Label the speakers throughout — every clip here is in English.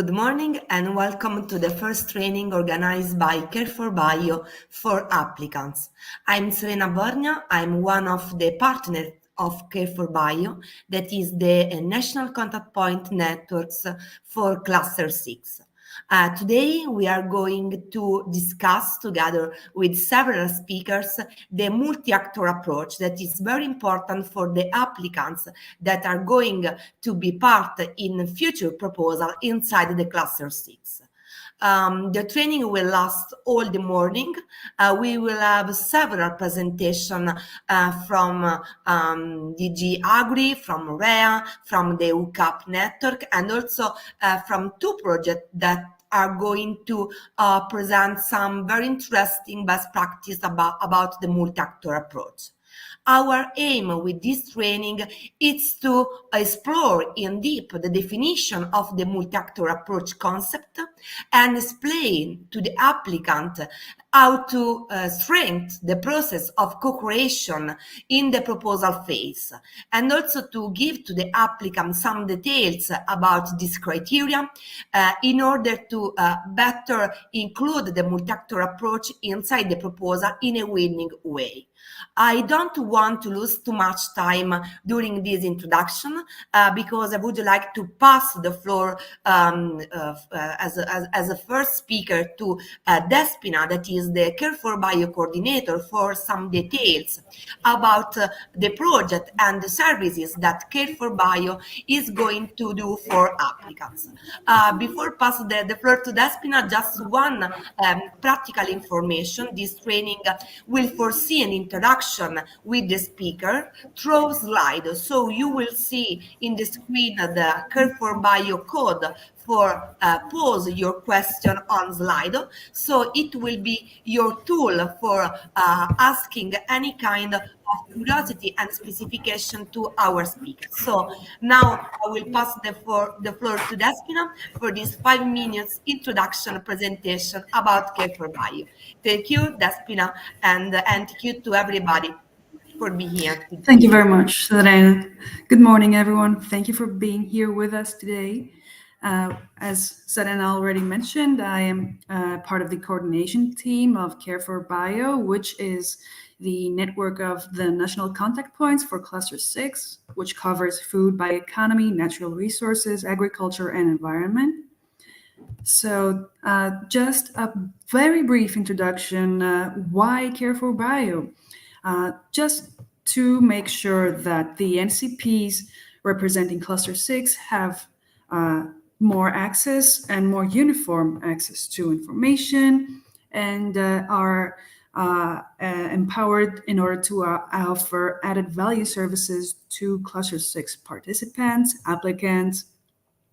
Speaker 1: Good morning and welcome to the first training organized by Care4Bio for applicants. I'm Serena Borgna. I'm one of the partners of Care4Bio, that is the national contact point networks for Cluster 6. Today we are going to discuss together with several speakers the multi-actor approach that is very important for the applicants that are going to be part in future proposal inside the Cluster 6. The training will last all the morning. We will have several presentations from DG Agri, from REA, from the EU CAP Network, and also from two projects that are going to present some very interesting best practice about the multi-actor approach. Our aim with this training is to explore in deep the definition of the multi-actor approach concept and explain to the applicant how to strengthen the process of co-creation in the proposal phase, and also to give to the applicant some details about this criteria in order to better include the multi-actor approach inside the proposal in a winning way. I don't want to lose too much time during this introduction because I would like to pass the floor as a first speaker to Despina, that is the Care4Bio coordinator, for some details about the project and the services that Care4Bio is going to do for applicants. Before passing the floor to Despina, just one practical information. This training will foresee an introduction with the speaker through slide. So you will see in the screen the Care4Bio code for pose your question on slide. So it will be your tool for asking any kind of curiosity and specification to our speaker. So now I will pass the floor to Despina for this 5 minutes introduction presentation about Care4Bio. Thank you, Despina, and thank you to everybody for being here.
Speaker 2: Thank you very much, Serena. Good morning, everyone. Thank you for being here with us today. As Serena already mentioned, I am part of the coordination team of Care4Bio, which is the network of the national contact points for Cluster 6, which covers food, bioeconomy, natural resources, agriculture, and environment. So just a very brief introduction, why Care4Bio? Just to make sure that the NCPs representing Cluster 6 have more access and more uniform access to information and are empowered in order to offer added value services to Cluster 6 participants, applicants,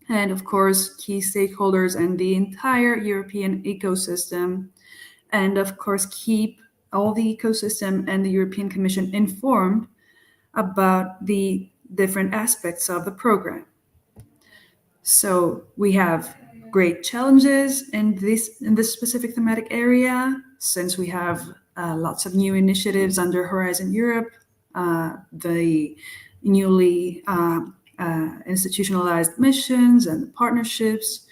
Speaker 2: and of course, key stakeholders and the entire European ecosystem, and of course, keep all the ecosystem and the European Commission informed about the different aspects of the program. So we have great challenges in this specific thematic area, since we have lots of new initiatives under Horizon Europe, the newly institutionalized missions and partnerships,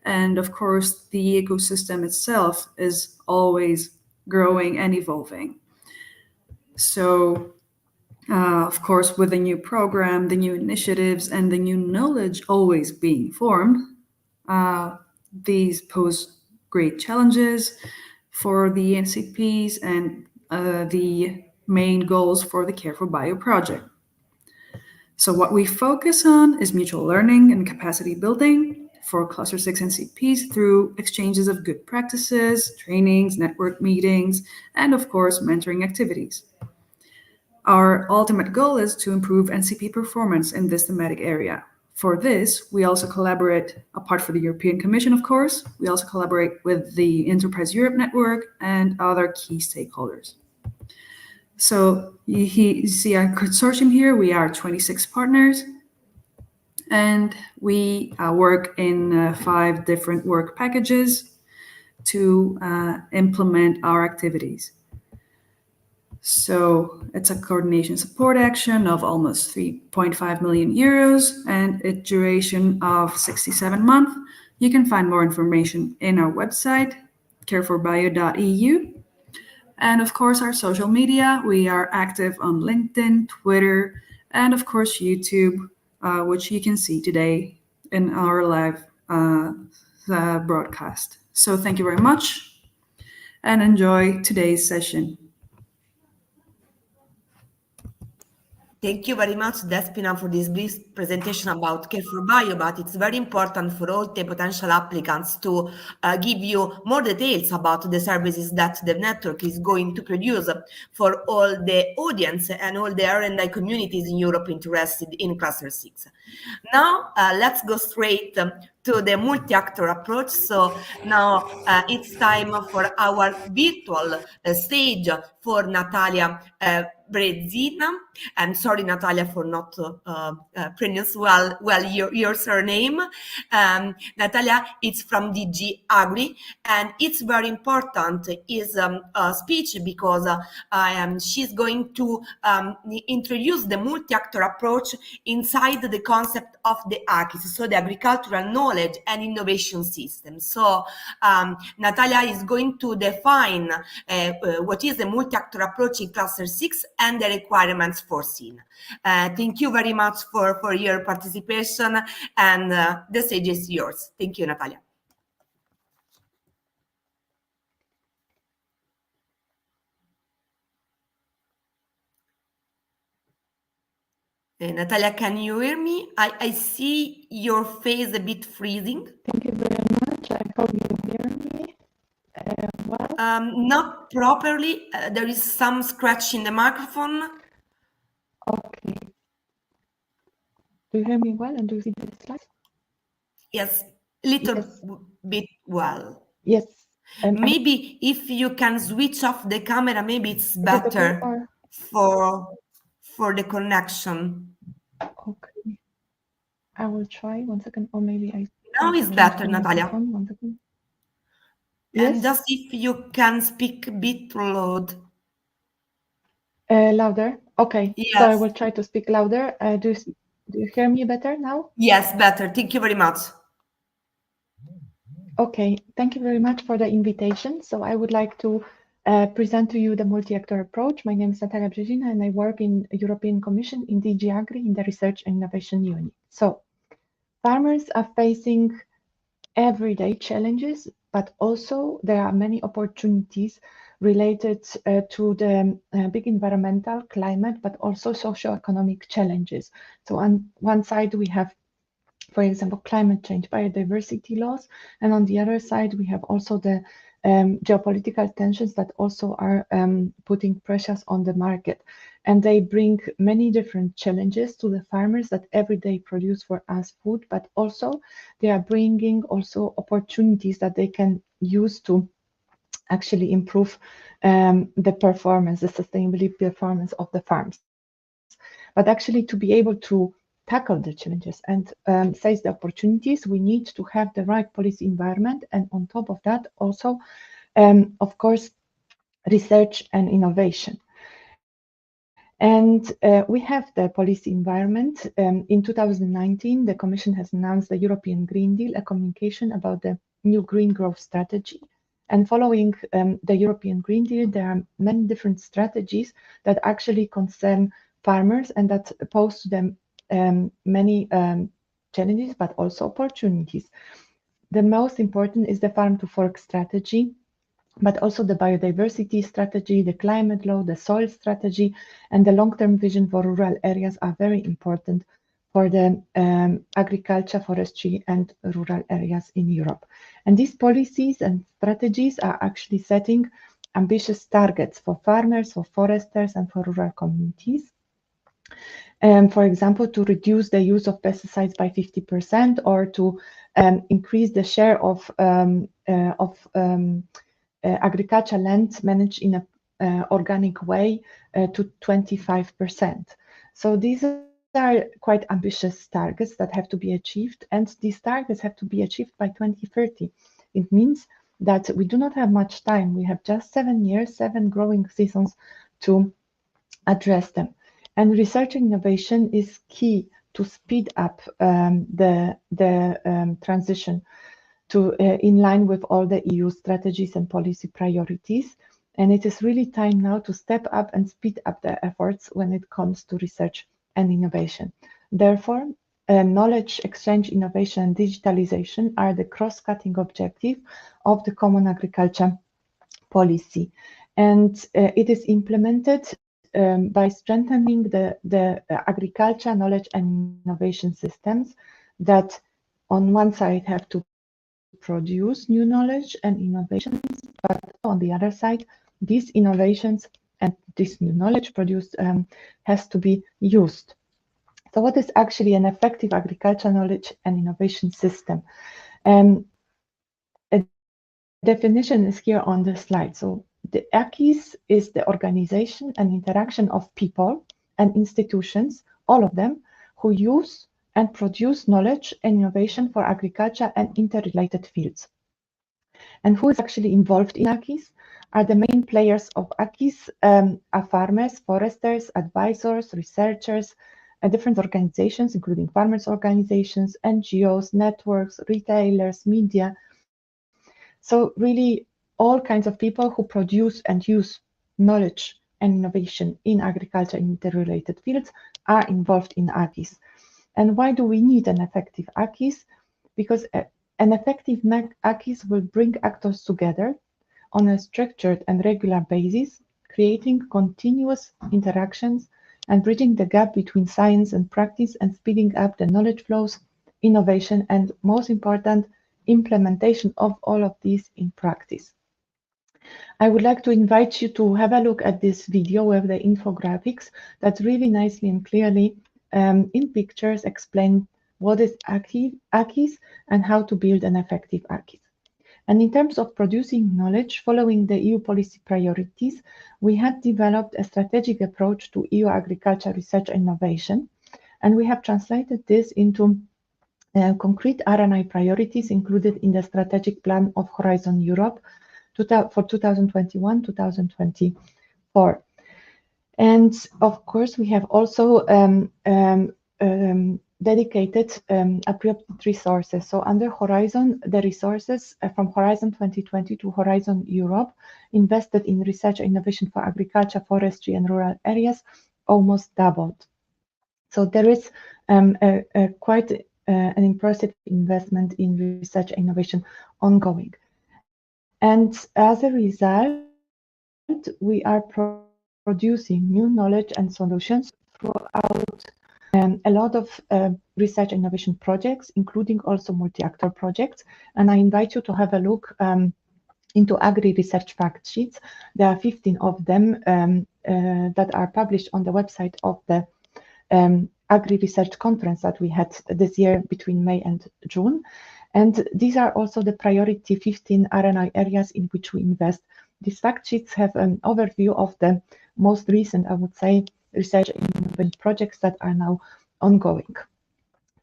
Speaker 2: and of course the ecosystem itself is always growing and evolving. So of course, with the new program, the new initiatives, and the new knowledge always being formed, these pose great challenges for the NCPs and the main goals for the Care4Bio project. So what we focus on is mutual learning and capacity building for Cluster 6 NCPs through exchanges of good practices, trainings, network meetings, and of course, mentoring activities. Our ultimate goal is to improve NCP performance in this thematic area. For this, we also collaborate, apart from the European Commission, of course, we also collaborate with the Enterprise Europe Network and other key stakeholders. So you see our consortium here, we are 26 partners, and we work in 5 different work packages to implement our activities. So it's a coordination support action of almost 3.5 million euros and a duration of 67 months. You can find more information in our website, careforbio.eu. And of course, our social media. We are active on LinkedIn, Twitter, and of course, YouTube, which you can see today in our live broadcast. So thank you very much and enjoy today's session.
Speaker 1: Thank you very much, Despina, for this brief presentation about Care for Bio, but it's very important for all the potential applicants to give you more details about the services that the network is going to produce for all the audience and all the R&I communities in Europe interested in Cluster 6. Now, let's go straight to the multi-actor approach. So now it's time for our virtual stage for Natalia Brezina. I'm sorry, Natalia, for not pronouncing well your surname. Natalia, it's from DG Agri, and it's very important is speech because she's going to introduce the multi-actor approach inside the concept of the ACIS, so the agricultural knowledge and innovation system. So Natalia is going to define what is the multi-actor approach in Cluster 6 and the requirements foreseen. Thank you very much for your participation, and the stage is yours. Thank you, Natalia. Natalia, can you hear me? I see your face a bit freezing.
Speaker 3: Thank you very much. I hope you hear me well.
Speaker 1: Not properly. There is some scratch in the microphone.
Speaker 3: Okay. Do you hear me well and do you see the slides?
Speaker 1: Yes, little bit well.
Speaker 3: Yes.
Speaker 1: Maybe if you can switch off the camera, maybe it's better for the connection.
Speaker 3: Okay. I will try 1 second, or maybe I.
Speaker 1: Now it's better, Natalia.
Speaker 3: 1 second.
Speaker 1: And
Speaker 3: Yes.
Speaker 1: just if you can speak a bit loud.
Speaker 3: Louder. Okay.
Speaker 1: Yes.
Speaker 3: So I will try to speak louder. Do you hear me better now?
Speaker 1: Yes, better. Thank you very much.
Speaker 3: Okay. Thank you very much for the invitation. So I would like to present to you the multi-actor approach. My name is Natalia Brezina, and I work in European Commission in DG Agri in the Research and Innovation Unit. So farmers are facing everyday challenges, but also there are many opportunities related to the big environmental, climate, but also socio-economic challenges. So on one side, we have, for example, climate change, biodiversity loss, and on the other side, we have also the geopolitical tensions that also are putting pressures on the market. And they bring many different challenges to the farmers that every day produce for us food, but also they are bringing also opportunities that they can use to actually improve the performance, the sustainability performance of the farms. But actually to be able to tackle the challenges and seize the opportunities, we need to have the right policy environment. And on top of that, also, of course, research and innovation. And we have the policy environment. In 2019, the Commission has announced the European Green Deal, a communication about the new green growth strategy. And following the European Green Deal, there are many different strategies that actually concern farmers and that pose to them many challenges, but also opportunities. The most important is the farm to fork strategy, but also the biodiversity strategy, the climate law, the soil strategy, and the long-term vision for rural areas are very important for the agriculture, forestry, and rural areas in Europe. And these policies and strategies are actually setting ambitious targets for farmers, for foresters, and for rural communities. For example, to reduce the use of pesticides by 50%, or to increase the share of agricultural land managed in an organic way to 25%. So these are quite ambitious targets that have to be achieved, and these targets have to be achieved by 2030. It means that we do not have much time. We have just 7 years, 7 growing seasons to address them. And research and innovation is key to speed up the transition. in line with all the EU strategies and policy priorities. And it is really time now to step up and speed up the efforts when it comes to research and innovation. Therefore, knowledge exchange, innovation, and digitalization are the cross-cutting objective of the Common Agriculture Policy. And it is implemented by strengthening the agriculture, knowledge, and innovation systems that on one side have to produce new knowledge and innovations, but on the other side, these innovations and this new knowledge produced has to be used. So what is actually an effective agriculture knowledge and innovation system? A definition is here on the slide. So the ACIS is the organization and interaction of people and institutions, all of them, who use and produce knowledge and innovation for agriculture and interrelated fields. And who is actually involved in ACIS are the main players of ACIS, are farmers, foresters, advisors, researchers, different organizations, including farmers' organizations, NGOs, networks, retailers, media. So really all kinds of people who produce and use knowledge and innovation in agriculture and interrelated fields are involved in ACIS. And why do we need an effective ACIS? Because an effective ACIS will bring actors together on a structured and regular basis, creating continuous interactions and bridging the gap between science and practice and speeding up the knowledge flows, innovation, and most important, implementation of all of these in practice. I would like to invite you to have a look at this video with the infographics that really nicely and clearly in pictures explain what is ACIS and how to build an effective ACIS. And in terms of producing knowledge, following the EU policy priorities, we have developed a strategic approach to EU agriculture research and innovation, and we have translated this into concrete R&I priorities included in the strategic plan of Horizon Europe for 2021-2024. And of course, we have also dedicated appropriate resources. So under Horizon, the resources from Horizon 2020 to Horizon Europe invested in research and innovation for agriculture, forestry, and rural areas almost doubled. So there is quite an impressive investment in research and innovation ongoing. And as a result, we are producing new knowledge and solutions throughout a lot of research and innovation projects, including also multi-actor projects. And I invite you to have a look into agri-research fact sheets. There are 15 of them that are published on the website of the agri-research conference that we had this year between May and June. And these are also the priority 15 R&I areas in which we invest. These fact sheets have an overview of the most recent, I would say, research and innovation projects that are now ongoing.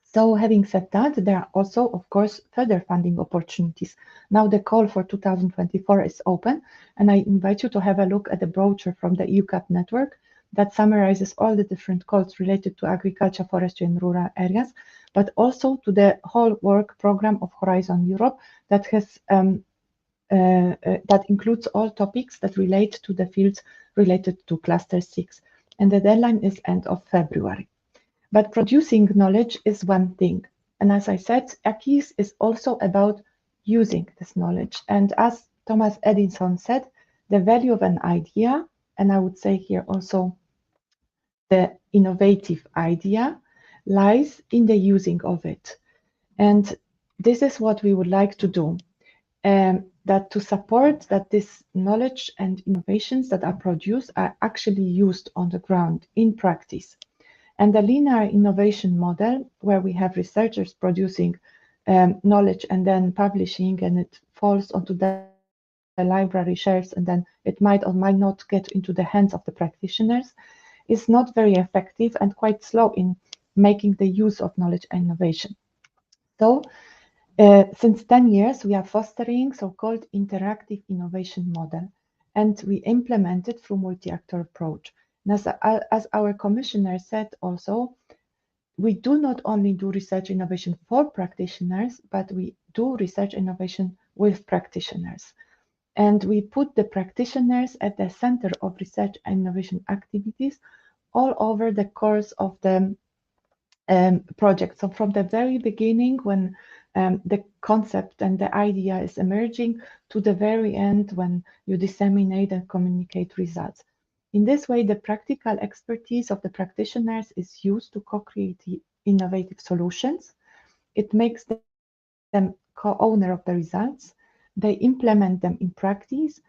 Speaker 3: So having said that, there are also, of course, further funding opportunities. Now the call for 2024 is open, and I invite you to have a look at the brochure from the EU CAP Network that summarizes all the different calls related to agriculture, forestry, and rural areas, but also to the whole work program of Horizon Europe that has that includes all topics that relate to the fields related to Cluster 6. And the deadline is end of February. But producing knowledge is one thing. And as I said, ACIS is also about using this knowledge. And as Thomas Edison said, the value of an idea, and I would say here also the innovative idea, lies in the using of it. And this is what we would like to do. That to support that this knowledge and innovations that are produced are actually used on the ground in practice. And the linear innovation model, where we have researchers producing knowledge and then publishing, and it falls onto the library shelves, and then it might or might not get into the hands of the practitioners, is not very effective and quite slow in making the use of knowledge and innovation. So since 10 years, we are fostering so-called interactive innovation model, and we implement it through multi-actor approach. And as our commissioner said also, we do not only do research innovation for practitioners, but we do research innovation with practitioners. And we put the practitioners at the center of research and innovation activities all over the course of the project. So from the very beginning, when the concept and the idea is emerging, to the very end when you disseminate and communicate results. In this way, the practical expertise of the practitioners is used to co-create innovative solutions. It makes them co-owner of the results. They implement them in practice,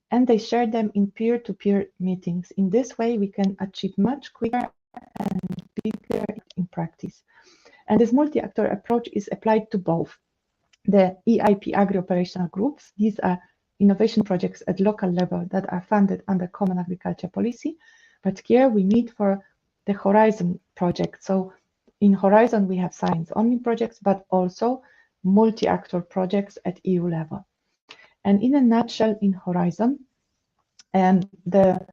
Speaker 3: and they share them in peer-to-peer meetings. In this way, we can achieve much quicker and bigger in practice. And this multi-actor approach is applied to both the EIP agri-operational groups. These are innovation projects at local level that are funded under Common Agriculture Policy. But here we meet for the Horizon project. So in Horizon, we have science-only projects, but also multi-actor projects at EU level. And in a nutshell, in Horizon, the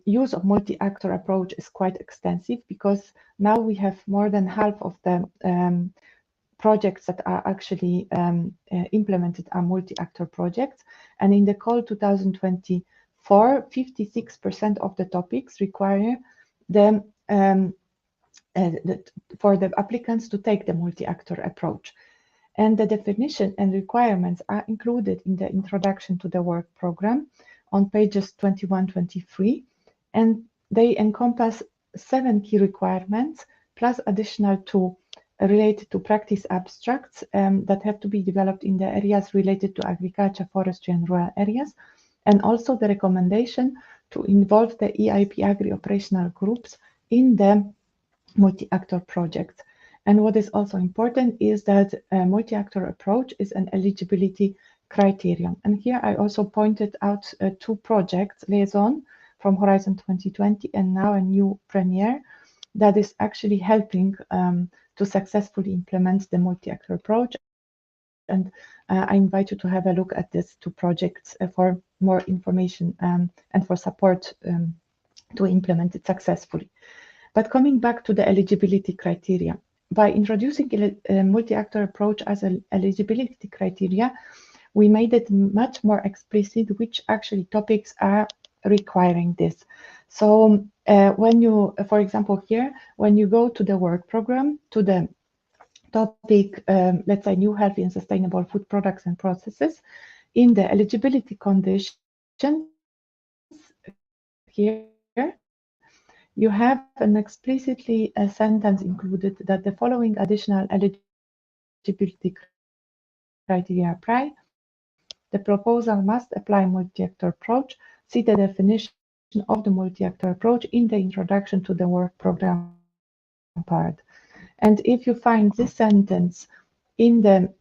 Speaker 3: use of multi-actor approach is quite extensive, because now we have more than half of the projects that are actually implemented are multi-actor projects. And in the call 2024, 56% of the topics require them for the applicants to take the multi-actor approach. And the definition and requirements are included in the introduction to the work program on pages 21-23, and they encompass 7 key requirements, plus additional 2 related to practice abstracts that have to be developed in the areas related to agriculture, forestry, and rural areas, and also the recommendation to involve the EIP agri-operational groups in the multi-actor projects. And what is also important is that a multi-actor approach is an eligibility criterion. And here I also pointed out 2 projects, Liaison from Horizon 2020 and now a new Premier, that is actually helping to successfully implement the multi-actor approach. And I invite you to have a look at these 2 projects for more information and for support to implement it successfully. But coming back to the eligibility criteria, by introducing a multi-actor approach as an eligibility criteria, we made it much more explicit which actually topics are requiring this. So when you, for example, here, when you go to the work program, to the topic, let's say, new, healthy, and sustainable food products and processes, in the eligibility conditions, here, you have an explicitly a sentence included that the following additional eligibility criteria apply. The proposal must apply multi-actor approach. See the definition of the multi-actor approach in the introduction to the work program part. And if you find this sentence in the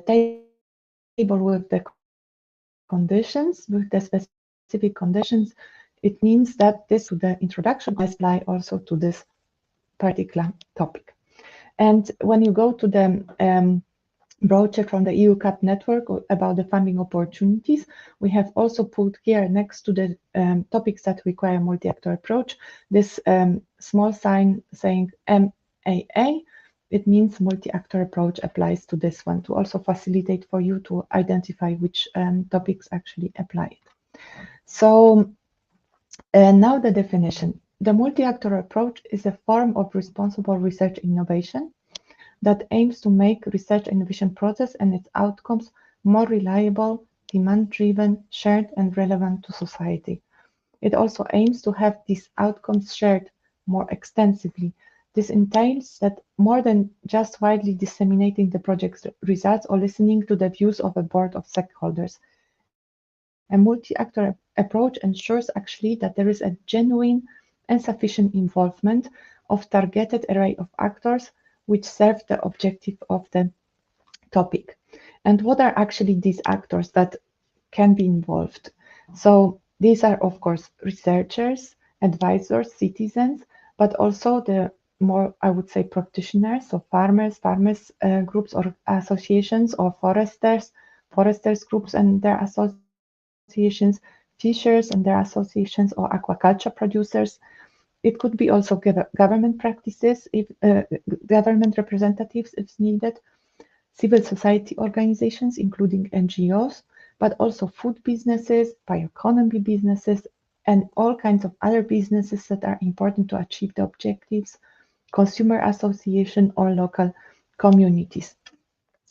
Speaker 3: table with the conditions, with the specific conditions, it means that this, the introduction, apply also to this particular topic. And when you go to the brochure from the EU CAP Network about the funding opportunities, we have also put here next to the topics that require multi-actor approach, this small sign saying MAA. It means multi-actor approach applies to this one, to also facilitate for you to identify which topics actually apply it. So now the definition. The multi-actor approach is a form of responsible research innovation that aims to make research innovation process and its outcomes more reliable, demand-driven, shared, and relevant to society. It also aims to have these outcomes shared more extensively. This entails that more than just widely disseminating the project's results or listening to the views of a board of stakeholders. A multi-actor approach ensures actually that there is a genuine and sufficient involvement of targeted array of actors which serve the objective of the topic. And what are actually these actors that can be involved? So these are, of course, researchers, advisors, citizens, but also the more, I would say, practitioners, so farmers groups or associations, or foresters groups and their associations, fishers and their associations, or aquaculture producers. It could be also government practices, if government representatives if needed, civil society organizations, including NGOs, but also food businesses, bioeconomy businesses, and all kinds of other businesses that are important to achieve the objectives, consumer association or local communities.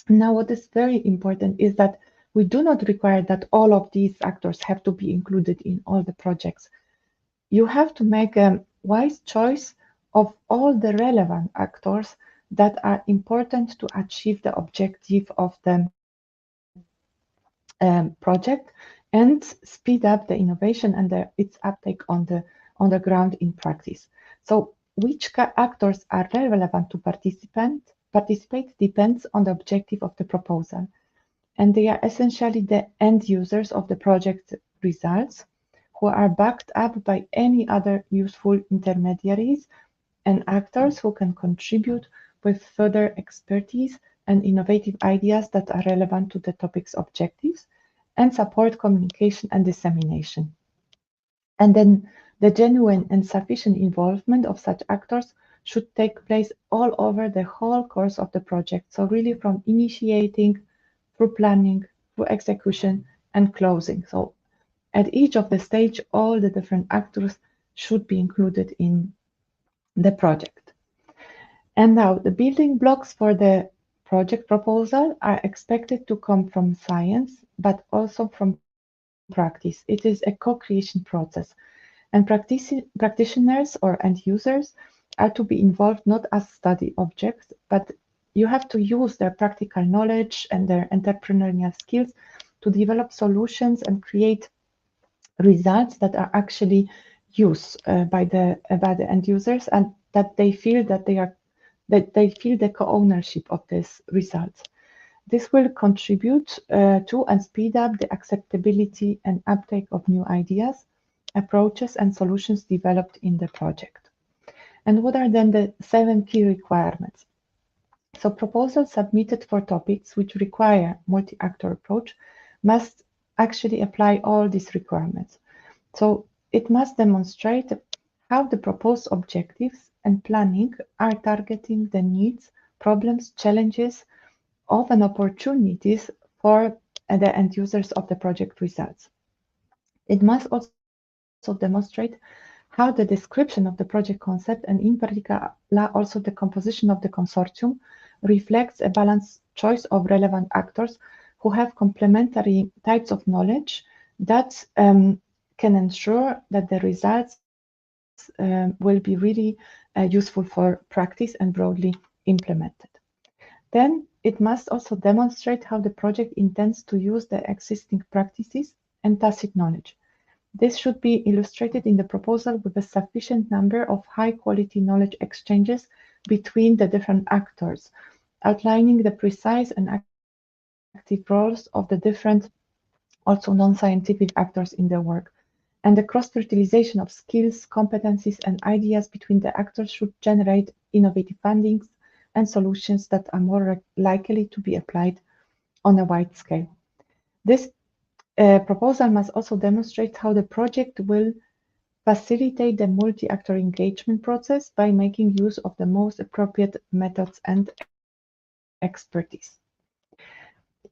Speaker 3: Now, what is very important is that we do not require that all of these actors have to be included in all the projects. You have to make a wise choice of all the relevant actors that are important to achieve the objective of the project and speed up the innovation and its uptake on the ground in practice. So which actors are relevant to participate depends on the objective of the proposal. And they are essentially the end users of the project results, who are backed up by any other useful intermediaries and actors who can contribute with further expertise and innovative ideas that are relevant to the topic's objectives and support communication and dissemination. And then the genuine and sufficient involvement of such actors should take place all over the whole course of the project. So really from initiating, through planning, through execution, and closing. So at each of the stage, all the different actors should be included in the project. And now the building blocks for the project proposal are expected to come from science, but also from practice. It is a co-creation process, and practitioners or end users are to be involved not as study objects, but you have to use their practical knowledge and their entrepreneurial skills to develop solutions and create results that are actually used by the end users, and that they feel that they feel the co-ownership of these results. This will contribute to and speed up the acceptability and uptake of new ideas, approaches, and solutions developed in the project. And what are then the 7 key requirements? So proposals submitted for topics which require multi-actor approach must actually apply all these requirements. So it must demonstrate how the proposed objectives and planning are targeting the needs, problems, challenges of and opportunities for the end users of the project results. It must also demonstrate how the description of the project concept, and in particular also the composition of the consortium, reflects a balanced choice of relevant actors who have complementary types of knowledge that can ensure that the results will be really useful for practice and broadly implemented. Then it must also demonstrate how the project intends to use the existing practices and tacit knowledge. This should be illustrated in the proposal with a sufficient number of high-quality knowledge exchanges between the different actors, outlining the precise and active roles of the different, also non-scientific actors in their work. And the cross-fertilization of skills, competencies, and ideas between the actors should generate innovative findings and solutions that are more likely to be applied on a wide scale. This proposal must also demonstrate how the project will facilitate the multi-actor engagement process by making use of the most appropriate methods and expertise.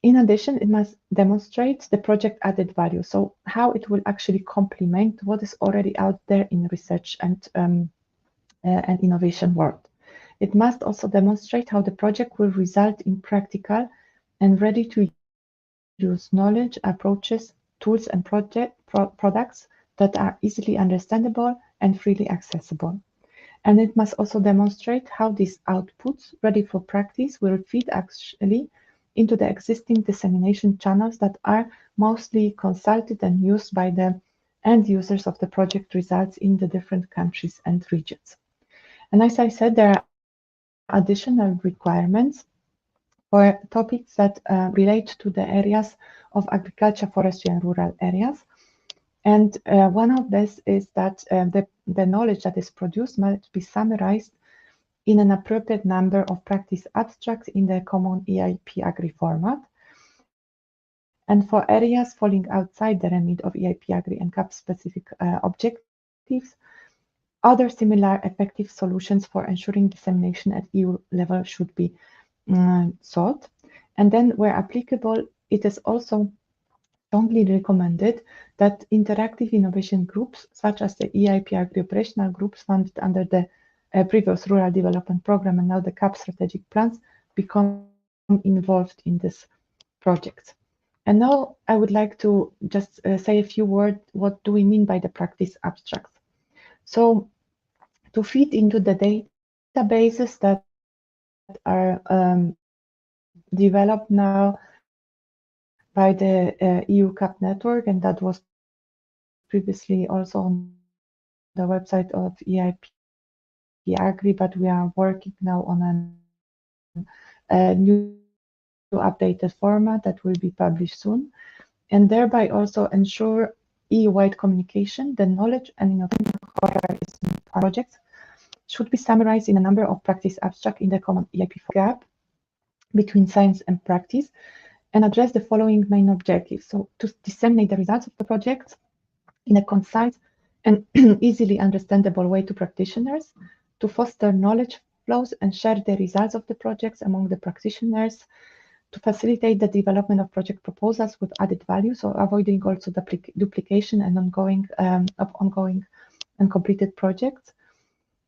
Speaker 3: In addition, it must demonstrate the project added value, so how it will actually complement what is already out there in research and innovation world. It must also demonstrate how the project will result in practical and ready-to-use knowledge, approaches, tools, and products that are easily understandable and freely accessible. And it must also demonstrate how these outputs, ready for practice, will fit actually into the existing dissemination channels that are mostly consulted and used by the end users of the project results in the different countries and regions. And as I said, there are additional requirements for topics that relate to the areas of agriculture, forestry, and rural areas. And one of this is that the knowledge that is produced must be summarized in an appropriate number of practice abstracts in the common EIP Agri format. And for areas falling outside the remit of EIP Agri and CAP specific objectives, Other similar effective solutions for ensuring dissemination at EU level should be sought. And then, where applicable, it is also strongly recommended that interactive innovation groups, such as the EIP Agri operational groups funded under the previous Rural Development Programme and now the CAP strategic plans, become involved in this project. And now I would like to just say a few words, what do we mean by the practice abstracts? So to feed into the databases that are developed now by the EU CAP network, and that was previously also on the website of EIP Agri, but we are working now on a new updated format that will be published soon, and thereby also ensure EU-wide communication. The knowledge and innovation projects should be summarized in a number of practice abstracts in the common EIP gap between science and practice, and address the following main objectives. So to disseminate the results of the project in a concise and easily understandable way to practitioners, to foster knowledge flows and share the results of the projects among the practitioners, to facilitate the development of project proposals with added value, so avoiding also duplication and ongoing and completed projects,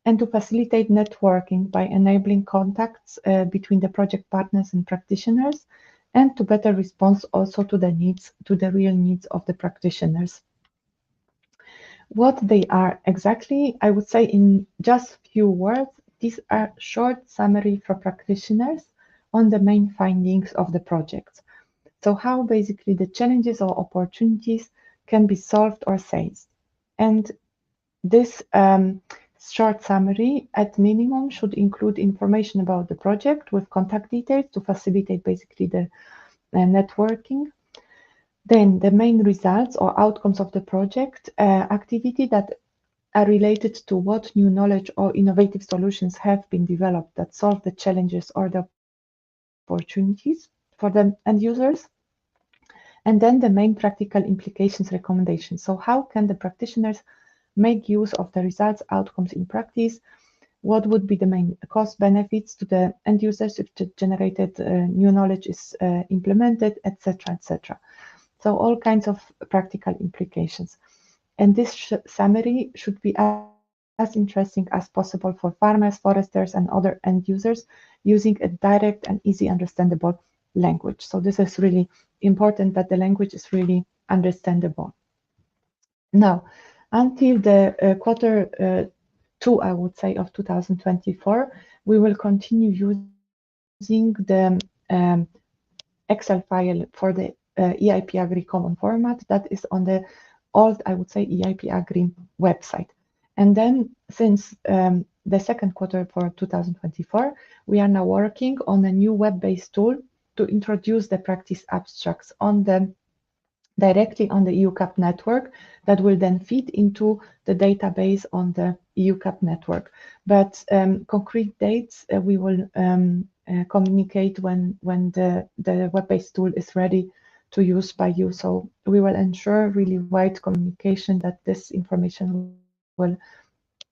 Speaker 3: and to facilitate networking by enabling contacts between the project partners and practitioners, and to better respond also to the needs, to the real needs of the practitioners. What they are exactly, I would say in just few words, these are short summary for practitioners on the main findings of the project. So how basically the challenges or opportunities can be solved or seized. And this short summary at minimum should include information about the project with contact details to facilitate basically the networking. Then the main results or outcomes of the project activity that are related to what new knowledge or innovative solutions have been developed that solve the challenges or the opportunities for the end users. And then the main practical implications recommendations. So how can the practitioners make use of the results outcomes in practice? What would be the main cost benefits to the end users if the generated new knowledge is implemented, etc., etc. So all kinds of practical implications. And this summary should be as interesting as possible for farmers, foresters, and other end users using a direct and easy understandable language. So this is really important that the language is really understandable. Now, until the quarter 2, I would say, of 2024, we will continue using the Excel file for the EIP Agri common format that is on the old, I would say, EIP Agri website. And then since the second quarter for 2024, we are now working on a new web-based tool to introduce the practice abstracts directly on the EU CAP network that will then feed into the database on the EU CAP network. But concrete dates we will communicate when the web-based tool is ready to use by you. So we will ensure really wide communication that this information will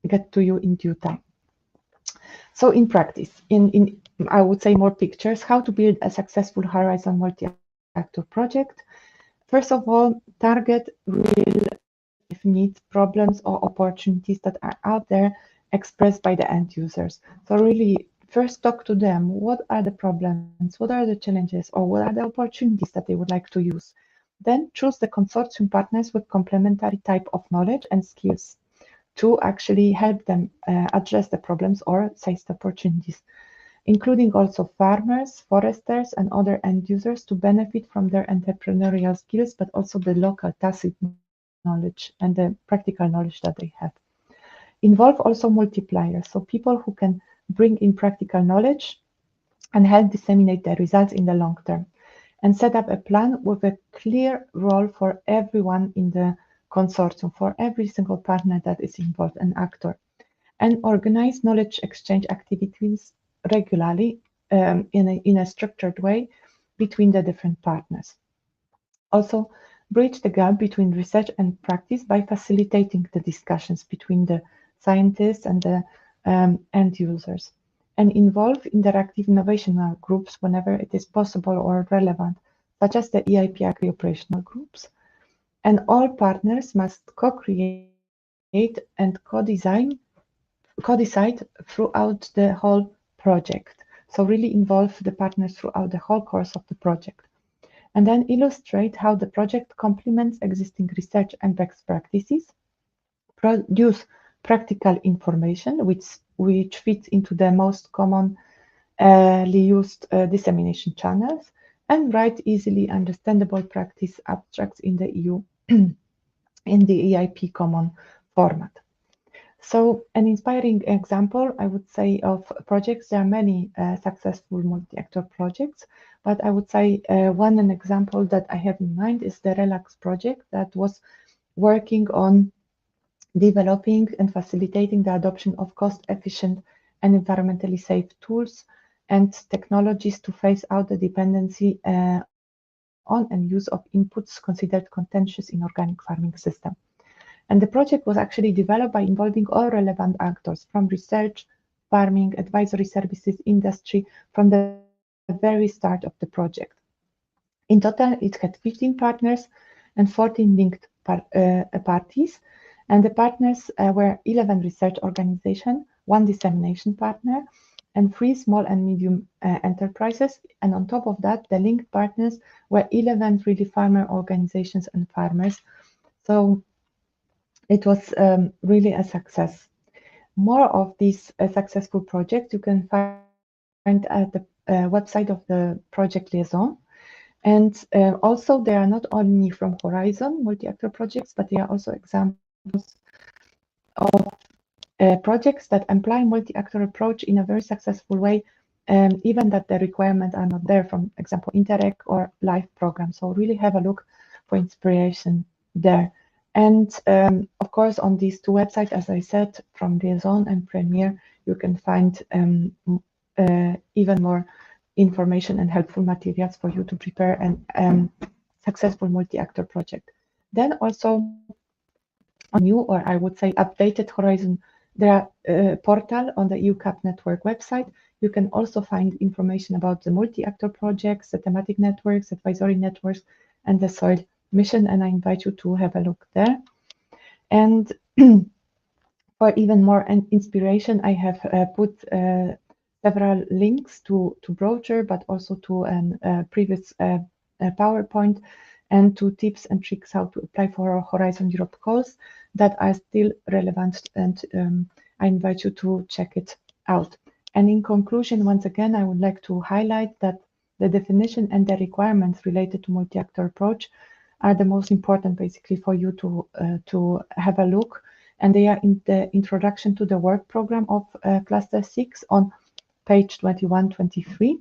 Speaker 3: get to you in due time. So in practice, in I would say more pictures, how to build a successful Horizon multi-actor project. First of all, target real needs, problems, or opportunities that are out there expressed by the end users. So really, first talk to them. What are the problems? What are the challenges? Or what are the opportunities that they would like to use? Then choose the consortium partners with complementary type of knowledge and skills to actually help them address the problems or seize the opportunities, including also farmers, foresters, and other end users to benefit from their entrepreneurial skills, but also the local tacit knowledge and the practical knowledge that they have. Involve also multipliers, so people who can bring in practical knowledge and help disseminate the results in the long term. And set up a plan with a clear role for everyone in the consortium, for every single partner that is involved, an actor. And organize knowledge exchange activities regularly in a structured way between the different partners. Also, bridge the gap between research and practice by facilitating the discussions between the scientists, and the end users, and involve interactive innovation groups whenever it is possible or relevant, such as the EIP Agri operational groups. And all partners must co-create and co-decide throughout the whole project. So really involve the partners throughout the whole course of the project. And then illustrate how the project complements existing research and best practices, produce practical information which fits into the most commonly used dissemination channels, and write easily understandable practice abstracts in the EU in the EIP common format. So an inspiring example, I would say, of projects, there are many successful multi-actor projects, but I would say an example that I have in mind is the RELAX project that was working on developing and facilitating the adoption of cost-efficient and environmentally safe tools and technologies to phase out the dependency on and use of inputs considered contentious in organic farming system. And the project was actually developed by involving all relevant actors from research, farming, advisory services, industry, from the very start of the project. In total, it had 15 partners and 14 linked parties. And the partners were 11 research organizations, 1 dissemination partner, and 3 small and medium enterprises. And on top of that, the linked partners were 11 really farmer organizations and farmers. So it was really a success. More of these successful projects you can find at the website of the project liaison. And also, they are not only from Horizon multi-actor projects, but they are also examples of projects that employ multi-actor approach in a very successful way, even that the requirements are not there, from example, Interreg or live programs. So really have a look for inspiration there. And of course, on these 2 websites, as I said, from Liaison and Premier, you can find even more information and helpful materials for you to prepare a successful multi-actor project. Then also on new, or I would say updated Horizon, there are portal on the EU CAP Network website. You can also find information about the multi-actor projects, the thematic networks, advisory networks, and the soil mission, and I invite you to have a look there. And for even more inspiration, I have put several links to brochure, but also to a previous PowerPoint, and to tips and tricks how to apply for Horizon Europe calls that are still relevant, and I invite you to check it out. And in conclusion, once again, I would like to highlight that the definition and the requirements related to multi-actor approach are the most important, basically, for you to have a look, and they are in the introduction to the work program of cluster 6 on page 21-23,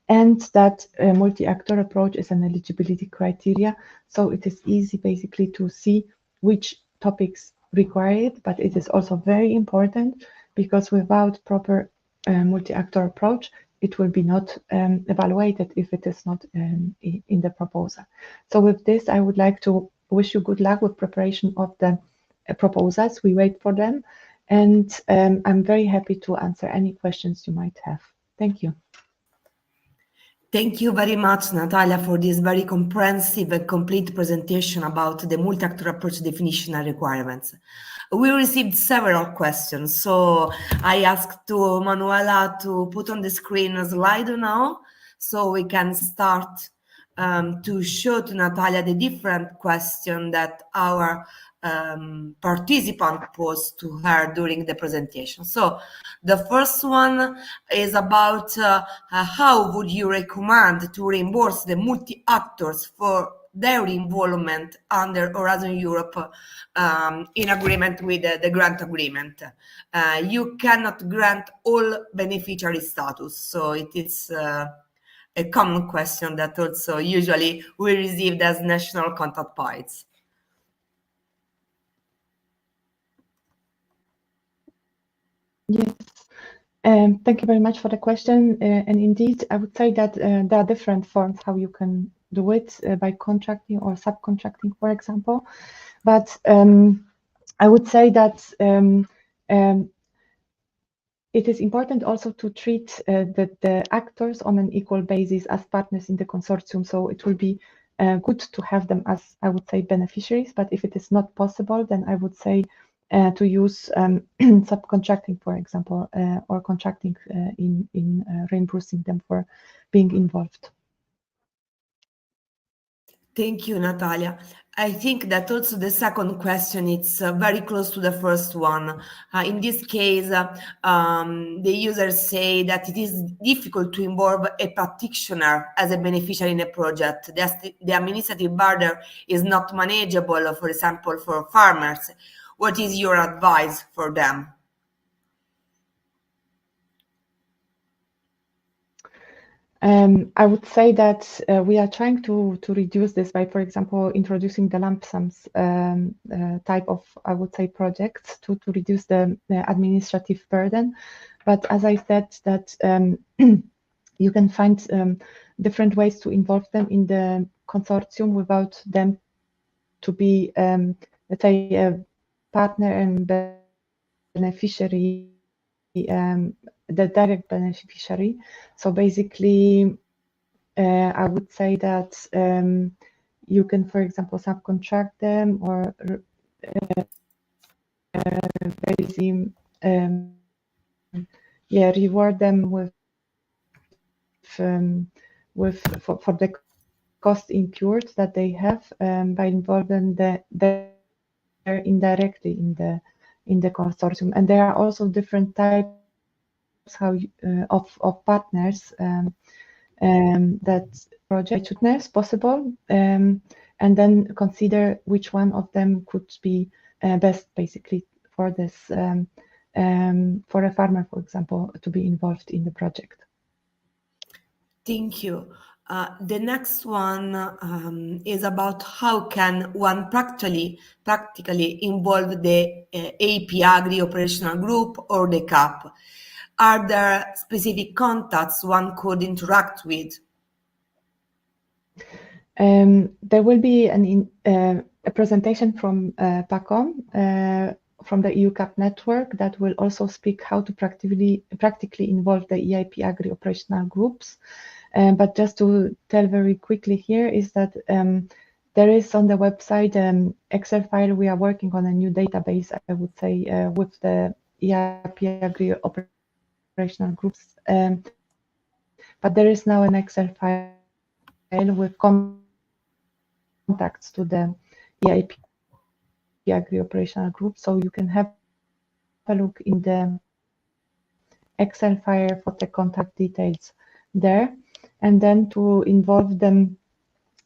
Speaker 3: and that multi-actor approach is an eligibility criteria, so it is easy basically to see which topics require it, but it is also very important because without proper multi-actor approach, it will be not evaluated if it is not in the proposal. So with this, I would like to wish you good luck with preparation of the proposals. We wait for them, and I'm very happy to answer any questions you might have. Thank you.
Speaker 1: Thank you very much, Natalia, for this very comprehensive and complete presentation about the multi-actor approach definition and requirements. We received several questions, so I asked to Manuela to put on the screen a slide now, so we can start to show to Natalia the different questions that our participant posed to her during the presentation. So the first one is about how would you recommend to reimburse the multi-actors for their involvement under Horizon Europe in agreement with the grant agreement. You cannot grant all beneficiary status, so it is a common question that also usually we received as national contact points.
Speaker 3: Yes, thank you very much for the question. And indeed, I would say that there are different forms how you can do it by contracting or subcontracting, for example. But I would say that it is important also to treat the actors on an equal basis as partners in the consortium. So it will be good to have them as, I would say, beneficiaries. But if it is not possible, then I would say to use subcontracting, for example, or contracting in reimbursing them for being involved.
Speaker 1: Thank you, Natalia. I think that also the second question is very close to the first one. In this case, the users say that it is difficult to involve a practitioner as a beneficiary in a project. The administrative burden is not manageable, for example, for farmers. What is your advice for them?
Speaker 3: I would say that we are trying to reduce this by, for example, introducing the lump sums type of, I would say, projects to reduce the administrative burden. But as I said, that you can find different ways to involve them in the consortium without them to be, let's say, a partner and beneficiary, the direct beneficiary. So basically, I would say that you can, for example, subcontract them or basically, reward them with for the cost incurred that they have by involving them indirectly in the consortium. And there are also different types of partners that project partners possible, and then consider which one of them could be best, basically, for this for a farmer, for example, to be involved in the project.
Speaker 1: Thank you. The next one is about how can one practically involve the AP Agri operational group or the CAP. Are there specific contacts one could interact with?
Speaker 3: There will be a presentation from PACOM, from the EU CAP network, that will also speak how to practically involve the EIP Agri operational groups. But just to tell very quickly here is that there is on the website Excel file. We are working on a new database, I would say, with the EIP Agri operational groups. But there is now an Excel file with contacts to the EIP Agri operational group. So you can have a look in the Excel file for the contact details there. And then to involve them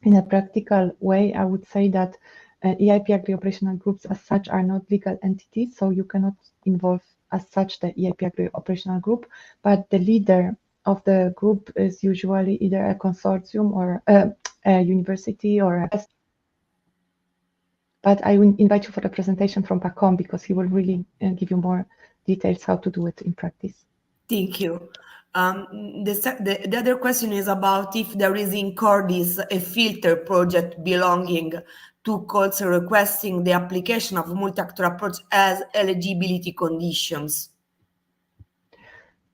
Speaker 3: in a practical way, I would say that EIP Agri operational groups as such are not legal entities, so you cannot involve as such the EIP Agri operational group, but the leader of the group is usually either a consortium or a university or a... But I will invite you for the presentation from PACOM, because he will really give you more details how to do it in practice.
Speaker 1: Thank you. The other question is about if there is in Cordis a filter project belonging to calls requesting the application of multi-actor approach as eligibility conditions.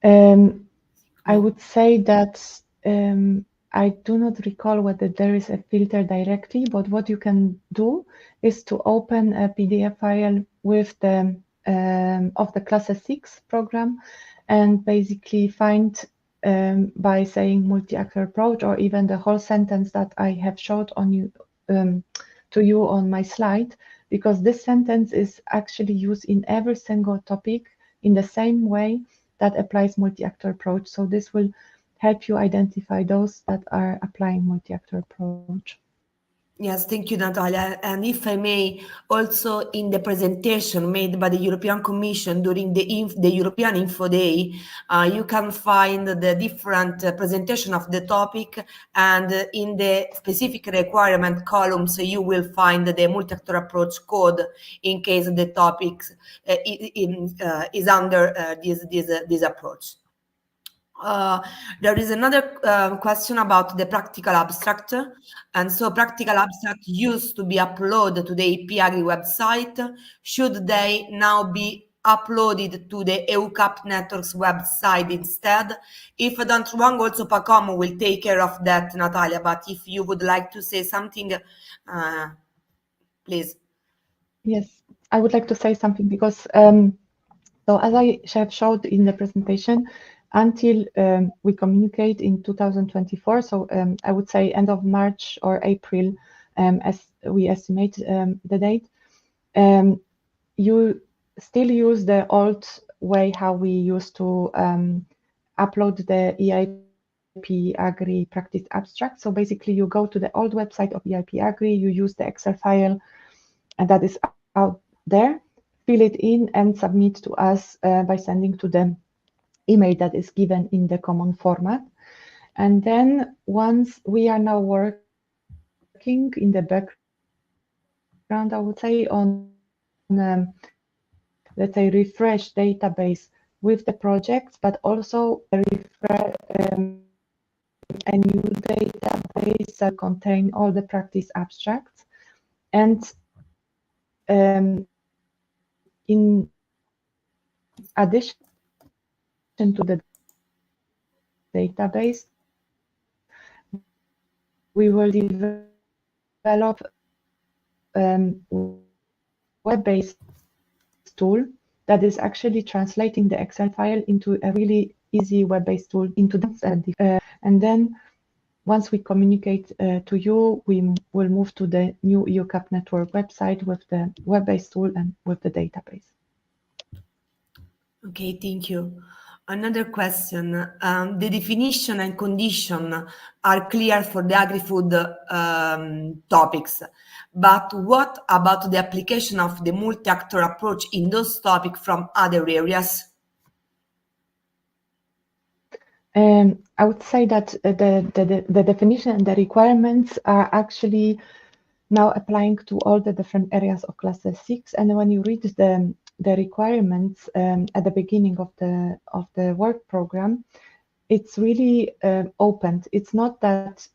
Speaker 3: I would say that I do not recall whether there is a filter directly, but what you can do is to open a PDF file with the of the class 6 program, and basically find by saying multi-actor approach, or even the whole sentence that I have showed on you to you on my slide, because this sentence is actually used in every single topic in the same way that applies multi-actor approach. So this will help you identify those that are applying multi-actor approach.
Speaker 1: Yes, thank you, Natalia. And if I may, also in the presentation made by the European Commission during the European Info Day, you can find the different presentation of the topic, and in the specific requirement columns, you will find the multi-actor approach code in case the topic is under this approach. There is another question about the practical abstract. And so practical abstract used to be uploaded to the AP-Agri website. Should they now be uploaded to the EU CAP Network's website instead? If I don't wrong, also Pacomo will take care of that, Natalia, but if you would like to say something, please.
Speaker 3: Yes, I would like to say something because so as I have showed in the presentation, until we communicate in 2024, so I would say end of March or April, as we estimate the date, you still use the old way how we used to upload the EIP Agri practice abstract. So basically you go to the old website of EIP Agri, you use the Excel file, and that is out there, fill it in and submit to us by sending to the email that is given in the common format. And then once we are now working in the background, I would say, on let's say refresh database with the projects, but also a new database that contain all the practice abstracts. And in addition to the database, we will develop web-based tool that is actually translating the Excel file into a really easy web-based tool into the and then once we communicate to you, we will move to the new EU CAP Network website with the web-based tool and with the database.
Speaker 1: Okay, thank you. Another question. The definition and condition are clear for the agri-food topics, but what about the application of the multi-actor approach in those topics from other areas?
Speaker 3: I would say that the definition and the requirements are actually now applying to all the different areas of cluster 6. And when you read the requirements at the beginning of the work program, it's really open. It's not that,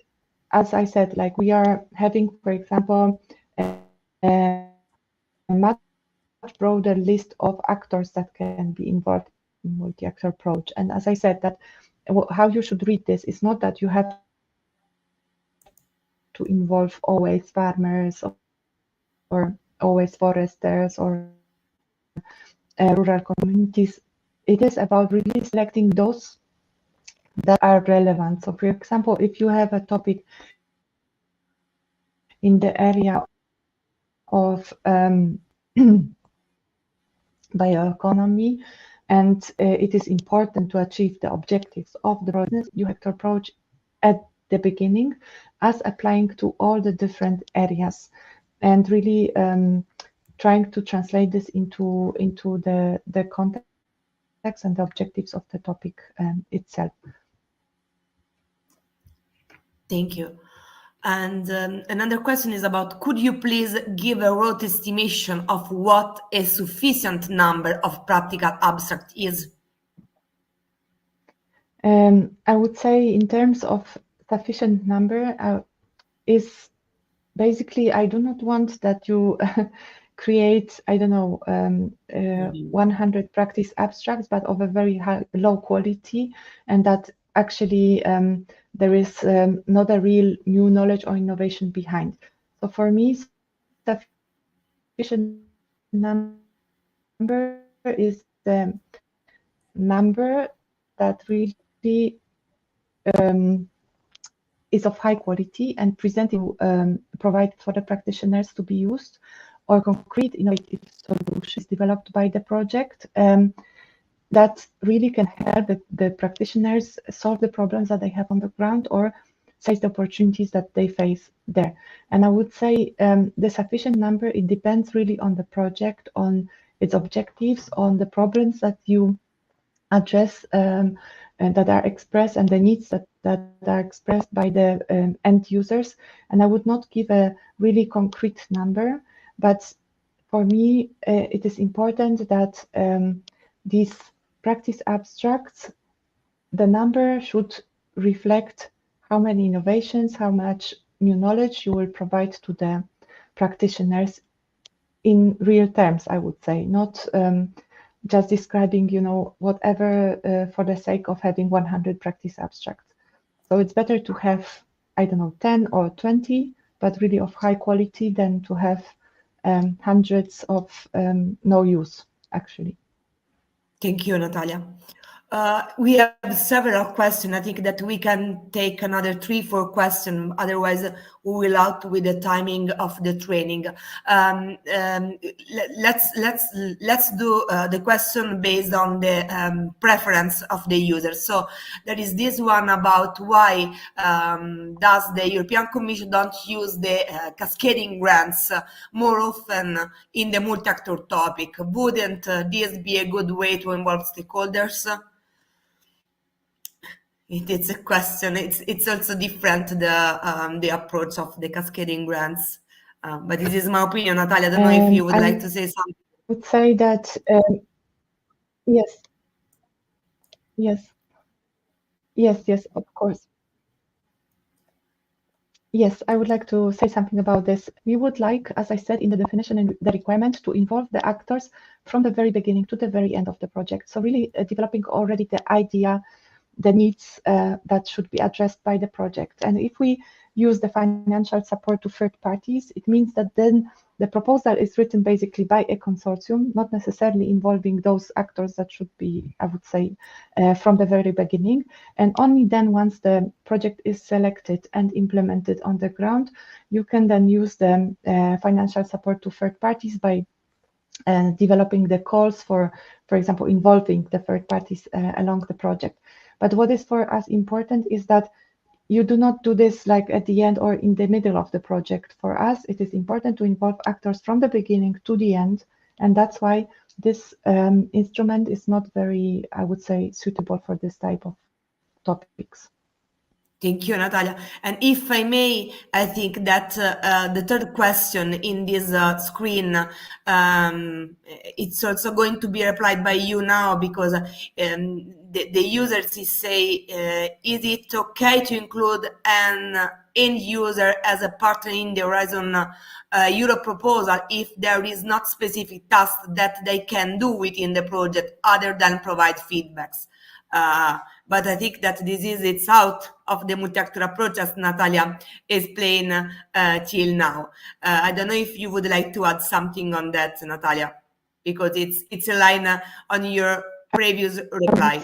Speaker 3: as I said, like we are having, for example, a much broader list of actors that can be involved in multi-actor approach. And as I said, that how you should read this is not that you have to involve always farmers or always foresters or rural communities. It is about really selecting those that are relevant. So for example, if you have a topic in the area of bioeconomy, and it is important to achieve the objectives of the business, you have to approach at the beginning as applying to all the different areas and really trying to translate this into the context and the objectives of the topic itself.
Speaker 1: Thank you. And another question is about, could you please give a rough estimation of what a sufficient number of practical abstract is?
Speaker 3: I would say in terms of sufficient number is basically, I do not want that you create, I don't know, 100 practice abstracts, but of a very low quality, and that actually there is not a real new knowledge or innovation behind. So for me, sufficient number is the number that really is of high quality and presenting provide for the practitioners to be used, or concrete innovative solutions developed by the project that really can help the practitioners solve the problems that they have on the ground or seize the opportunities that they face there. And I would say the sufficient number, it depends really on the project, on its objectives, on the problems that you address and that are expressed, and the needs that are expressed by the end users. And I would not give a really concrete number, but for me, it is important that these practice abstracts the number should reflect how many innovations, how much new knowledge you will provide to the practitioners in real terms, I would say, not just describing, whatever for the sake of having 100 practice abstracts. So it's better to have, I don't know, 10 or 20, but really of high quality than to have hundreds of no use, actually.
Speaker 1: Thank you, Natalia. We have several questions. I think that we can take another 3-4 questions. Otherwise, we will out with the timing of the training. Let's do the question based on the preference of the user. So there is this one about why does the European Commission don't use the cascading grants more often in the multi-actor topic? Wouldn't this be a good way to involve stakeholders? It's a question. It's also different the approach of the cascading grants. But this is my opinion, Natalia. I don't know if you would like to say something.
Speaker 3: I would say that yes, of course. Yes, I would like to say something about this. We would like, as I said in the definition and the requirement, to involve the actors from the very beginning to the very end of the project. So really developing already the idea, the needs that should be addressed by the project. And if we use the financial support to third parties, it means that then the proposal is written basically by a consortium, not necessarily involving those actors that should be, I would say, from the very beginning. And only then, once the project is selected and implemented on the ground, you can then use the financial support to third parties by developing the calls for example, involving the third parties along the project. But what is for us important is that you do not do this like at the end or in the middle of the project. For us, it is important to involve actors from the beginning to the end. And that's why this instrument is not very, I would say, suitable for this type of topics.
Speaker 1: Thank you, Natalia. And if I may, I think that the third question in this screen, it's also going to be replied by you now, because the users say, is it okay to include an end user as a partner in the Horizon Europe proposal if there is not specific tasks that they can do within the project other than provide feedbacks? But I think that it's out of the multi-actor approach, as Natalia explained till now. I don't know if you would like to add something on that, Natalia, because it's a line on your previous reply.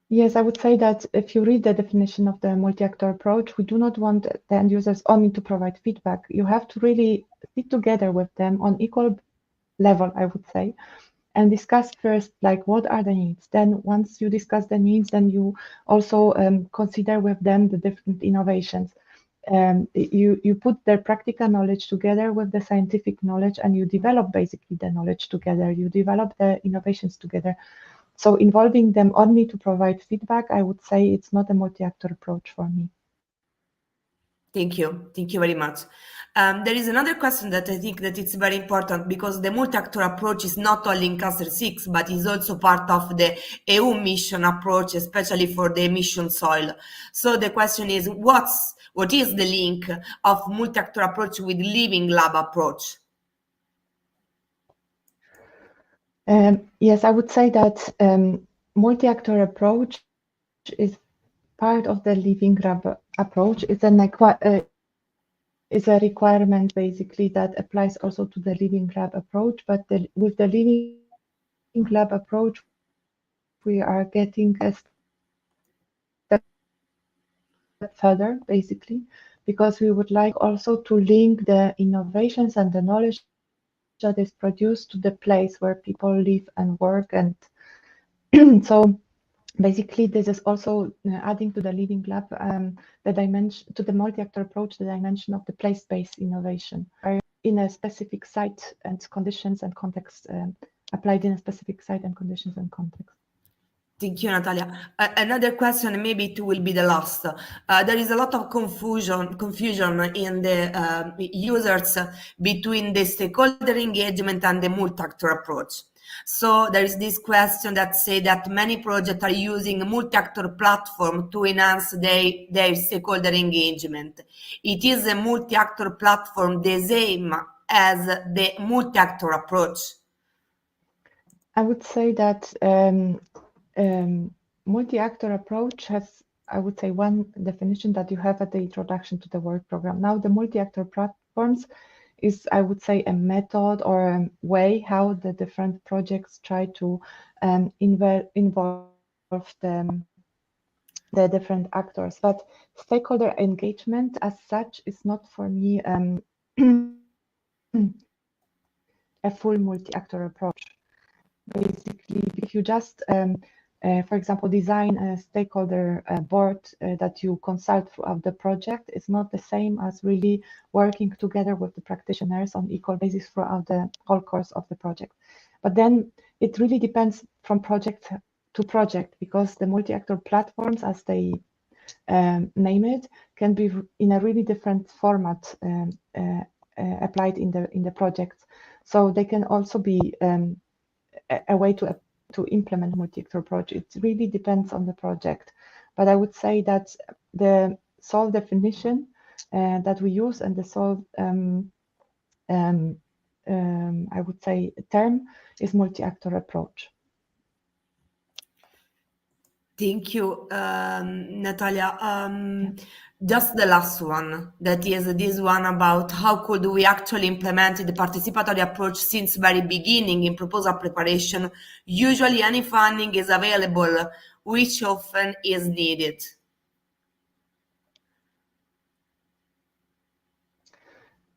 Speaker 3: Yes, I would say that if you read the definition of the multi-actor approach, we do not want the end users only to provide feedback. You have to really sit together with them on equal level, I would say, and discuss first, like, what are the needs? Then once you discuss the needs, then you also consider with them the different innovations. You put their practical knowledge together with the scientific knowledge, and you develop basically the knowledge together. You develop the innovations together. So involving them only to provide feedback, I would say it's not a multi-actor approach for me.
Speaker 1: Thank you. Thank you very much. There is another question that I think that it's very important, because the multi-actor approach is not only in Cluster 6, but is also part of the EU mission approach, especially for the emission soil. So the question is, what is the link of multi-actor approach with living lab approach?
Speaker 3: Yes, I would say that multi-actor approach is part of the living lab approach. It's a requirement basically that applies also to the living lab approach. But with the living lab approach, we are getting a step further, basically, because we would like also to link the innovations and the knowledge that is produced to the place where people live and work. And so basically, this is also adding to the living lab the dimension, to the multi-actor approach, the dimension of the place-based innovation, in a specific site and conditions and context, applied in a specific site and conditions and context.
Speaker 1: Thank you, Natalia. Another question, maybe it will be the last. There is a lot of confusion in the users between the stakeholder engagement and the multi-actor approach. So there is this question that say that many projects are using a multi-actor platform to enhance their stakeholder engagement. It is a multi-actor platform the same as the multi-actor approach?
Speaker 3: I would say that multi-actor approach has, I would say, one definition that you have at the introduction to the work program. Now, the multi-actor platforms is, I would say, a method or a way how the different projects try to involve the different actors. But stakeholder engagement as such is not for me a full multi-actor approach. Basically, if you just, for example, design a stakeholder board that you consult throughout the project, it's not the same as really working together with the practitioners on equal basis throughout the whole course of the project. But then it really depends from project to project, because the multi-actor platforms, as they name it, can be in a really different format applied in the projects. So they can also be a way to implement multi-actor approach. It really depends on the project. But I would say that the sole definition that we use and the sole, I would say, term is multi-actor approach.
Speaker 1: Thank you, Natalia. Just the last one, that is this one about how could we actually implement the participatory approach since very beginning in proposal preparation. Usually any funding is available, which often is needed.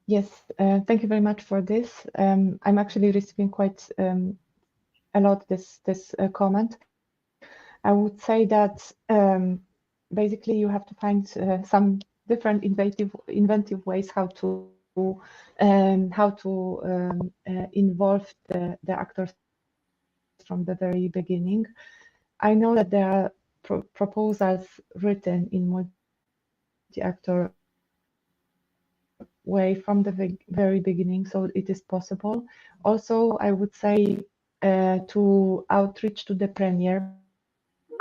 Speaker 3: Yes, thank you very much for this. I'm actually receiving quite a lot this comment. I would say that basically you have to find some different inventive ways how to involve the actors from the very beginning. I know that there are proposals written in multi-actor way from the very beginning, so it is possible. Also, I would say to outreach to the premier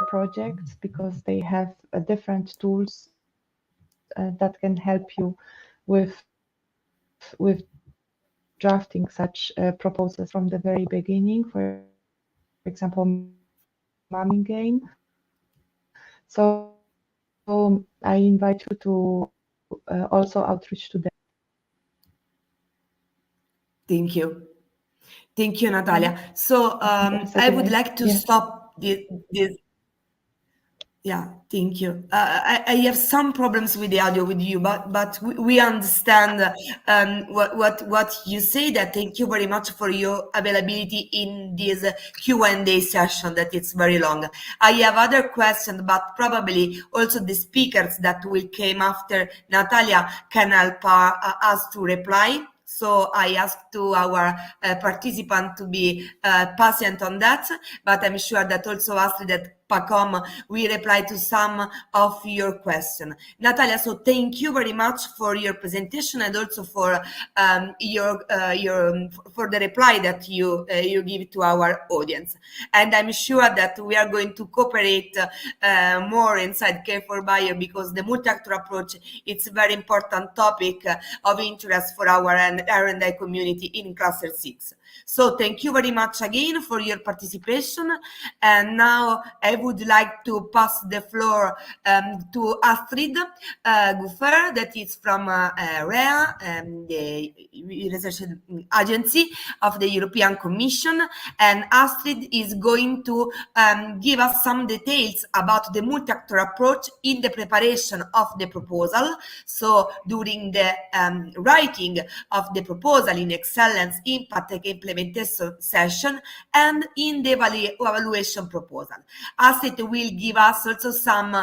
Speaker 3: projects, because they have different tools that can help you with drafting such proposals from the very beginning. For example, Mamming Game. So I invite you to also outreach to them.
Speaker 1: Thank you. Thank you, Natalia. So I would like to stop this. Yeah, thank you. I have some problems with the audio with you, but we understand what you say. That thank you very much for your availability in this Q&A session that it's very long. I have other questions, but probably also the speakers that will came after Natalia can help us to reply. So I ask to our participant to be patient on that, but I'm sure that also Astrid at PACOM will reply to some of your questions. Natalia, so thank you very much for your presentation and also for for the reply that you give to our audience. And I'm sure that we are going to cooperate more inside Care4Bio, because the multi-actor approach, it's a very important topic of interest for our R&I community in Cluster 6. So thank you very much again for your participation. And now I would like to pass the floor to Astrid Guffer, that is from REA, the research agency of the European Commission. And Astrid is going to give us some details about the multi-actor approach in the preparation of the proposal. So during the writing of the proposal in excellence, impact, and implementation session, and in the evaluation proposal. Astrid will give us also some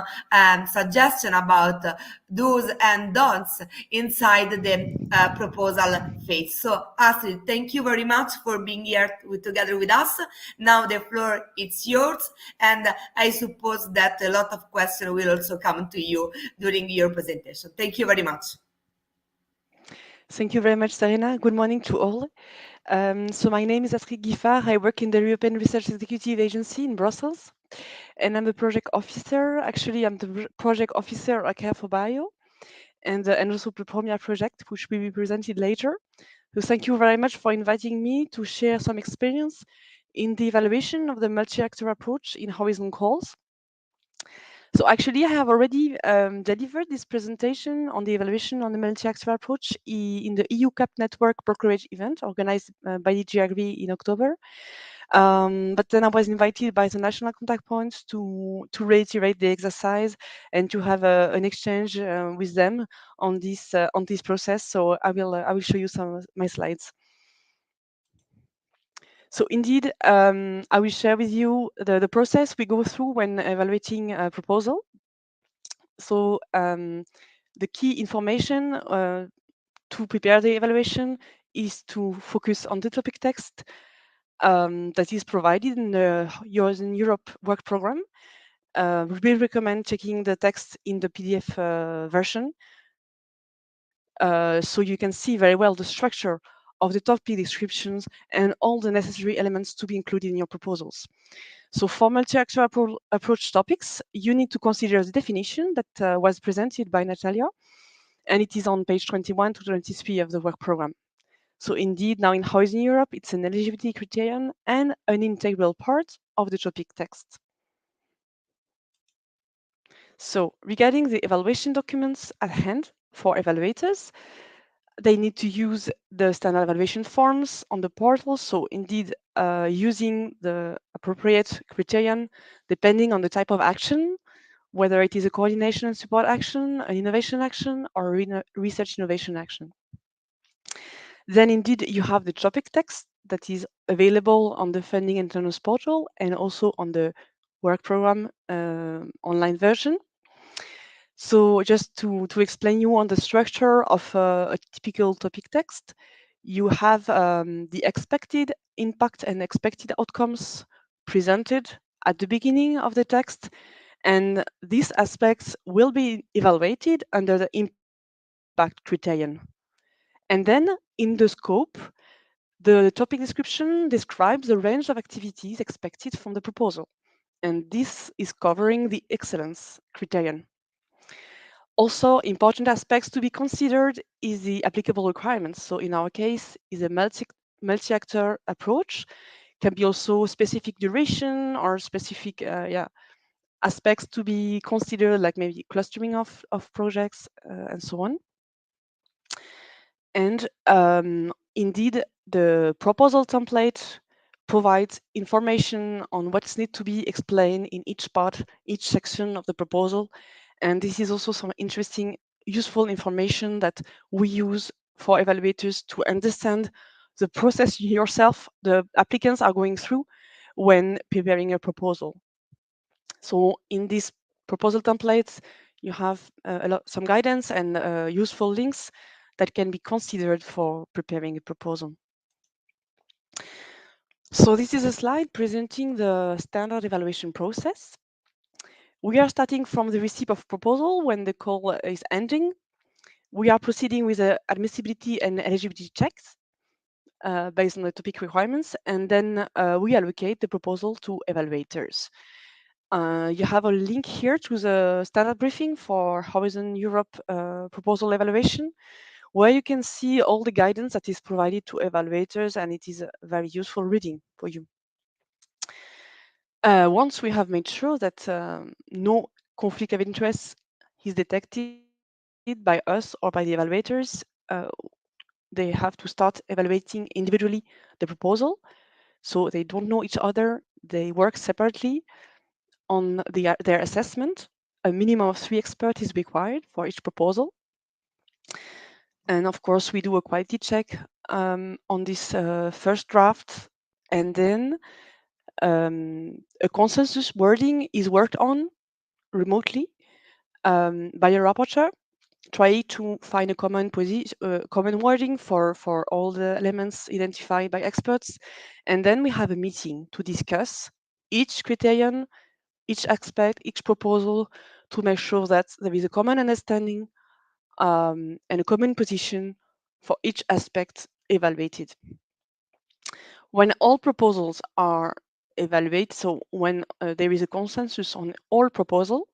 Speaker 1: suggestion about do's and don'ts inside the proposal phase. So Astrid, thank you very much for being here together with us. Now the floor is yours, and I suppose that a lot of questions will also come to you during your presentation. Thank you very much.
Speaker 4: Thank you very much, Serena. Good morning to all. So my name is Astrid Giffard. I work in the European Research Executive Agency in Brussels, and I'm the project officer. Actually, I'm the project officer at CAP Bio, and also the Premier project, which will be presented later. So thank you very much for inviting me to share some experience in the evaluation of the multi-actor approach in horizon calls. So actually, I have already delivered this presentation on the evaluation on the multi-actor approach in the EU CAP Network brokerage event organized by DG Agri in October. But then I was invited by the national contact points to reiterate the exercise and to have an exchange with them on this process. So I will show you some of my slides. So indeed, I will share with you the process we go through when evaluating a proposal. So the key information to prepare the evaluation is to focus on the topic text that is provided in the Horizon Europe work program. We recommend checking the text in the PDF version so you can see very well the structure of the topic descriptions and all the necessary elements to be included in your proposals. So for multi-actor approach topics, you need to consider the definition that was presented by Natalia, and it is on page 21 to 23 of the work program. So indeed, now in Horizon Europe, it's an eligibility criterion and an integral part of the topic text. So regarding the evaluation documents at hand for evaluators, they need to use the standard evaluation forms on the portal. So indeed, using the appropriate criterion depending on the type of action, whether it is a coordination and support action, an innovation action, or a research innovation action. Then indeed, you have the topic text that is available on the Funding Internals portal and also on the work program online version. So just to explain you on the structure of a typical topic text, you have the expected impact and expected outcomes presented at the beginning of the text, and these aspects will be evaluated under the impact criterion. And then in the scope, the topic description describes the range of activities expected from the proposal, and this is covering the excellence criterion. Also, important aspects to be considered is the applicable requirements. So in our case, is a multi-actor approach, can be also specific duration or specific aspects to be considered, like maybe clustering of projects and so on. And indeed, the proposal template provides information on what's need to be explained in each part, each section of the proposal. And this is also some interesting, useful information that we use for evaluators to understand the process yourself, the applicants are going through when preparing a proposal. So in these proposal templates, you have some guidance and useful links that can be considered for preparing a proposal. So this is a slide presenting the standard evaluation process. We are starting from the receipt of proposal when the call is ending. We are proceeding with the admissibility and eligibility checks based on the topic requirements, and then we allocate the proposal to evaluators. You have a link here to the standard briefing for Horizon Europe proposal evaluation, where you can see all the guidance that is provided to evaluators, and it is a very useful reading for you. Once we have made sure that no conflict of interest is detected by us or by the evaluators, they have to start evaluating individually the proposal. So they don't know each other, they work separately on their assessment. A minimum of 3 experts is required for each proposal. And of course, we do a quality check on this first draft, and then a consensus wording is worked on remotely by a rapporteur. Try to find a common wording for all the elements identified by experts, and then we have a meeting to discuss each criterion, each aspect, each proposal, to make sure that there is a common understanding and a common position for each aspect evaluated. When all proposals are evaluated, so when there is a consensus on all proposal,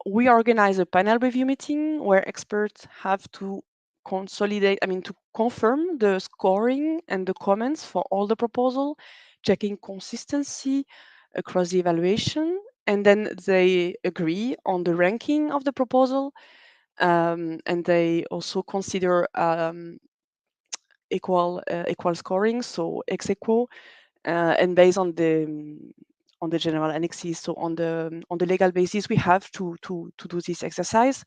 Speaker 4: we organize a panel review meeting where experts have to to confirm the scoring and the comments for all the proposal, checking consistency across the evaluation, and then they agree on the ranking of the proposal, and they also consider equal scoring, so ex aequo, and based on the general annexes, so on the legal basis, we have to do this exercise.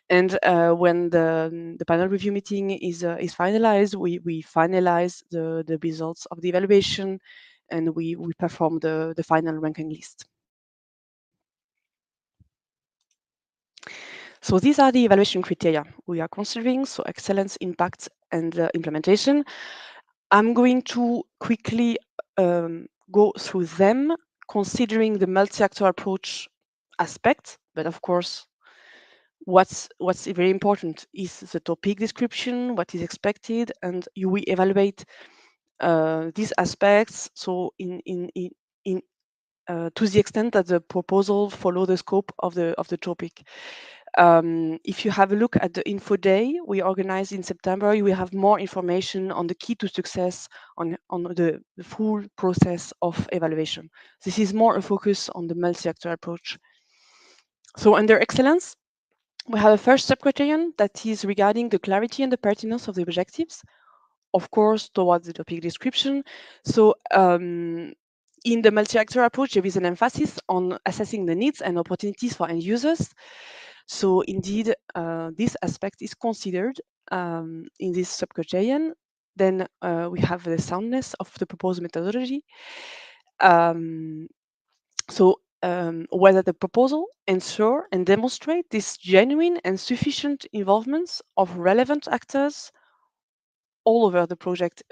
Speaker 4: And when the panel review meeting is finalized, we finalize the results of the evaluation, and we perform the final ranking list. So these are the evaluation criteria we are considering, so excellence, impact, and implementation. I'm going to quickly go through them, considering the multi-actor approach aspect, but of course, what's very important is the topic description, what is expected, and we evaluate these aspects. So in to the extent that the proposal follow the scope of the topic. If you have a look at the info day we organized in September, you will have more information on the key to success on the full process of evaluation. This is more a focus on the multi-actor approach. So under excellence, we have a first sub-criterion that is regarding the clarity and the pertinence of the objectives, of course, towards the topic description. So in the multi-actor approach, there is an emphasis on assessing the needs and opportunities for end users. So indeed, this aspect is considered in this sub-criterion. Then we have the soundness of the proposed methodology. Whether the proposal ensure and demonstrate this genuine and sufficient involvement of relevant actors all over the project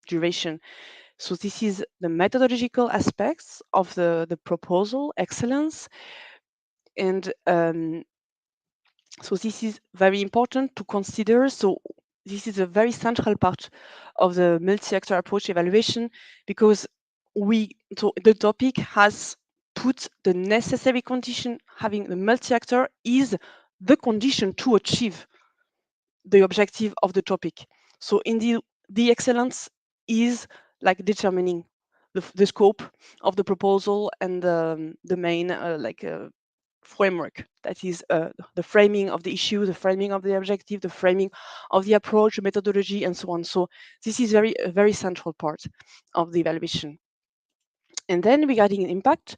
Speaker 4: duration. So this is the methodological aspects of the proposal excellence. And so this is very important to consider. So this is a very central part of the multi-actor approach evaluation, because the topic has put the necessary condition. Having the multi-actor is the condition to achieve the objective of the topic. So indeed, the excellence is like determining the scope of the proposal and the main framework, that is the framing of the issue, the framing of the objective, the framing of the approach, methodology, and so on. So this is a very central part of the evaluation. And then regarding impact,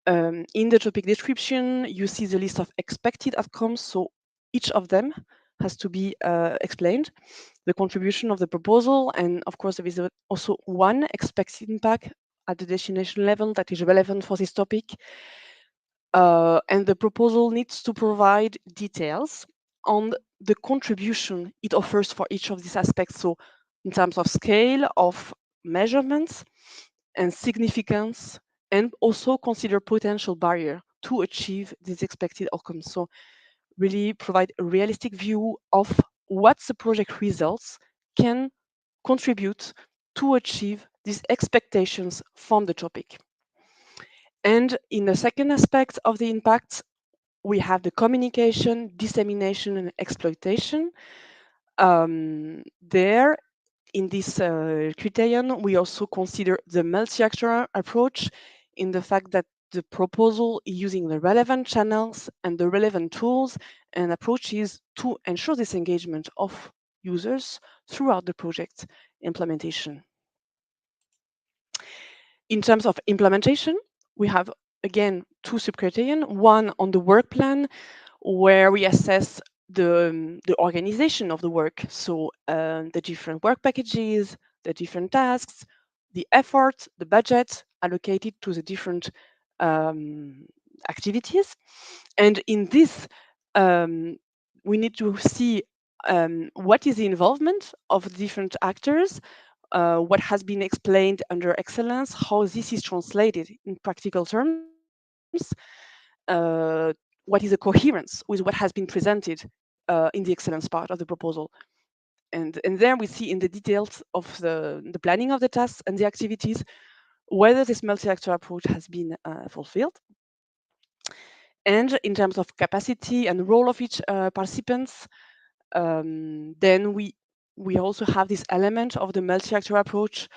Speaker 4: in the topic description, you see the list of expected outcomes. So each of them has to be explained, the contribution of the proposal, and of course there is also one expected impact at the destination level that is relevant for this topic. And the proposal needs to provide details on the contribution it offers for each of these aspects. So in terms of scale, of measurements and significance, and also consider potential barrier to achieve these expected outcomes. So really provide a realistic view of what the project results can contribute to achieve these expectations from the topic. And in the second aspect of the impact, we have the communication, dissemination, and exploitation. There, in this criterion, we also consider the multi-actor approach, in the fact that the proposal is using the relevant channels and the relevant tools and approaches to ensure this engagement of users throughout the project implementation. In terms of implementation, we have again two sub-criterion, one on the work plan, where we assess the organization of the work. So the different work packages, the different tasks, the effort, the budget allocated to the different activities. And in this, we need to see what is the involvement of the different actors, what has been explained under excellence, how this is translated in practical terms, what is the coherence with what has been presented in the excellence part of the proposal. and there we see in the details of the planning of the tasks and the activities whether this multi-actor approach has been fulfilled. And in terms of capacity and role of each participants, then we also have this element of the multi-actor approach,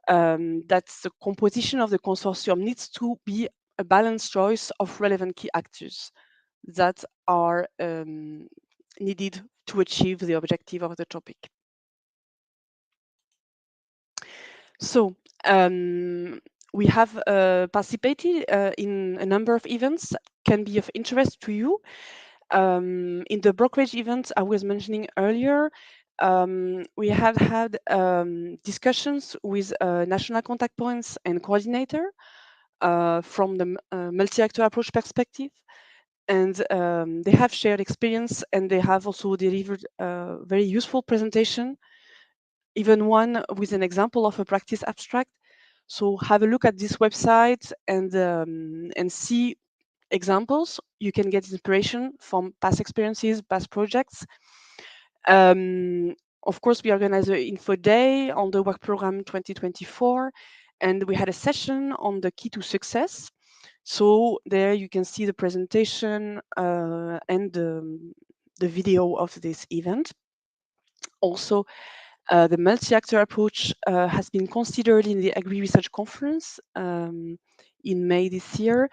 Speaker 4: that the composition of the consortium needs to be a balanced choice of relevant key actors that are needed to achieve the objective of the topic. So we have participated in a number of events that can be of interest to you. In the brokerage events I was mentioning earlier, we have had discussions with national contact points and coordinator from the multi-actor approach perspective. And they have shared experience, and they have also delivered a very useful presentation, even one with an example of a practice abstract. So have a look at this website and see examples. You can get inspiration from past experiences, past projects. Of course, we organized an info day on the work program 2024, and we had a session on the key to success. So there you can see the presentation and the video of this event. Also, the multi-actor approach has been considered in the Agri Research Conference in May this year.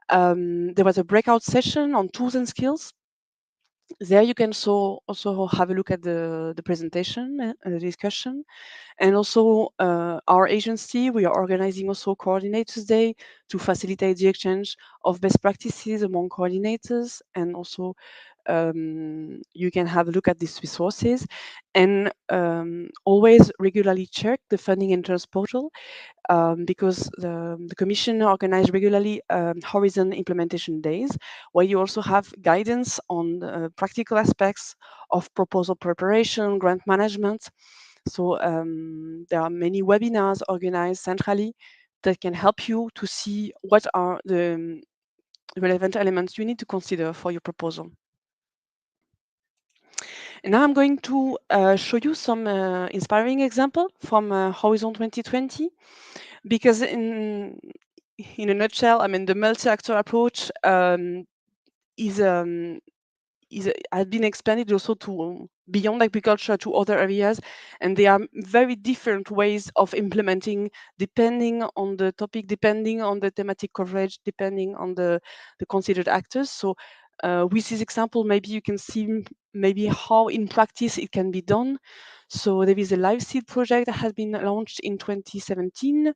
Speaker 4: There was a breakout session on tools and skills. There you can also have a look at the presentation and the discussion. And also our agency, we are organizing also Coordinators Day to facilitate the exchange of best practices among coordinators. And also you can have a look at these resources, and always regularly check the funding entrance portal, because the Commission organizes regularly Horizon implementation days, where you also have guidance on practical aspects of proposal preparation, grant management. So there are many webinars organized centrally that can help you to see what are the relevant elements you need to consider for your proposal. And now I'm going to show you some inspiring example from Horizon 2020, because in a nutshell, I mean, the multi-actor approach has been expanded also to beyond agriculture to other areas, and there are very different ways of implementing depending on the topic, depending on the thematic coverage, depending on the considered actors. So with this example, maybe you can see maybe how in practice it can be done. So there is a live seed project that has been launched in 2017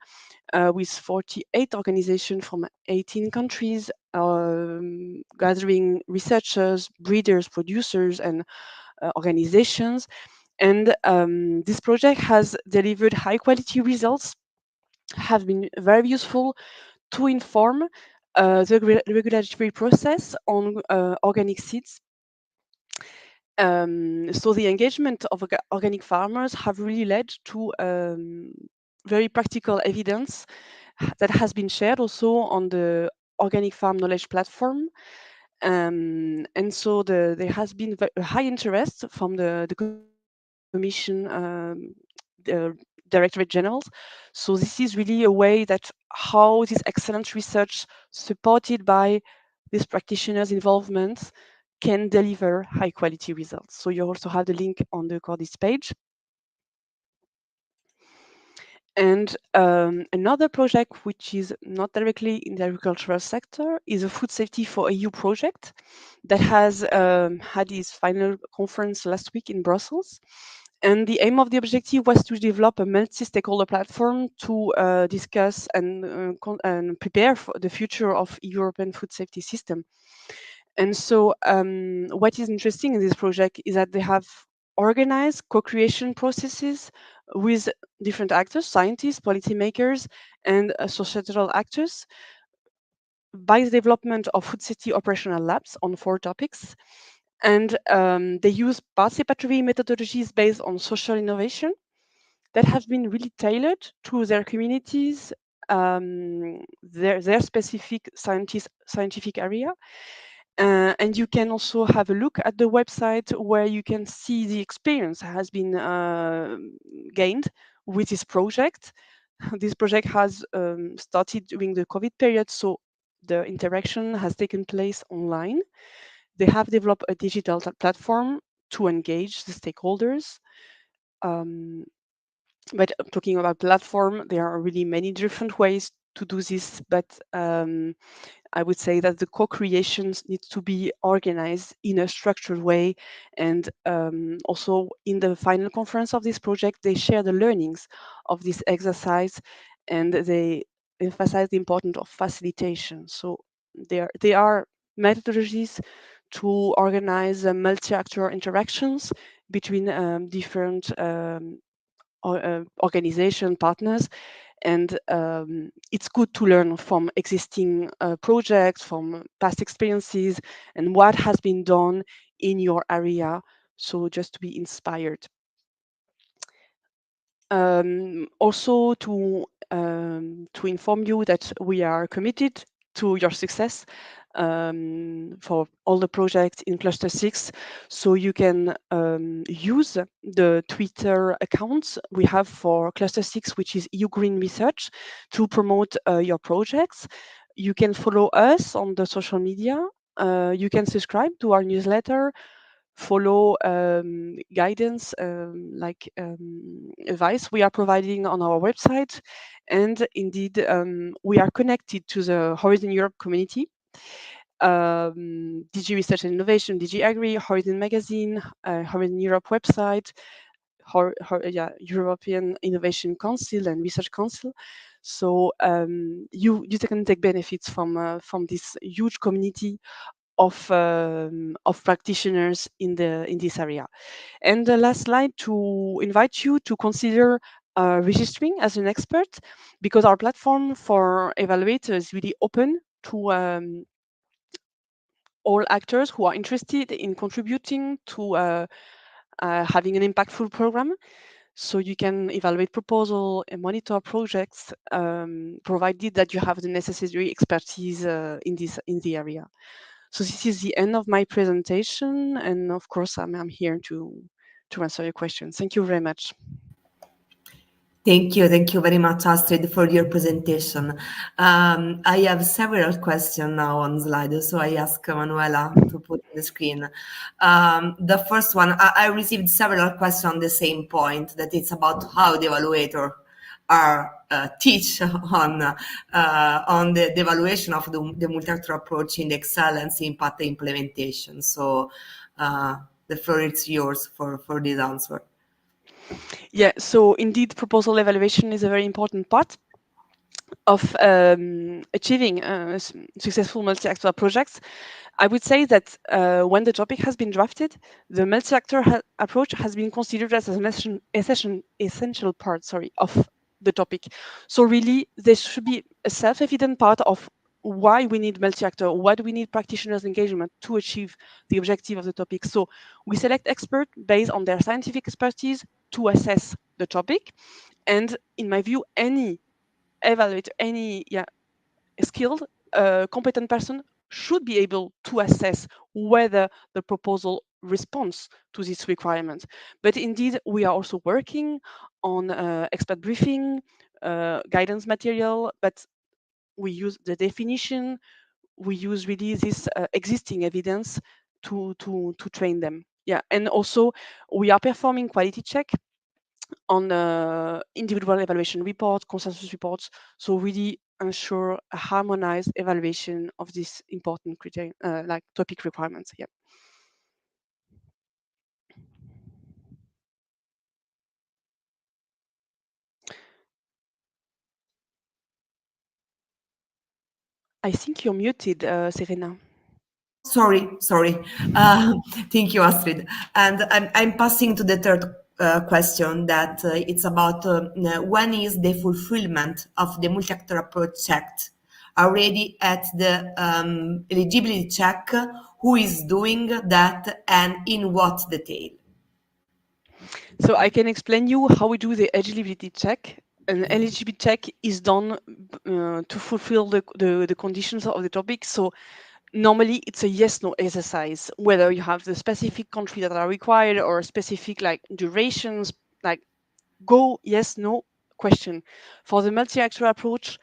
Speaker 4: with 48 organizations from 18 countries, gathering researchers, breeders, producers, and organizations. And this project has delivered high quality results, have been very useful to inform the regulatory process on organic seeds. So the engagement of organic farmers have really led to very practical evidence that has been shared also on the Organic Farm Knowledge platform. And so there has been a high interest from the Commission, the Directorate Generals. So this is really a way that how this excellent research supported by these practitioners' involvement can deliver high quality results. So you also have the link on the Cordis page. And another project, which is not directly in the agricultural sector, is a food safety for EU project that has had its final conference last week in Brussels. And the aim of the objective was to develop a multi-stakeholder platform to discuss and prepare for the future of European food safety system. And so what is interesting in this project is that they have organized co-creation processes with different actors, scientists, policymakers, and societal actors by the development of food safety operational labs on 4 topics. And they use participatory methodologies based on social innovation that have been really tailored to their communities, their specific scientific area. And you can also have a look at the website where you can see the experience has been gained with this project. This project has started during the COVID period, so the interaction has taken place online. They have developed a digital platform to engage the stakeholders. But talking about platform, there are really many different ways to do this, but I would say that the co-creations need to be organized in a structured way. And also in the final conference of this project, they share the learnings of this exercise, and they emphasize the importance of facilitation. So there are methodologies to organize multi-actor interactions between different organization partners, and it's good to learn from existing projects, from past experiences, and what has been done in your area, so just to be inspired. Also to inform you that we are committed to your success for all the projects in Cluster 6. So you can use the Twitter accounts we have for Cluster 6, which is EU Green Research, to promote your projects. You can follow us on the social media. You can subscribe to our newsletter, follow guidance advice we are providing on our website. And indeed, we are connected to the Horizon Europe community. DG Research and Innovation, DG Agri, Horizon Magazine, Horizon Europe website, European Innovation Council and Research Council. So you can take benefits from this huge community of practitioners in this area. And the last slide, to invite you to consider registering as an expert, because our platform for evaluators is really open to all actors who are interested in contributing to having an impactful program. So you can evaluate proposal and monitor projects, provided that you have the necessary expertise in the area. So this is the end of my presentation, and of course I'm here to answer your questions. Thank you very much.
Speaker 1: Thank you very much, Astrid, for your presentation. I have several questions now on slide, so I ask Manuela to put on the screen. The first one, I received several questions on the same point, that it's about how the evaluator are teach on the evaluation of the multi-actor approach in the excellence impact implementation. So the floor is yours for this answer.
Speaker 4: Yeah, so indeed, proposal evaluation is a very important part of achieving successful multi-actor projects. I would say that when the topic has been drafted, the multi-actor approach has been considered as an essential part, of the topic. So really, there should be a self-evident part of why we need multi-actor, why do we need practitioners' engagement to achieve the objective of the topic. So we select experts based on their scientific expertise to assess the topic. And in my view, any evaluator, any skilled, competent person should be able to assess whether the proposal responds to this requirement. But indeed, we are also working on expert briefing, guidance material, but we use the definition, we use really this existing evidence to train them. Yeah, and also we are performing quality check on individual evaluation reports, consensus reports, so really ensure a harmonized evaluation of this important criterion, like topic requirements here. I think you're muted, Serena.
Speaker 1: Sorry. Thank you, Astrid. And I'm passing to the third question, that it's about when is the fulfillment of the multi-actor approach checked? Already at the eligibility check, who is doing that and in what detail?
Speaker 4: So I can explain you how we do the eligibility check. An eligibility check is done to fulfill the conditions of the topic. So normally it's a yes/no exercise, whether you have the specific country that are required or specific like durations, like go yes/no question. For the multi-actor approach,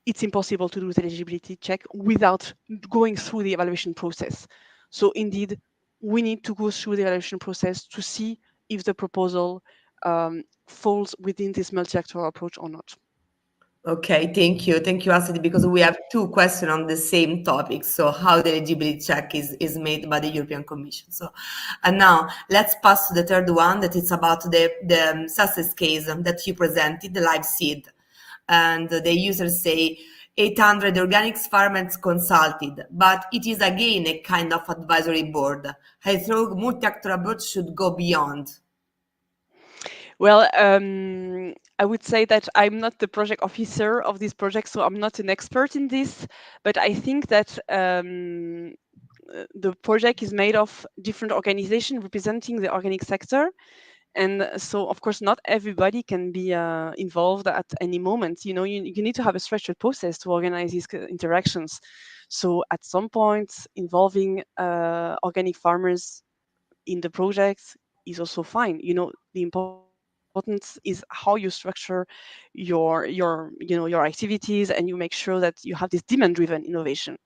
Speaker 4: it's impossible to do the eligibility check without going through the evaluation process. So indeed, we need to go through the evaluation process to see if the proposal falls within this multi-actor approach or not.
Speaker 1: Okay, thank you, Astrid, because we have two questions on the same topic. So, how the eligibility check is made by the European Commission. So, and now let's pass to the third one, that is about the success case that you presented, the live seed, and the users say 800 organic farmers consulted, but it is again a kind of advisory board. I thought multi-actor approach should go beyond.
Speaker 4: Well, I would say that I'm not the project officer of this project, so I'm not an expert in this. But I think that the project is made of different organizations representing the organic sector. And so, of course, not everybody can be involved at any moment. You know, you need to have a structured process to organize these interactions. So at some point, involving organic farmers in the project is also fine. You know, the importance is how you structure your activities, and you make sure that you have this demand-driven innovation.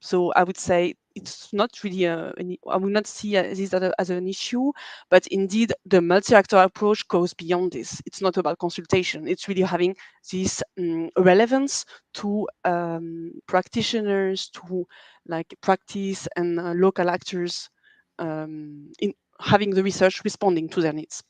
Speaker 4: So I would say it's not really I would not see this as an issue, but indeed the multi-actor approach goes beyond this. It's not about consultation. It's really having this relevance to practitioners, to like practice and local actors in having the research responding to their needs.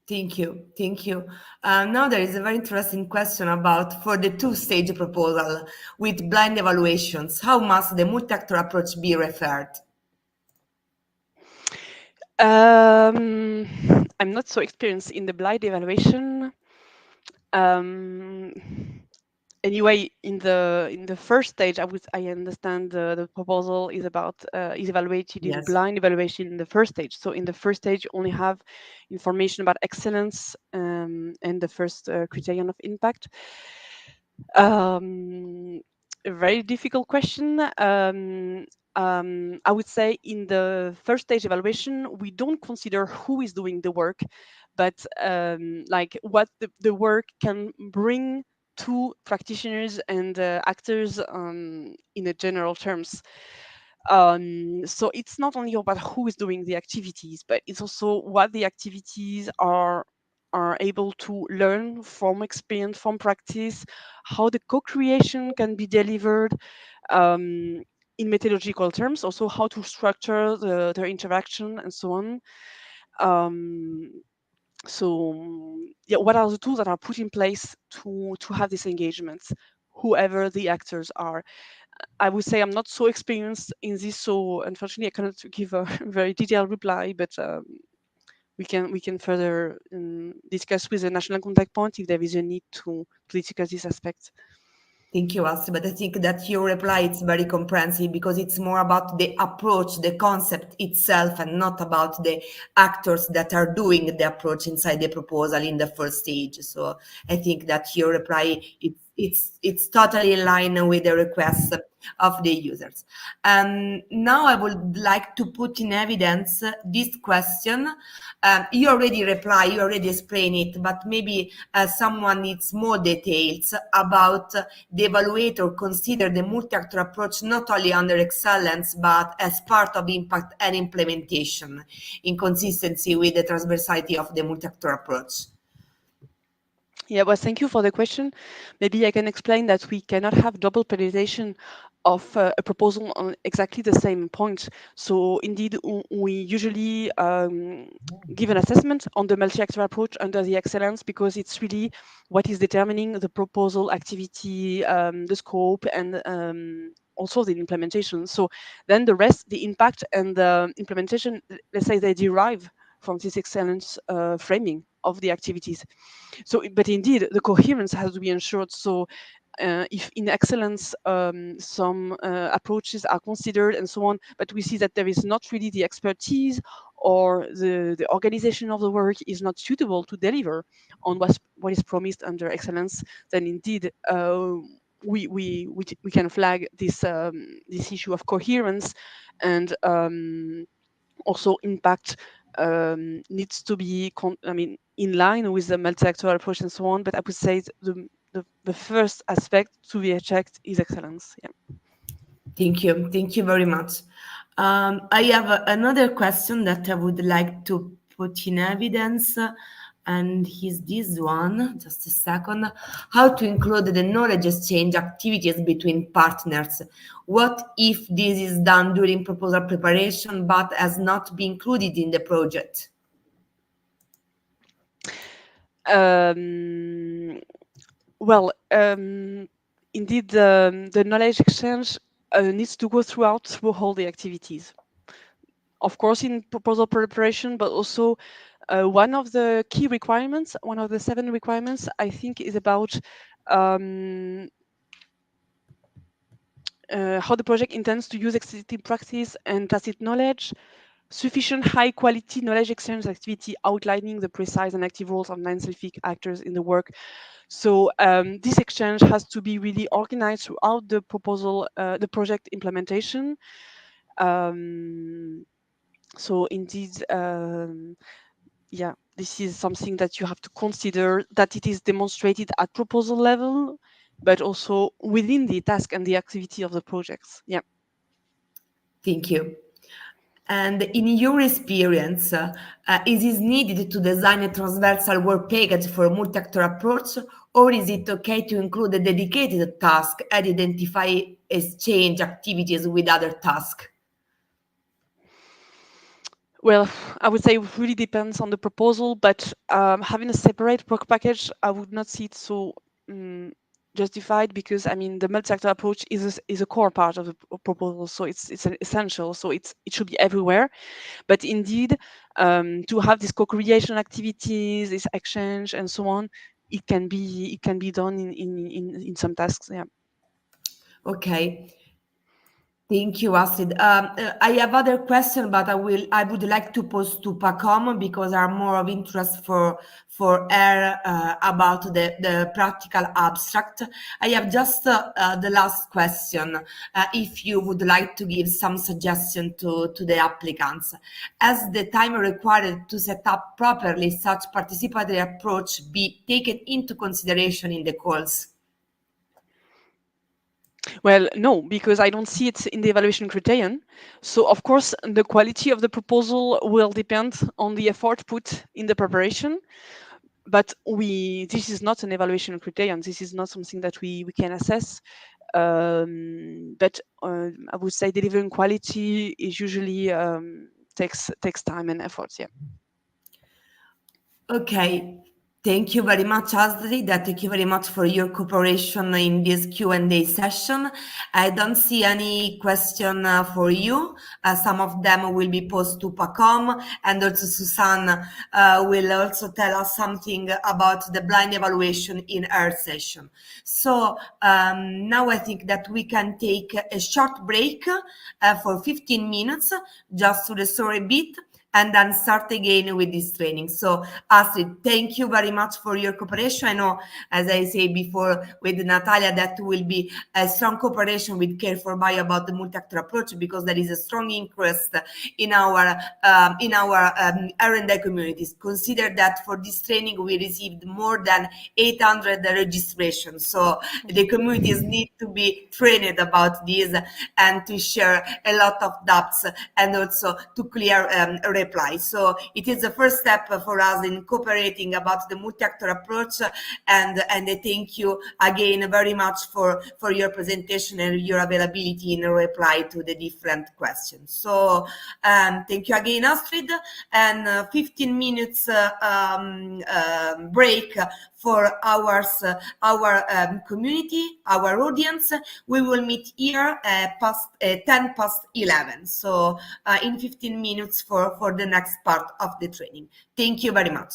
Speaker 1: Thank you. Thank you. Now there is a very interesting question about for the two-stage proposal with blind evaluations. How must the multi-actor approach be referred?
Speaker 4: I'm not so experienced in the blind evaluation. Anyway, in the first stage, I understand the proposal is about is evaluated in
Speaker 1: Yes.
Speaker 4: blind evaluation in the first stage. So in the first stage, you only have information about excellence and the first criterion of impact. A very difficult question. I would say in the first stage evaluation, we don't consider who is doing the work, but like what the work can bring to practitioners and actors in a general terms. So it's not only about who is doing the activities, but it's also what the activities are able to learn from experience, from practice, how the co-creation can be delivered in methodological terms, also how to structure their interaction and so on. So yeah, what are the tools that are put in place to have this engagement, whoever the actors are? I would say I'm not so experienced in this, so unfortunately I cannot give a very detailed reply, but we can further discuss with the national contact point if there is a need to discuss this aspect.
Speaker 1: Thank you, Astrid. But I think that your reply is very comprehensive because it's more about the approach, the concept itself, and not about the actors that are doing the approach inside the proposal in the first stage. So I think that your reply it's totally in line with the requests of the users. Now I would like to put in evidence this question. You already reply, you already explain it, but maybe someone needs more details about the evaluator consider the multi-actor approach not only under excellence, but as part of impact and implementation in consistency with the transversality of the multi-actor approach.
Speaker 4: Yeah, well, thank you for the question. Maybe I can explain that we cannot have double penalization of a proposal on exactly the same point. So indeed, we usually give an assessment on the multi-actor approach under the excellence because it's really what is determining the proposal activity, the scope, and also the implementation. So then the rest, the impact and the implementation, let's say they derive from this excellence framing of the activities. So, but indeed, the coherence has to be ensured. So, if in excellence some approaches are considered and so on, but we see that there is not really the expertise or the organization of the work is not suitable to deliver on what is promised under excellence, then indeed we can flag this this issue of coherence, and also impact needs to be in line with the multi-sectoral approach and so on. But I would say the first aspect to be checked is excellence. Yeah.
Speaker 1: Thank you very much. I have another question that I would like to put in evidence, and is this one. Just a second. How to include the knowledge exchange activities between partners? What if this is done during proposal preparation but has not been included in the project?
Speaker 4: Well, indeed, the knowledge exchange needs to go through all the activities. Of course, in proposal preparation, but also one of the key requirements, one of the 7 requirements, I think, is about how the project intends to use existing practice and tacit knowledge, sufficient high quality knowledge exchange activity outlining the precise and active roles of non-scientific actors in the work. So this exchange has to be really organized throughout the proposal, the project implementation. So indeed, yeah, this is something that you have to consider, that it is demonstrated at proposal level, but also within the task and the activity of the projects. Yeah.
Speaker 1: Thank you. And in your experience, is it needed to design a transversal work package for a multi-actor approach, or is it okay to include a dedicated task and identify exchange activities with other tasks?
Speaker 4: Well, I would say it really depends on the proposal, but having a separate work package, I would not see it so justified, because I mean the multi-sector approach is a core part of the proposal, so it's an essential, so it should be everywhere. But indeed, to have these co-creation activities, this exchange, and so on, it can be done in some tasks. Yeah.
Speaker 1: Okay. Thank you, Astrid. I have other questions, but I would like to pose to Pacom because are more of interest for her about the practical abstract. I have just the last question. If you would like to give some suggestion to the applicants, as the time required to set up properly such participatory approach be taken into consideration in the calls?
Speaker 4: Well, no, because I don't see it in the evaluation criterion. So of course, the quality of the proposal will depend on the effort put in the preparation. But this is not an evaluation criterion. This is not something that we can assess. But I would say delivering quality is usually takes time and effort. Yeah.
Speaker 1: Okay. Thank you very much, Astrid. Thank you very much for your cooperation in this Q&A session. I don't see any question for you. Some of them will be posed to Pacom, and also Susanne will also tell us something about the blind evaluation in her session. So now I think that we can take a short break for 15 minutes just to restore a bit, and then start again with this training. So Astrid, thank you very much for your cooperation. I know, as I said before with Natalia, that will be a strong cooperation with Care for Bio about the multi-actor approach, because there is a strong interest in our R&D communities. Consider that for this training we received more than 800 registrations. So the communities need to be trained about this and to share a lot of doubts and also to clear reply. So it is the first step for us in cooperating about the multi-actor approach, and I thank you again very much for your presentation and your availability in reply to the different questions. So thank you again, Astrid, and 15 minutes break for our community, our audience. We will meet here past 10 past 11. So in 15 minutes for the next part of the training. Thank you very much.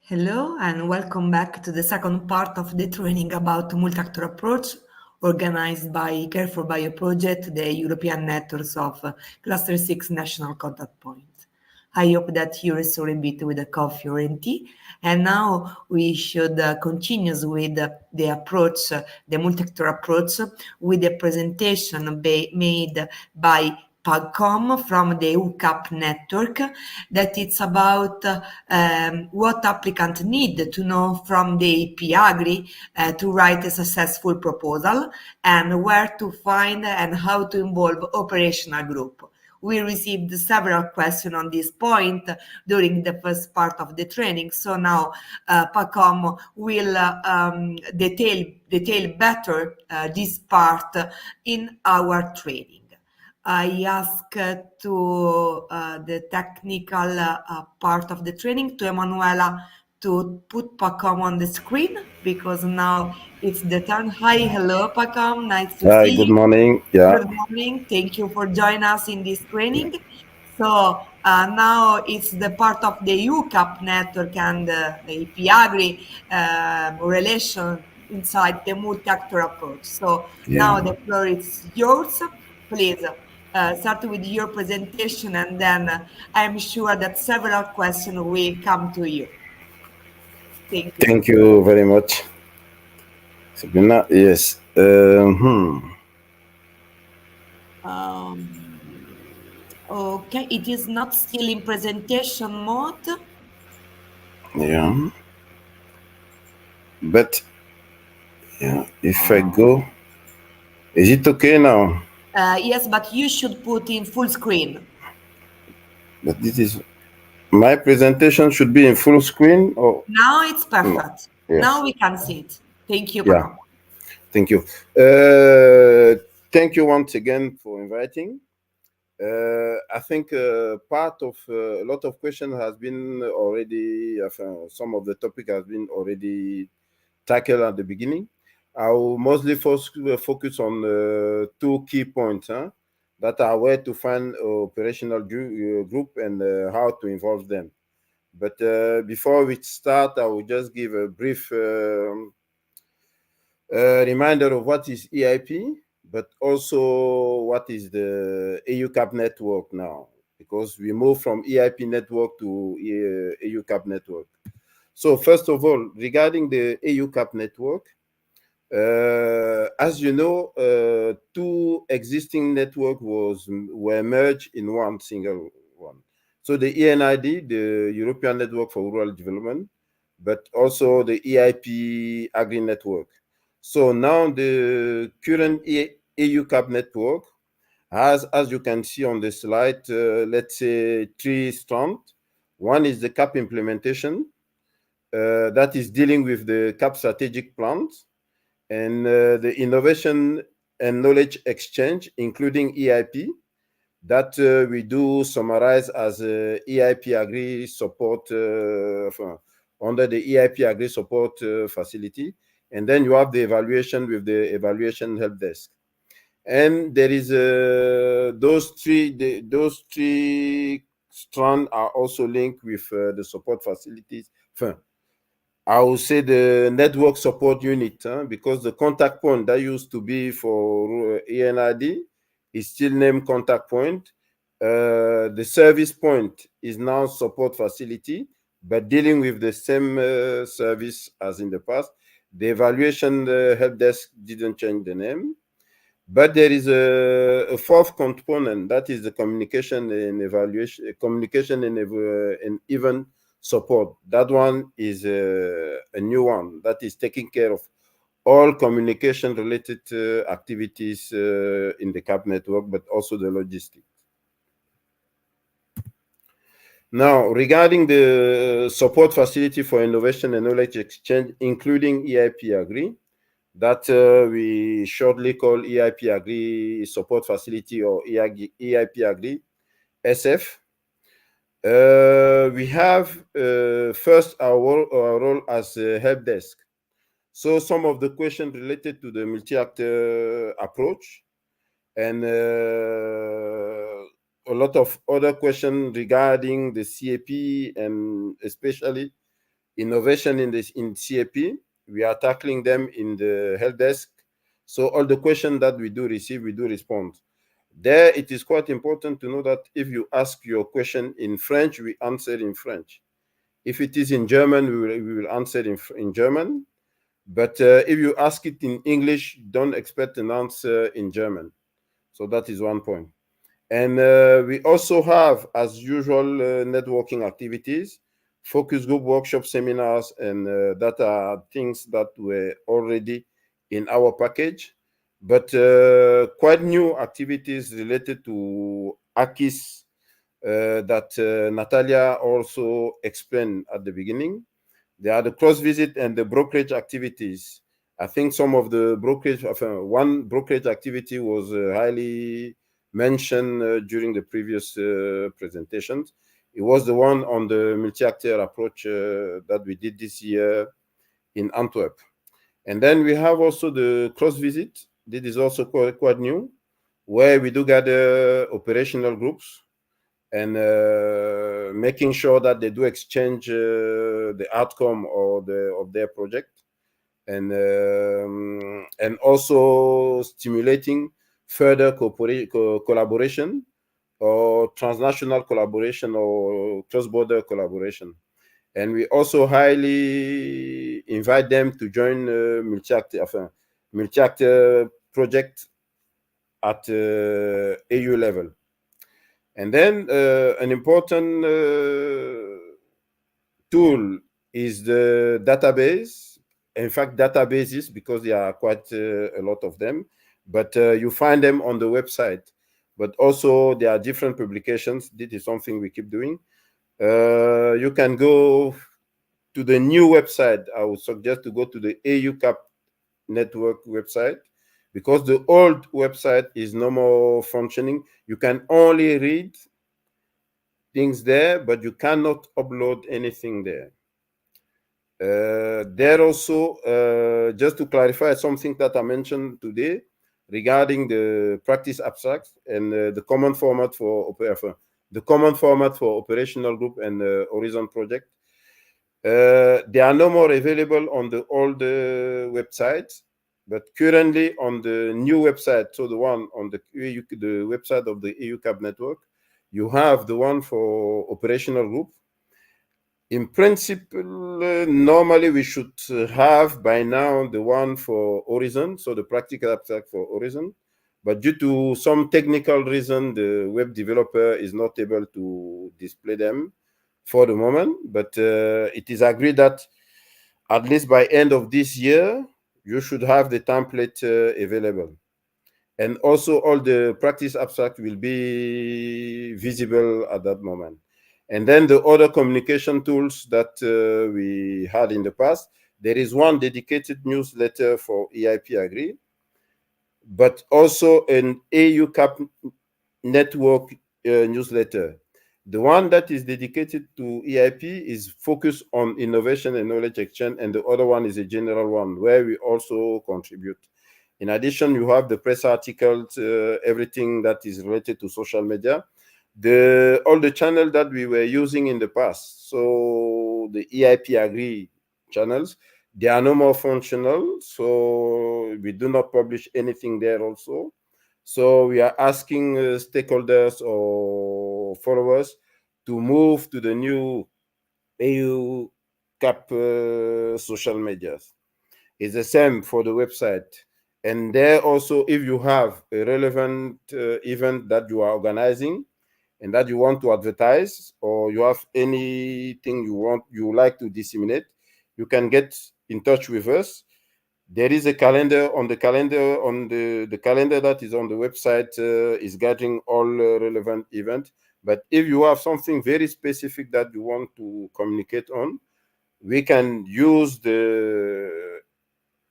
Speaker 1: Hello and welcome back to the second part of the training about multi-actor approach organized by Care for Bio project, the European networks of Cluster 6 national contact points. I hope that you restore a bit with a coffee or tea. And now we should continue with the approach, the multi-actor approach, with the presentation made by PAGCOM from the EU CAP network, that it's about what applicants need to know from the AP Agri to write a successful proposal, and where to find and how to involve operational group. We received several questions on this point during the first part of the training. So now PACOM will detail better this part in our training. I ask to the technical part of the training, to Emanuela, to put Pacom on the screen, because now it's the turn. Hi, hello, Pacom. Nice to
Speaker 5: Hi,
Speaker 1: see
Speaker 5: good
Speaker 1: you.
Speaker 5: morning. Yeah.
Speaker 1: Good morning. Thank you for joining us in this training. So now it's the part of the UCAP network and the AP Agri relation inside the multi-actor approach. So now the floor is yours. Please start with your presentation, and then I'm sure that several questions will come to you. Thank you.
Speaker 5: Thank you very much, Sabrina. Yes.
Speaker 1: Okay, it is not still in presentation mode.
Speaker 5: Yeah. But yeah, if I go, is it okay now?
Speaker 1: Yes, but you should put in full screen.
Speaker 5: But this is my presentation should be in full screen, or
Speaker 1: Now it's perfect.
Speaker 5: No. Yes.
Speaker 1: Now we can see it. Thank you,
Speaker 5: Yeah.
Speaker 1: Paco.
Speaker 5: Thank you. Thank you once again for inviting. I think part of a lot of questions has been already, some of the topic has been already tackled at the beginning. I will mostly focus on two key points that are where to find operational group and how to involve them. But before we start, I will just give a brief reminder of what is EIP, but also what is the EU CAP network now, because we moved from EIP network to EU CAP network. So first of all, regarding the EU CAP network, as you know, two existing networks were merged in one single one. So the ENID, the European Network for Rural Development, but also the EIP Agri Network. So now the current EU CAP network has, as you can see on the slide, let's say three strands. One is the CAP implementation, that is dealing with the CAP strategic plans, and the innovation and knowledge exchange, including EIP, that we do summarize as EIP Agri support under the EIP Agri support facility. And then you have the evaluation with the evaluation help desk. And there is those three strands are also linked with the support facilities. I would say the network support unit, because the contact point that used to be for ENID is still named contact point. The service point is now support facility, but dealing with the same service as in the past. The evaluation help desk didn't change the name, but there is a fourth component, that is the communication and evaluation, communication and event support. That one is a new one that is taking care of all communication related activities in the CAP network, but also the logistics. Now, regarding the support facility for innovation and knowledge exchange, including EIP Agri, that we shortly call EIP Agri Support Facility, or EIP Agri SF. We have first our role as a help desk. So some of the questions related to the multi-actor approach, and a lot of other questions regarding the CAP, and especially innovation in CAP. We are tackling them in the help desk. So all the questions that we do receive, we do respond. There, it is quite important to know that if you ask your question in French, we answer in French. If it is in German, we will answer in German. But if you ask it in English, don't expect an answer in German. So that is one point. And we also have, as usual, networking activities, focus group workshop seminars, and that are things that were already in our package, but quite new activities related to AKIS that Natalia also explained at the beginning. There are the cross visit and the brokerage activities. I think some of the brokerage, one brokerage activity was highly mentioned during the previous presentations. It was the one on the multi-actor approach that we did this year in Antwerp. And then we have also the cross visit. This is also quite new, where we do gather operational groups and making sure that they do exchange the outcome of their project, and also stimulating further collaboration or transnational collaboration or cross-border collaboration. And we also highly invite them to join multi-actor project at EU level. And then an important tool is the database. In fact, databases, because there are quite a lot of them, but you find them on the website. But also there are different publications. This is something we keep doing. You can go to the new website. I would suggest to go to the EU CAP Network website, because the old website is no more functioning. You can only read things there, but you cannot upload anything there. There also, just to clarify something that I mentioned today regarding the practice abstract and the common format for operational group and Horizon project. They are no more available on the old website, but currently on the new website, so the one on the website of the EU CAP network, you have the one for operational group. In principle, normally we should have by now the one for Horizon, so the practical abstract for Horizon. But due to some technical reason, the web developer is not able to display them for the moment. But it is agreed that at least by end of this year, you should have the template available. And also all the practice abstract will be visible at that moment. And then the other communication tools that we had in the past, there is one dedicated newsletter for EIP Agri, but also an EU CAP network newsletter. The one that is dedicated to EIP is focused on innovation and knowledge exchange, and the other one is a general one where we also contribute. In addition, you have the press articles, everything that is related to social media. All the channels that we were using in the past, so the EIP Agri channels, they are no more functional, so we do not publish anything there also. So we are asking stakeholders or followers to move to the new EU CAP social medias. It's the same for the website. And there also, if you have a relevant event that you are organizing, and that you want to advertise, or you have anything you like to disseminate, you can get in touch with us. There is a calendar on the calendar that is on the website is gathering all relevant events. But if you have something very specific that you want to communicate on, we can use the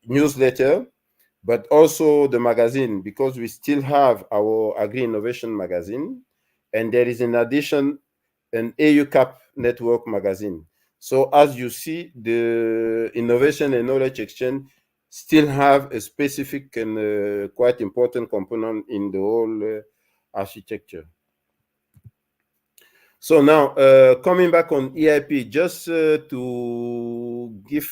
Speaker 5: newsletter, but also the magazine, because we still have our Agri Innovation magazine. And there is in addition an EU CAP network magazine. So as you see, the innovation and knowledge exchange still have a specific and quite important component in the whole architecture. So now, coming back on EIP, just to give,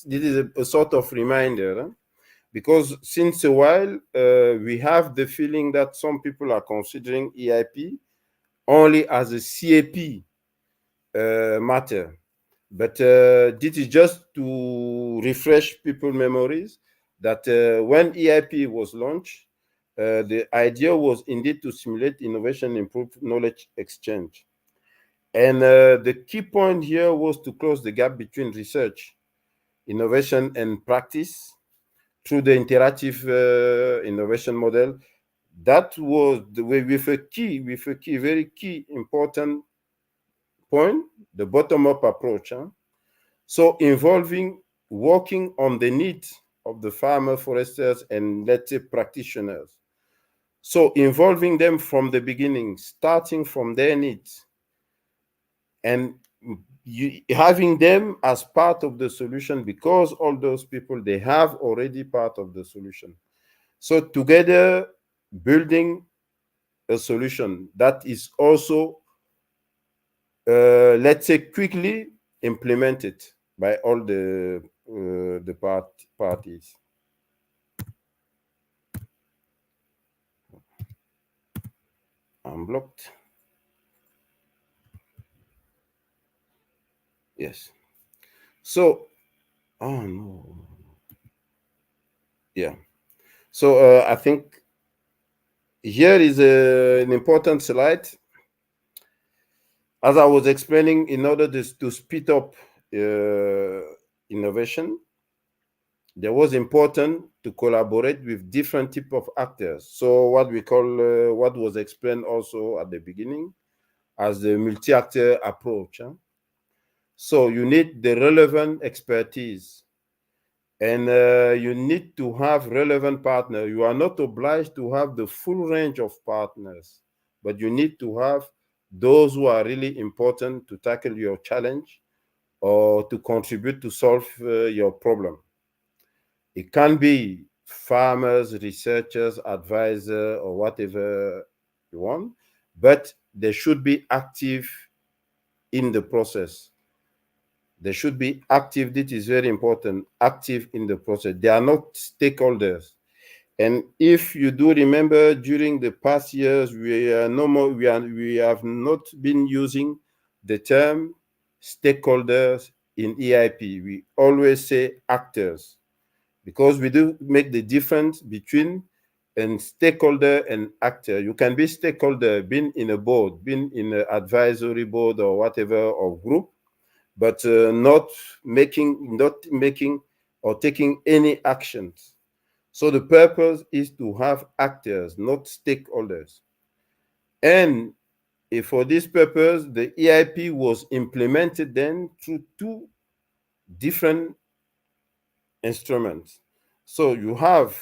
Speaker 5: this is a sort of reminder, because since a while, we have the feeling that some people are considering EIP only as a CAP matter. But this is just to refresh people's memories that when EIP was launched, the idea was indeed to stimulate innovation and improve knowledge exchange. And the key point here was to close the gap between research, innovation, and practice through the interactive innovation model. That was the way with a very key important point, the bottom-up approach. So involving working on the needs of the farmer, foresters, and let's say practitioners. So involving them from the beginning, starting from their needs, and having them as part of the solution, because all those people, they have already part of the solution. So together, building a solution that is also, let's say, quickly implemented by all the parties. I'm blocked. Yes. So, oh no. Yeah. So I think here is an important slide. As I was explaining, in order to speed up innovation, there was important to collaborate with different type of actors. So what we call, what was explained also at the beginning as the multi-actor approach. So you need the relevant expertise, and you need to have relevant partners. You are not obliged to have the full range of partners, but you need to have those who are really important to tackle your challenge or to contribute to solve your problem. It can be farmers, researchers, advisors, or whatever you want, but they should be active in the process. They should be active. This is very important. Active in the process. They are not stakeholders. And if you do remember, during the past years, we have not been using the term stakeholders in EIP. We always say actors, because we do make the difference between a stakeholder and actor. You can be stakeholder, being in a board, being in an advisory board or whatever, or group, but not making or taking any actions. So the purpose is to have actors, not stakeholders. And for this purpose, the EIP was implemented then through two different instruments. So you have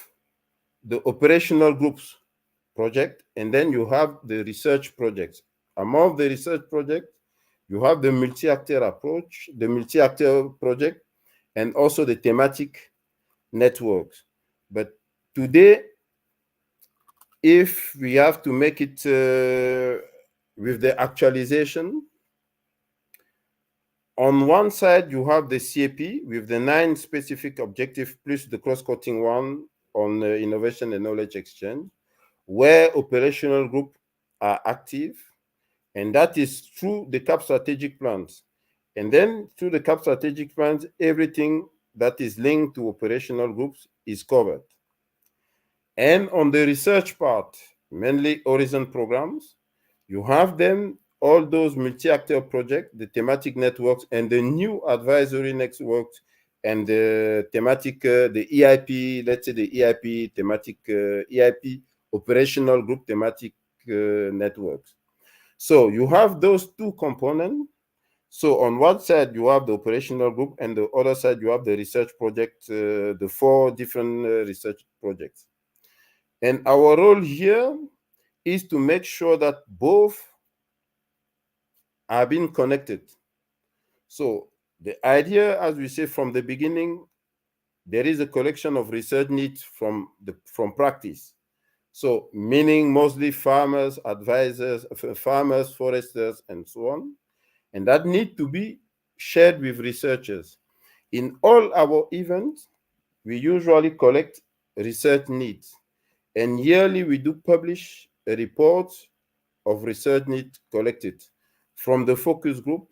Speaker 5: the operational groups project, and then you have the research projects. Among the research projects, you have the multi-actor approach, the multi-actor project, and also the thematic networks. But today, if we have to make it with the actualization, on one side, you have the CAP with the 9 specific objectives plus the cross-cutting one on innovation and knowledge exchange, where operational groups are active, and that is through the CAP strategic plans. And then through the CAP strategic plans, everything that is linked to operational groups is covered. And on the research part, mainly horizon programs, you have them, all those multi-actor projects, the thematic networks, and the new advisory networks, and the thematic, the EIP, let's say the EIP thematic, EIP operational group thematic networks. So you have those two components. So on one side, you have the operational group, and the other side, you have the research project, the 4 different research projects. And our role here is to make sure that both are being connected. So the idea, as we say from the beginning, there is a collection of research needs from practice. So meaning mostly farmers, advisors, farmers, foresters, and so on. And that need to be shared with researchers. In all our events, we usually collect research needs. And yearly we do publish a report of research needs collected from the focus group,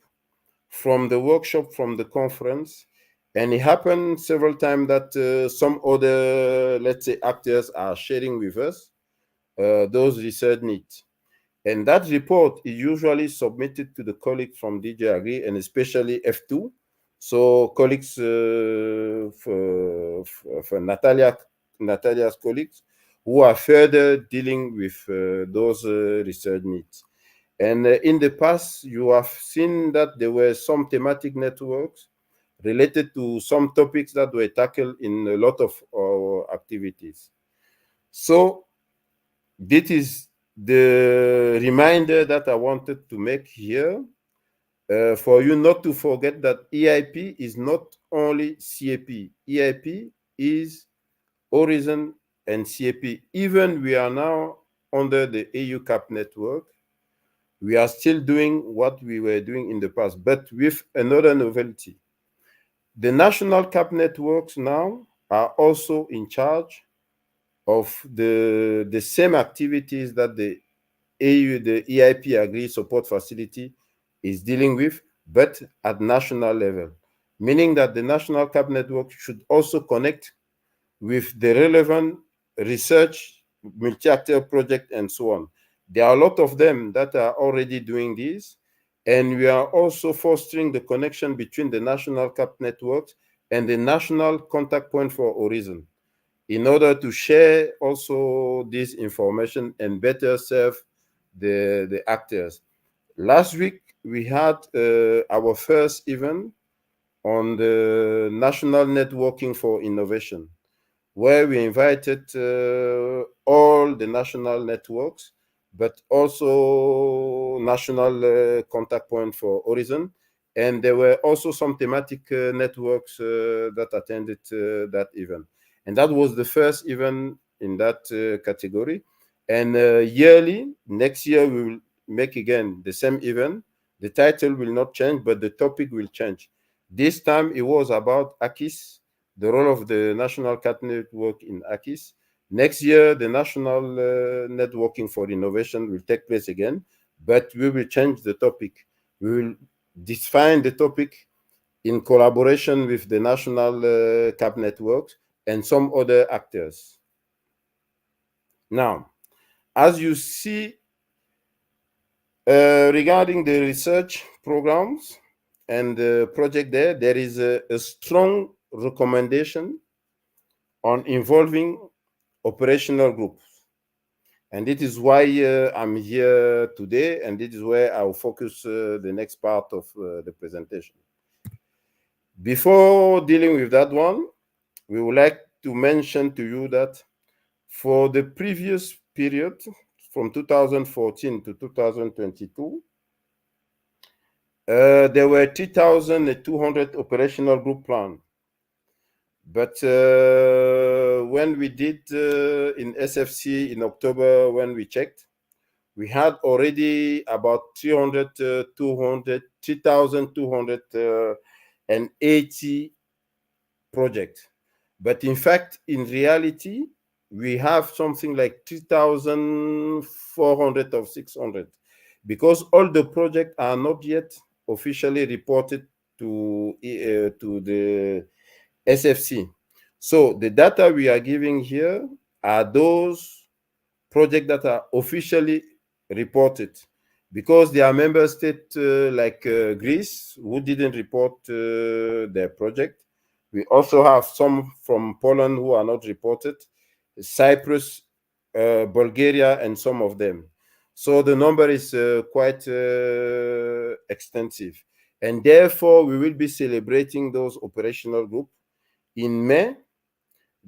Speaker 5: from the workshop, from the conference. And it happened several times that some other, let's say, actors are sharing with us those research needs. And that report is usually submitted to the colleagues from DG Agri and especially F2. So colleagues for Natalia's colleagues who are further dealing with those research needs. And in the past, you have seen that there were some thematic networks related to some topics that were tackled in a lot of our activities. So this is the reminder that I wanted to make here for you not to forget that EIP is not only CAP. EIP is Horizon and CAP. Even we are now under the EU CAP network, we are still doing what we were doing in the past, but with another novelty. The national CAP networks now are also in charge of the same activities that the EIP Agri Support Facility is dealing with, but at national level, meaning that the national CAP network should also connect with the relevant research, multi-actor project, and so on. There are a lot of them that are already doing this, and we are also fostering the connection between the national CAP networks and the national contact point for Horizon in order to share also this information and better serve the actors. Last week, we had our first event on the National Networking for Innovation, where we invited all the national networks, but also national contact point for Horizon. And there were also some thematic networks that attended that event. And that was the first event in that category. And yearly, next year, we will make again the same event. The title will not change, but the topic will change. This time it was about AKIS, the role of the National CAP Network in AKIS. Next year, the National Networking for Innovation will take place again, but we will change the topic. We will define the topic in collaboration with the National CAP Network and some other actors. Now, as you see, regarding the research programs and the project there is a strong recommendation on involving operational groups. And it is why I'm here today, and this is where I'll focus the next part of the presentation. Before dealing with that one, we would like to mention to you that for the previous period, from 2014 to 2022, there were 3,200 operational group plans. But when we did in SFC in October, when we checked, we had already about 3,280 projects. But in fact, in reality, we have something like 3,400 or 600, because all the projects are not yet officially reported to the SFC. So the data we are giving here are those projects that are officially reported, because there are member states like Greece who didn't report their project. We also have some from Poland who are not reported, Cyprus, Bulgaria, and some of them. So the number is quite extensive. And therefore, we will be celebrating those operational groups in May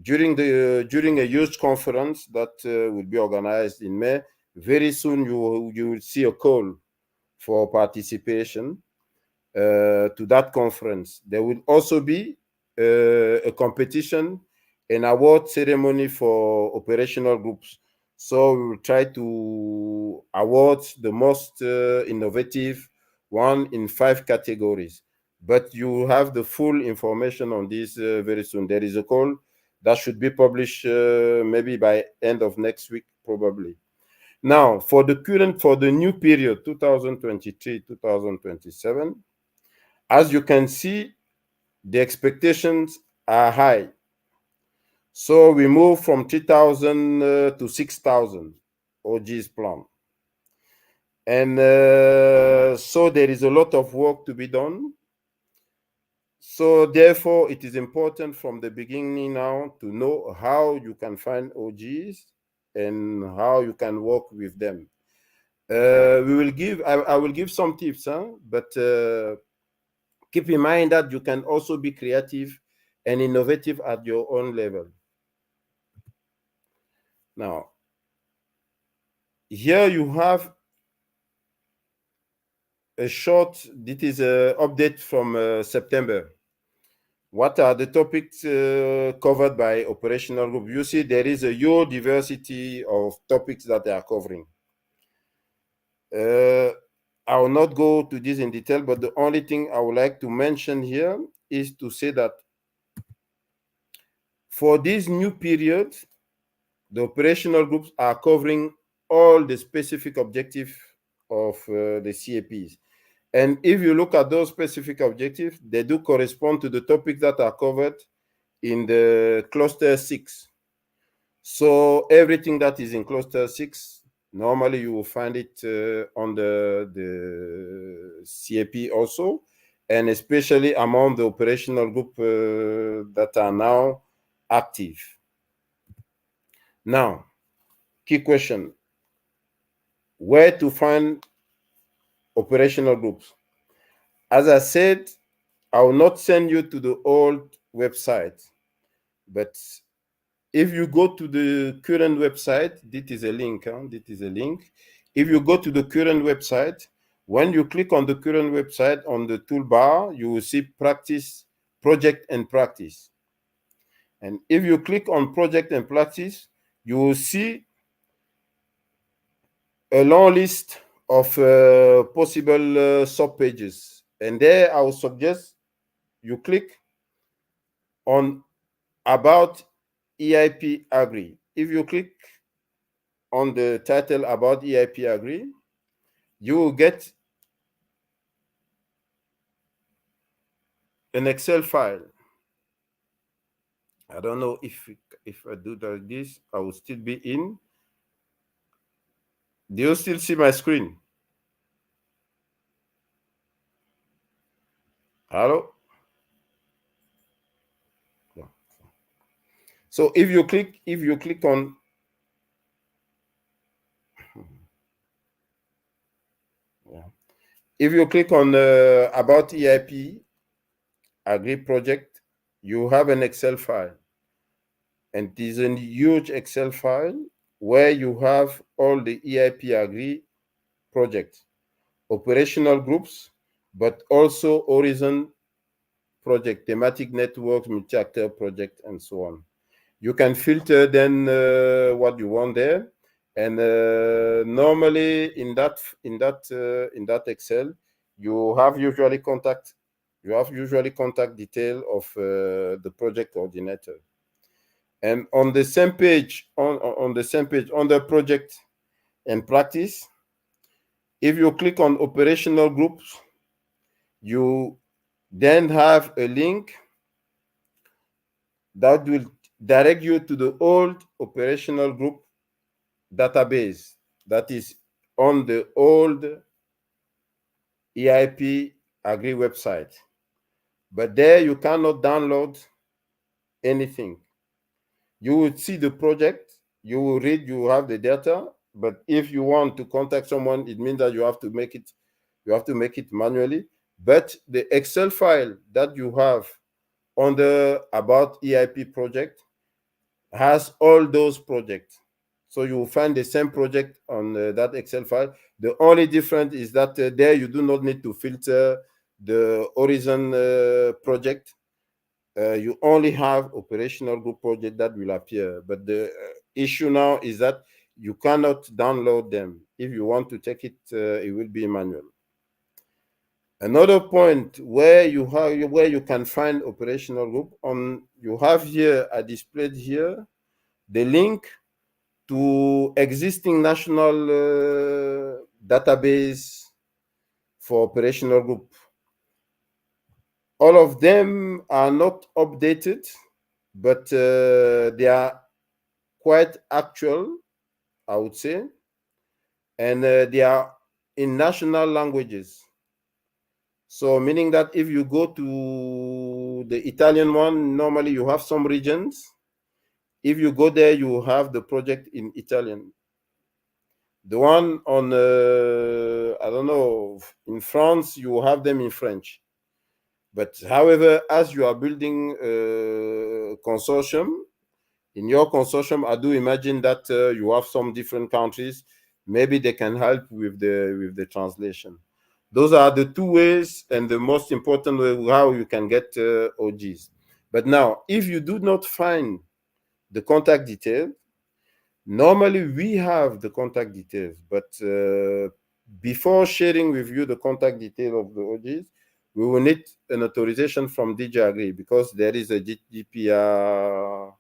Speaker 5: during a youth conference that will be organized in May. Very soon, you will see a call for participation to that conference. There will also be a competition, an award ceremony for operational groups. So we will try to award the most innovative one in 5 categories. But you have the full information on this very soon. There is a call that should be published maybe by end of next week, probably. Now, for the new period, 2023-2027, as you can see, the expectations are high. So we move from 3,000 to 6,000 OGs plan. And so there is a lot of work to be done. So therefore, it is important from the beginning now to know how you can find OGs and how you can work with them. I will give some tips, but keep in mind that you can also be creative and innovative at your own level. Now, here you have a short, this is an update from September. What are the topics covered by operational group? You see, there is a huge diversity of topics that they are covering. I will not go to this in detail, but the only thing I would like to mention here is to say that for this new period, the operational groups are covering all the specific objectives of the CAPs. And if you look at those specific objectives, they do correspond to the topics that are covered in the cluster 6. So everything that is in cluster 6, normally you will find it under the CAP also, and especially among the operational group that are now active. Now, key question, where to find operational groups? As I said, I will not send you to the old website, but if you go to the current website, this is a link. This is a link. If you go to the current website, when you click on the current website on the toolbar, you will see practice, project and practice. And if you click on project and practice, you will see a long list of possible sub-pages. And there I will suggest you click on About EIP Agri. If you click on the title About EIP Agri, you will get an Excel file. I don't know if I do like this, I will still be in. Do you still see my screen? Hello? No. So if you click on if you click on About EIP Agri project, you have an Excel file. And it is a huge Excel file where you have all the EIP Agri projects, operational groups, but also Horizon project, thematic networks, multi-actor project, and so on. You can filter then what you want there. And normally in that Excel, you have usually contact detail of the project coordinator. And on the same page, on the project and practice, if you click on operational groups, you then have a link that will direct you to the old operational group database that is on the old EIP Agri website. But there you cannot download anything. You will see the project, you will read, you will have the data, but if you want to contact someone, it means that you have to make it manually. But the Excel file that you have on the About EIP project has all those projects. So you will find the same project on that Excel file. The only difference is that there you do not need to filter the Horizon project. You only have operational group project that will appear. But the issue now is that you cannot download them. If you want to take it, it will be manual. Another point where you can find operational group you have here, I displayed here, the link to existing national database for operational group. All of them are not updated, but they are quite actual, I would say, and they are in national languages. So meaning that if you go to the Italian one, normally you have some regions. If you go there, you have the project in Italian. The one on, I don't know, in France, you have them in French. But however, as you are building a consortium, in your consortium, I do imagine that you have some different countries. Maybe they can help with the translation. Those are the two ways and the most important way how you can get OGs. But now, if you do not find the contact details, normally we have the contact details, but before sharing with you the contact detail of the OGs, we will need an authorization from DG Agri because there is a GDPR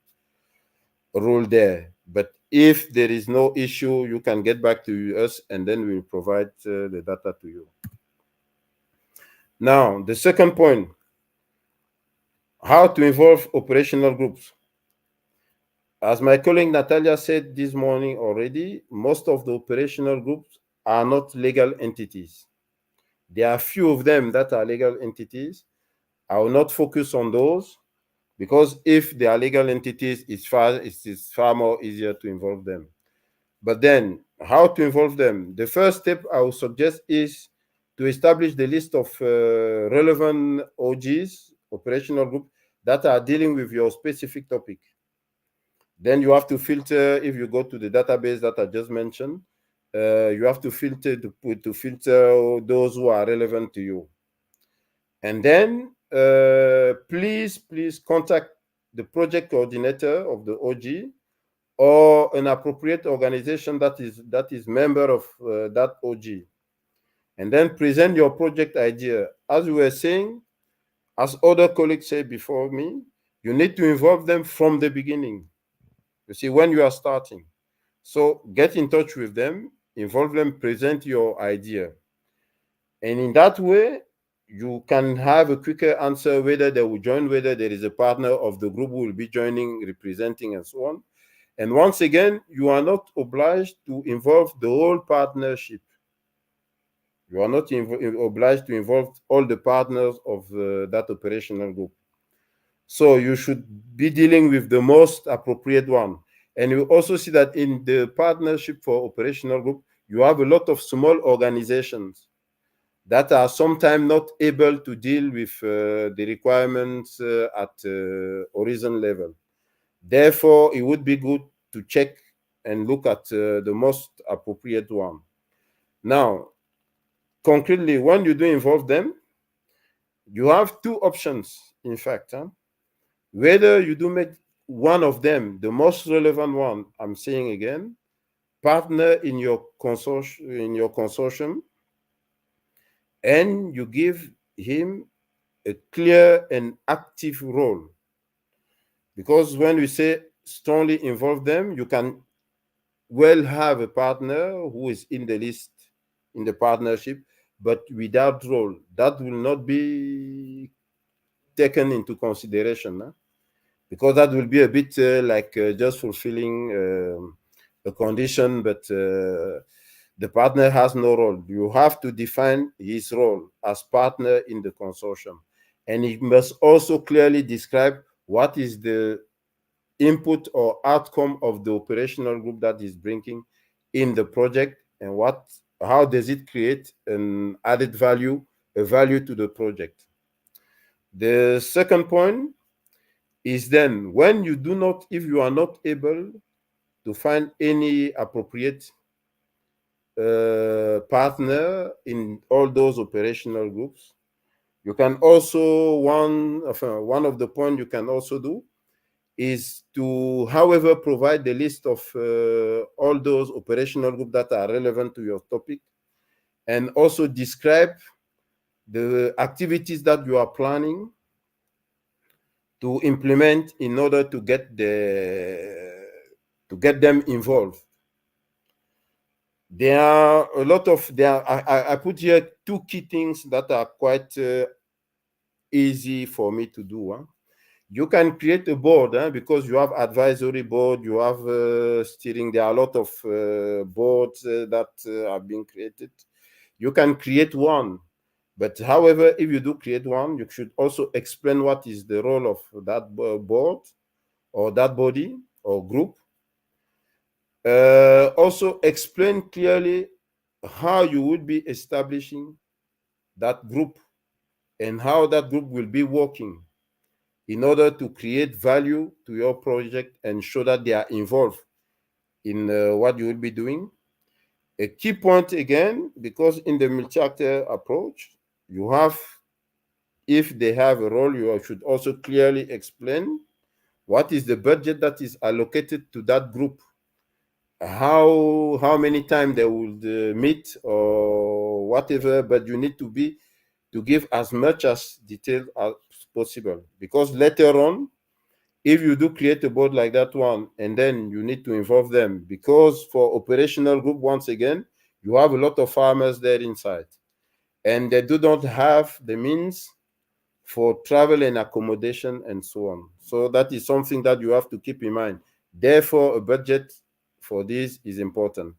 Speaker 5: rule there. But if there is no issue, you can get back to us and then we'll provide the data to you. Now, the second point, how to involve operational groups. As my colleague Natalia said this morning already, most of the operational groups are not legal entities. There are few of them that are legal entities. I will not focus on those because if they are legal entities, it's far more easier to involve them. But then, how to involve them? The first step I would suggest is to establish the list of relevant OGs, operational groups, that are dealing with your specific topic. Then you have to filter, if you go to the database that I just mentioned, you have to filter to filter those who are relevant to you. And then please contact the project coordinator of the OG or an appropriate organization that is member of that OG. And then present your project idea. As we were saying, as other colleagues said before me, you need to involve them from the beginning. You see, when you are starting. So get in touch with them, involve them, present your idea. And in that way, you can have a quicker answer whether they will join, whether there is a partner of the group who will be joining, representing, and so on. And once again, you are not obliged to involve the whole partnership. You are not obliged to involve all the partners of that operational group. So you should be dealing with the most appropriate one. And you also see that in the partnership for operational group, you have a lot of small organizations that are sometimes not able to deal with the requirements at horizon level. Therefore, it would be good to check and look at the most appropriate one. Now, concretely, when you do involve them, you have two options, in fact. Whether you do make one of them, the most relevant one, I'm saying again, partner in your consortium, and you give him a clear and active role. Because when we say strongly involve them, you can well have a partner who is in the list, in the partnership, but without role. That will not be taken into consideration. Because that will be a bit like just fulfilling a condition, but the partner has no role. You have to define his role as partner in the consortium. And he must also clearly describe what is the input or outcome of the operational group that is bringing in the project and how does it create an added value, a value to the project. The second point is then when you do not, if you are not able to find any appropriate partner in all those operational groups, you can also, one of the points you can also do is to, however, provide the list of all those operational groups that are relevant to your topic, and also describe the activities that you are planning to implement in order to get them involved. There are a lot of I put here two key things that are quite easy for me to do. Huh? You can create a board because you have advisory board, you have steering. There are a lot of boards that are being created. You can create one, but however, if you do create one, you should also explain what is the role of that board or that body or group. Also explain clearly how you would be establishing that group and how that group will be working in order to create value to your project and show that they are involved in what you will be doing. A key point again, because in the multi-actor approach, you have, if they have a role, you should also clearly explain what is the budget that is allocated to that group, how many times they will meet or whatever, but you need to give as much as detail as possible, because later on, if you do create a board like that one, and then you need to involve them, because for operational group, once again, you have a lot of farmers there inside, and they do not have the means for travel and accommodation and so on. So that is something that you have to keep in mind. Therefore, a budget for this is important.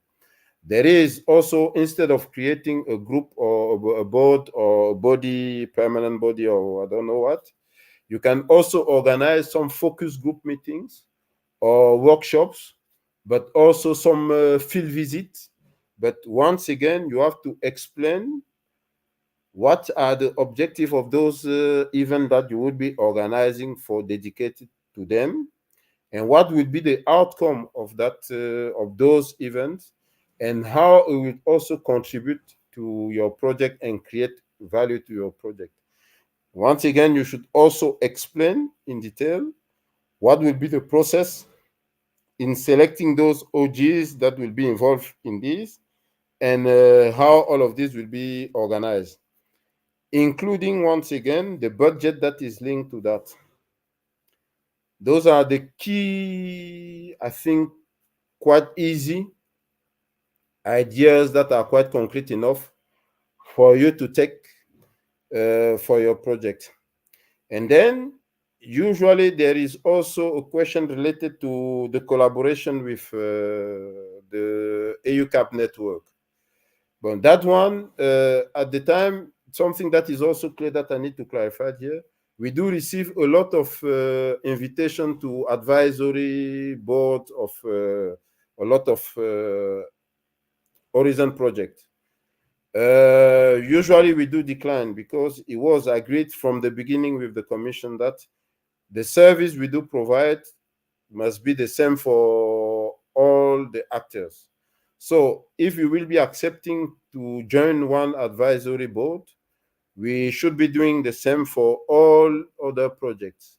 Speaker 5: There is also, instead of creating a group or a board or a body, permanent body, or I don't know what, you can also organize some focus group meetings or workshops, but also some field visits. But once again, you have to explain what are the objectives of those events that you would be organizing for dedicated to them, and what will be the outcome of that of those events, and how it will also contribute to your project and create value to your project. Once again, you should also explain in detail what will be the process in selecting those OGs that will be involved in this, and how all of this will be organized, including, once again, the budget that is linked to that. Those are the key, I think, quite easy ideas that are quite concrete enough for you to take for your project. And then usually there is also a question related to the collaboration with the EU CAP network. But that one, at the time, something that is also clear that I need to clarify here, we do receive a lot of invitation to advisory board of a lot of Horizon projects. Usually we do decline, because it was agreed from the beginning with the Commission that the service we do provide must be the same for all the actors. So if you will be accepting to join one advisory board, we should be doing the same for all other projects.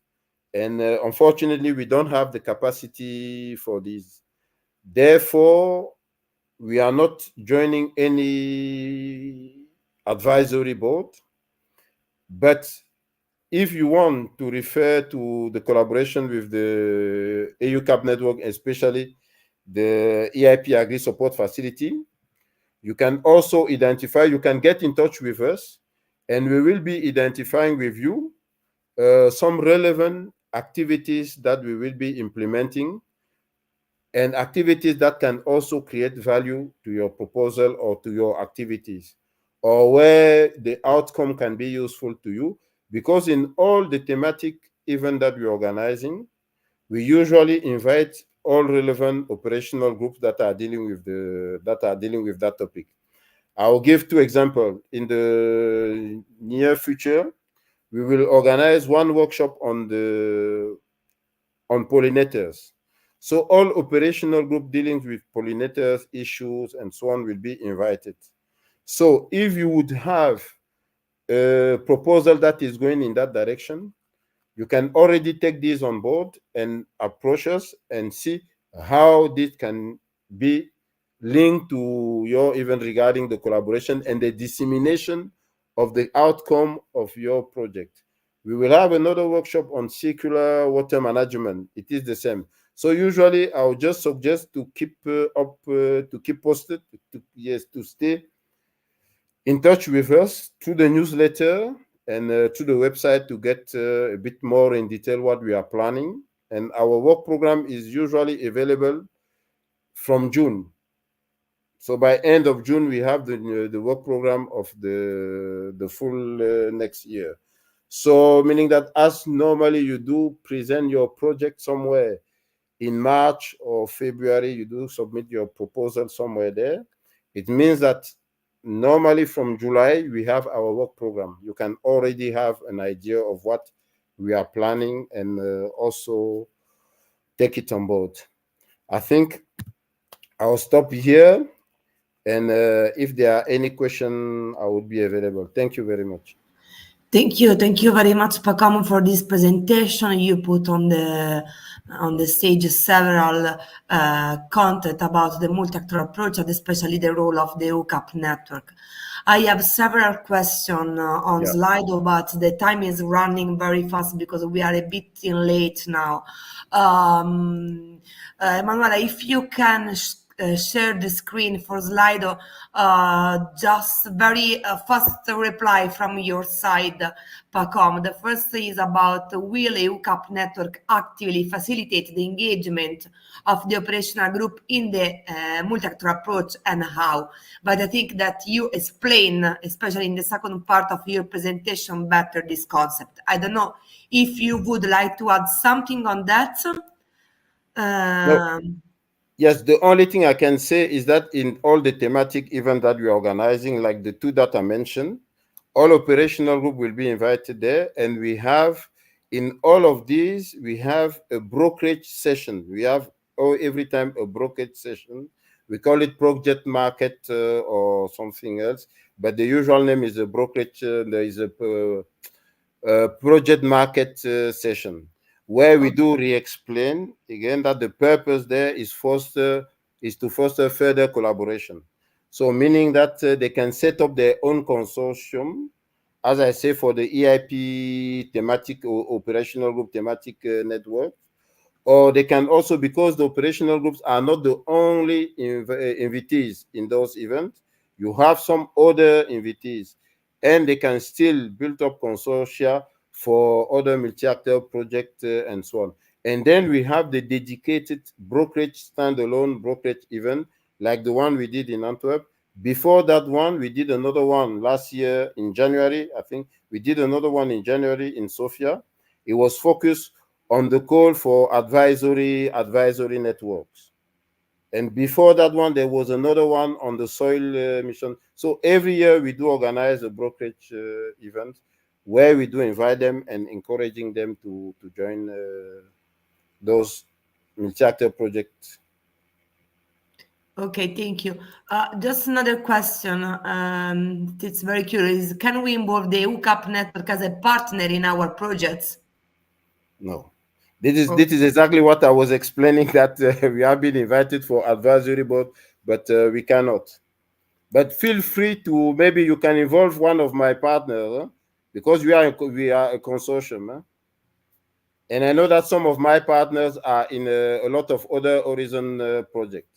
Speaker 5: And unfortunately, we don't have the capacity for this. Therefore, we are not joining any advisory board. But if you want to refer to the collaboration with the EU CAP network, especially the EIP Agri Support Facility, you can also identify, you can get in touch with us, and we will be identifying with you some relevant activities that we will be implementing, and activities that can also create value to your proposal or to your activities, or where the outcome can be useful to you. Because in all the thematic events that we're organizing, we usually invite all relevant operational groups that are dealing with that topic. I'll give two examples. In the near future, we will organize one workshop on pollinators. So all operational group dealing with pollinators issues and so on will be invited. So if you would have a proposal that is going in that direction, you can already take these on board and approach us and see how this can be linked to your event regarding the collaboration and the dissemination of the outcome of your project. We will have another workshop on circular water management. It is the same. So usually I would just suggest to keep to keep posted, to stay in touch with us through the newsletter and through the website to get a bit more in detail what we are planning. And our work program is usually available from June. So by end of June, we have the work program of the full next year. So meaning that as normally you do present your project somewhere in March or February, you do submit your proposal somewhere there. It means that normally from July, we have our work program. You can already have an idea of what we are planning and also take it on board. I think I'll stop here. And if there are any questions, I would be available. Thank you very much.
Speaker 1: Thank you very much, Pacom, for this presentation. You put on the stage several content about the multi-actor approach and especially the role of the EU CAP network. I have several questions on Slido, but the time is running very fast because we are a bit late now. Emanuela, if you can share the screen for Slido, just very fast reply from your side, Pacom. The first is about will EU CAP network actively facilitate the engagement of the operational group in the multi-actor approach and how? But I think that you explain, especially in the second part of your presentation, better this concept. I don't know if you would like to add something on that.
Speaker 5: No. Yes, the only thing I can say is that in all the thematic events that we are organizing, like the two that I mentioned, all operational group will be invited there. And we have, in all of these, we have a brokerage session. We have every time a brokerage session. We call it project market or something else, but the usual name is a brokerage. There is a project market session, where we do re-explain again that the purpose there is to foster further collaboration. So meaning that they can set up their own consortium, as I say, for the EIP thematic or operational group thematic network, or they can also, because the operational groups are not the only invitees in those events, you have some other invitees, and they can still build up consortia for other multi-actor projects and so on. And then we have the dedicated brokerage, standalone brokerage event, like the one we did in Antwerp. Before that one, we did another one last year in January. I think we did another one in January in Sofia. It was focused on the call for advisory networks. And before that one, there was another one on the soil mission. So every year we do organize a brokerage event where we do invite them and encouraging them to join those multi-actor projects.
Speaker 1: Okay, thank you. Just another question. It's very curious. Can we involve the EU CAP network as a partner in our projects?
Speaker 5: No. This is exactly what I was explaining, that we have been invited for advisory board, but we cannot. But feel free to, maybe you can involve one of my partners, because we are a consortium. And I know that some of my partners are in a lot of other Horizon projects.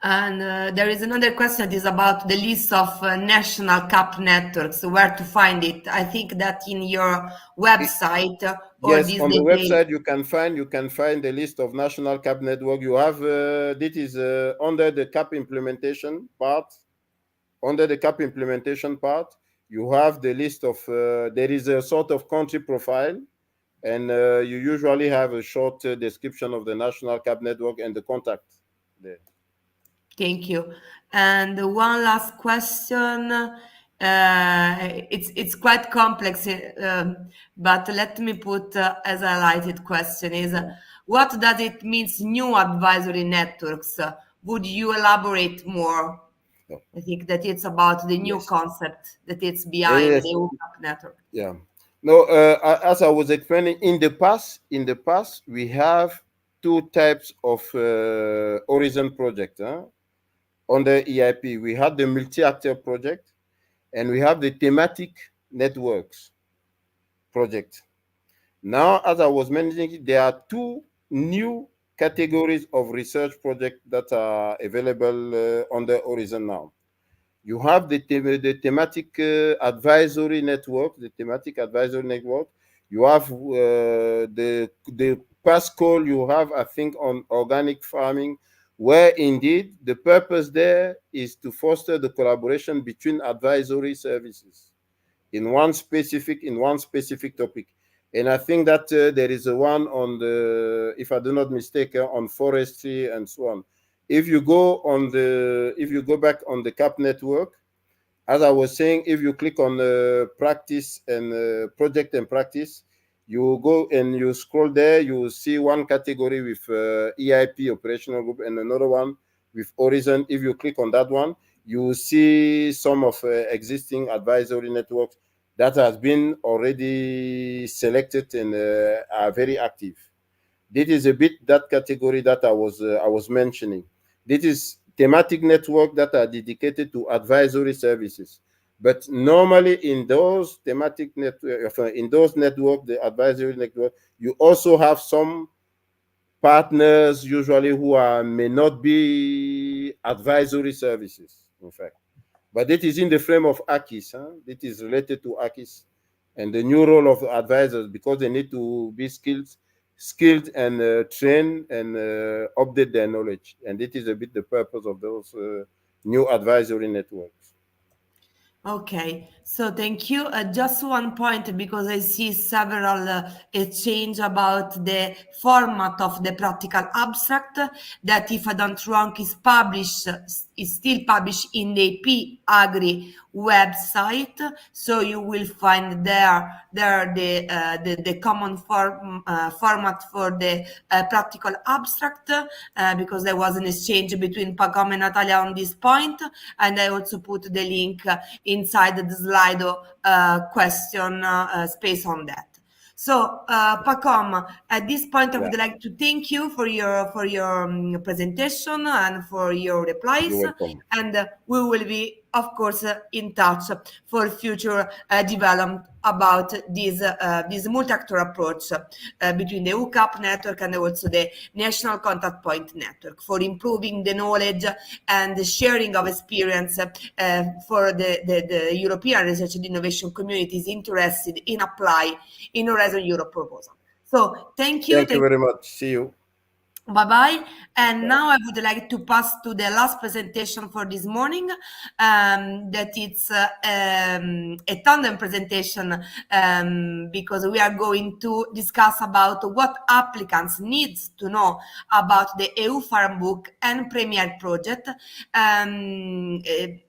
Speaker 1: And there is another question that is about the list of national CAP networks, where to find it. I think that in your website.
Speaker 5: Yes, on the website you can find the list of national CAP network. You have this is under the CAP implementation part. Under the CAP implementation part, you have the list of there is a sort of country profile, and you usually have a short description of the national CAP network and the contact there. Thank
Speaker 1: you. And one last question. It's quite complex, but let me put as a highlighted question is, what does it mean, new advisory networks? Would you elaborate more? I think that it's about the new concept that it's behind the EU CAP network.
Speaker 5: Yeah. No, as I was explaining, in the past, we have two types of horizon project. On the EIP, we have the multi-actor project, and we have the thematic networks project. Now, as I was mentioning, there are two new categories of research projects that are available on the horizon now. You have the thematic advisory network, You have the past call you have, I think, on organic farming, where indeed the purpose there is to foster the collaboration between advisory services in one specific topic. And I think that there is a one on the, if I do not mistake, on forestry and so on. If you go back on the CAP network, as I was saying, if you click on practice and project and practice, you go and you scroll there, you will see one category with EIP operational group and another one with Horizon. If you click on that one, you will see some of existing advisory networks that has been already selected and are very active. This is a bit that category that I was mentioning. This is thematic network that are dedicated to advisory services. But normally in those thematic network, the advisory network, you also have some partners usually who may not be advisory services, in fact. But it is in the frame of ACIS. It is related to ACIS and the new role of advisors, because they need to be skilled and train and update their knowledge. And it is a bit the purpose of those new advisory networks.
Speaker 1: Okay, so thank you. Just one point, because I see several exchange about the format of the practical abstract, that if I don't wrong is still published in the P Agri website. So you will find there the common format for the practical abstract, because there was an exchange between Pacom and Natalia on this point, and I also put the link inside the Slido question space on that. So, Pacom, at this point, I would like to thank you for your presentation and for your replies.
Speaker 5: You're welcome.
Speaker 1: And we will be, of course, in touch for future development about this multi-actor approach between the EU CAP network and also the National Contact Point network, for improving the knowledge and the sharing of experience for the European research and innovation communities interested in apply in Horizon Europe proposal. So thank you.
Speaker 5: Thank you very much. See you.
Speaker 1: Bye-bye. And now I would like to pass to the last presentation for this morning, that it's a tandem presentation, because we are going to discuss about what applicants needs to know about the EU Farmbook and Premier project.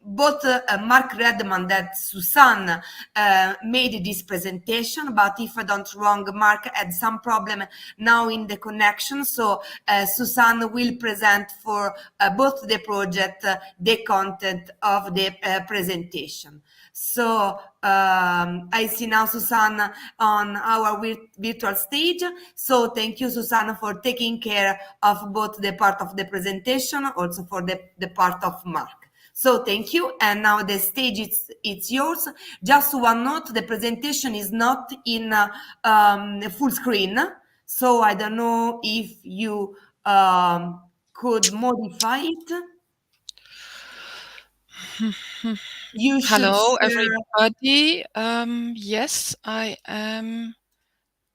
Speaker 1: Both Mark Redman and Susanne made this presentation, but if I don't wrong, Mark had some problem now in the connection, so Susanne will present for both the project the content of the presentation. So I see now Susanne on our virtual stage. So thank you, Susanne, for taking care of both the part of the presentation, also for the part of Mark. So thank you, and now the stage it's yours. Just one note: the presentation is not in full screen, so I don't know if you could modify it. You should
Speaker 6: Hello,
Speaker 1: share,
Speaker 6: everybody. Yes, I am.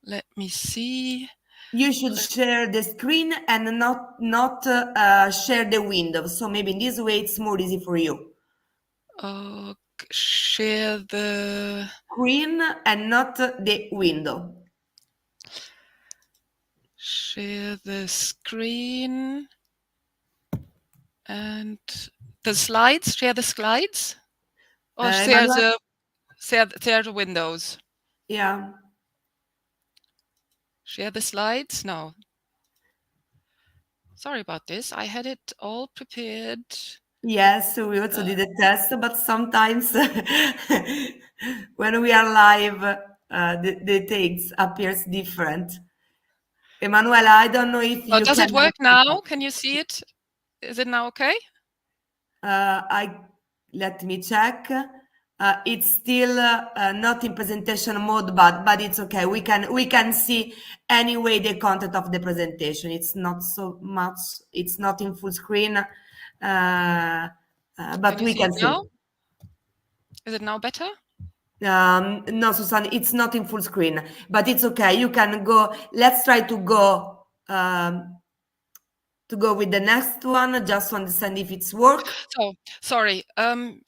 Speaker 6: Let me see.
Speaker 1: you should share the screen and not share the window. So maybe in this way it's more easy for you.
Speaker 6: Share the
Speaker 1: Screen and not the window.
Speaker 6: share the screen and the slides. Share the slides, or share the windows.
Speaker 1: Yeah.
Speaker 6: Share the slides. No. Sorry about this. I had it all prepared.
Speaker 1: Yes, we also did a test, but sometimes when we are live, the text appears different. Emanuela, I don't know if you
Speaker 6: does
Speaker 1: can...
Speaker 6: it work now? Can you see it? Is it now okay?
Speaker 1: Let me check. It's still not in presentation mode, but it's okay. We can see anyway the content of the presentation. It's not so much. It's not in full screen, but we can see.
Speaker 6: Now? Is it now better?
Speaker 1: No, Susan, it's not in full screen, but it's okay. You can go. Let's try to go with the next one, just to understand if it's work.
Speaker 6: So, sorry.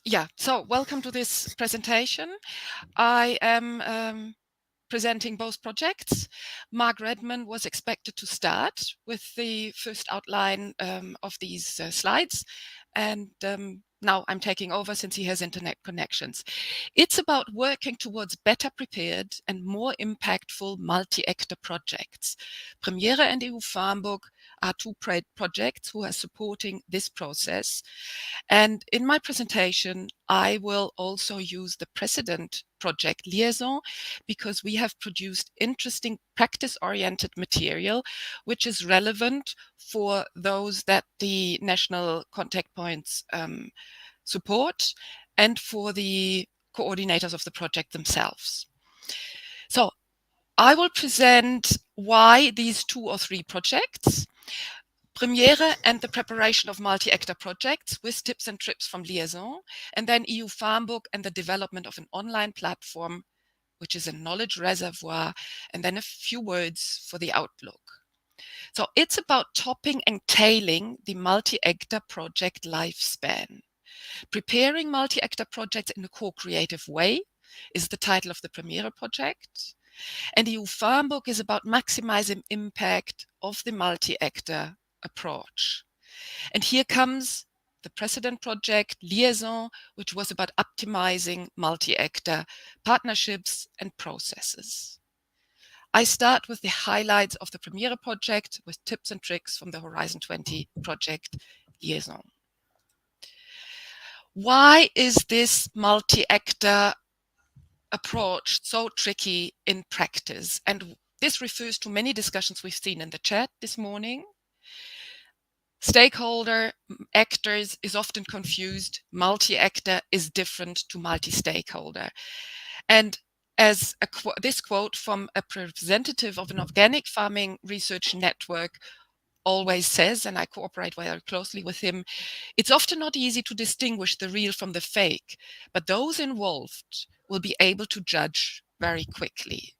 Speaker 6: Yeah, so welcome to this presentation. I am presenting both projects. Mark Redman was expected to start with the first outline of these slides, and now I'm taking over since he has internet connections. It's about working towards better prepared and more impactful multi-actor projects. Premiere and EU Farmbook are two projects who are supporting this process. And in my presentation, I will also use the precedent project Liaison, because we have produced interesting practice-oriented material, which is relevant for those that the national contact points support and for the coordinators of the project themselves. So I will present why these 2 or 3 projects, Premiere and the preparation of multi-actor projects with tips and tricks from Liaison, and then EU Farmbook and the development of an online platform, which is a knowledge reservoir, and then a few words for the outlook. So it's about topping and tailing the multi-actor project lifespan. Preparing multi-actor projects in a co-creative way is the title of the Premiere project. And EU Farmbook is about maximizing impact of the multi-actor approach. And here comes the precedent project, Liaison, which was about optimizing multi-actor partnerships and processes. I start with the highlights of the Premiere project with tips and tricks from the Horizon 20 project, Liaison. Why is this multi-actor approach so tricky in practice? And this refers to many discussions we've seen in the chat this morning. Stakeholder actors is often confused. Multi-actor is different to multi-stakeholder. And as this quote from a representative of an organic farming research network always says, and I cooperate very closely with him, it's often not easy to distinguish the real from the fake, but those involved will be able to judge very quickly.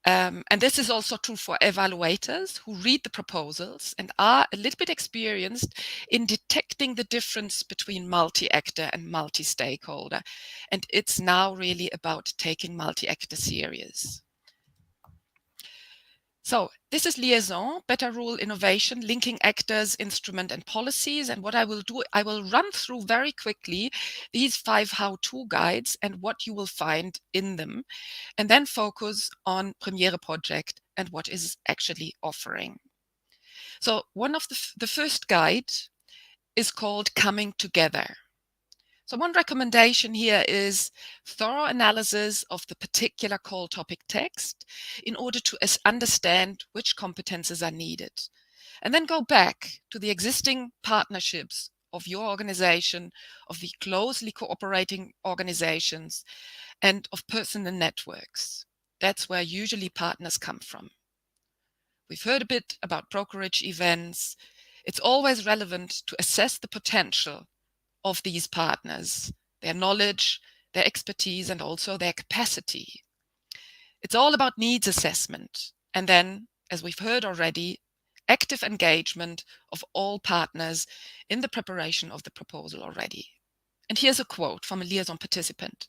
Speaker 6: And this is also true for evaluators who read the proposals and are a little bit experienced in detecting the difference between multi-actor and multi-stakeholder. And it's now really about taking multi-actor serious. So this is Liaison, better rule innovation, linking actors, instrument and policies. And what I will do, I will run through very quickly these 5 how-to guides and what you will find in them, and then focus on Premiere project and what is actually offering. So one of the first guide is called Coming Together. So one recommendation here is thorough analysis of the particular call topic text in order to understand which competences are needed. And then go back to the existing partnerships of your organization, of the closely cooperating organizations, and of personal networks. That's where usually partners come from. We've heard a bit about brokerage events. It's always relevant to assess the potential of these partners, their knowledge, their expertise, and also their capacity. It's all about needs assessment. And then, as we've heard already, active engagement of all partners in the preparation of the proposal already. And here's a quote from a Liaison participant.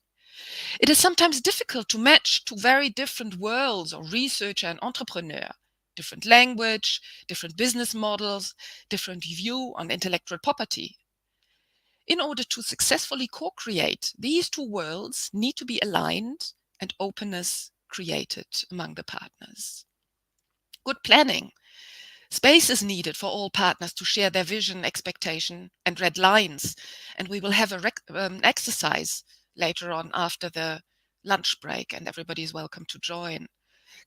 Speaker 6: It is sometimes difficult to match 2 very different worlds of researcher and entrepreneur, different language, different business models, different view on intellectual property. In order to successfully co-create, these 2 worlds need to be aligned and openness created among the partners. Good planning. Space is needed for all partners to share their vision, expectation, and red lines. And we will have an exercise later on after the lunch break and everybody is welcome to join.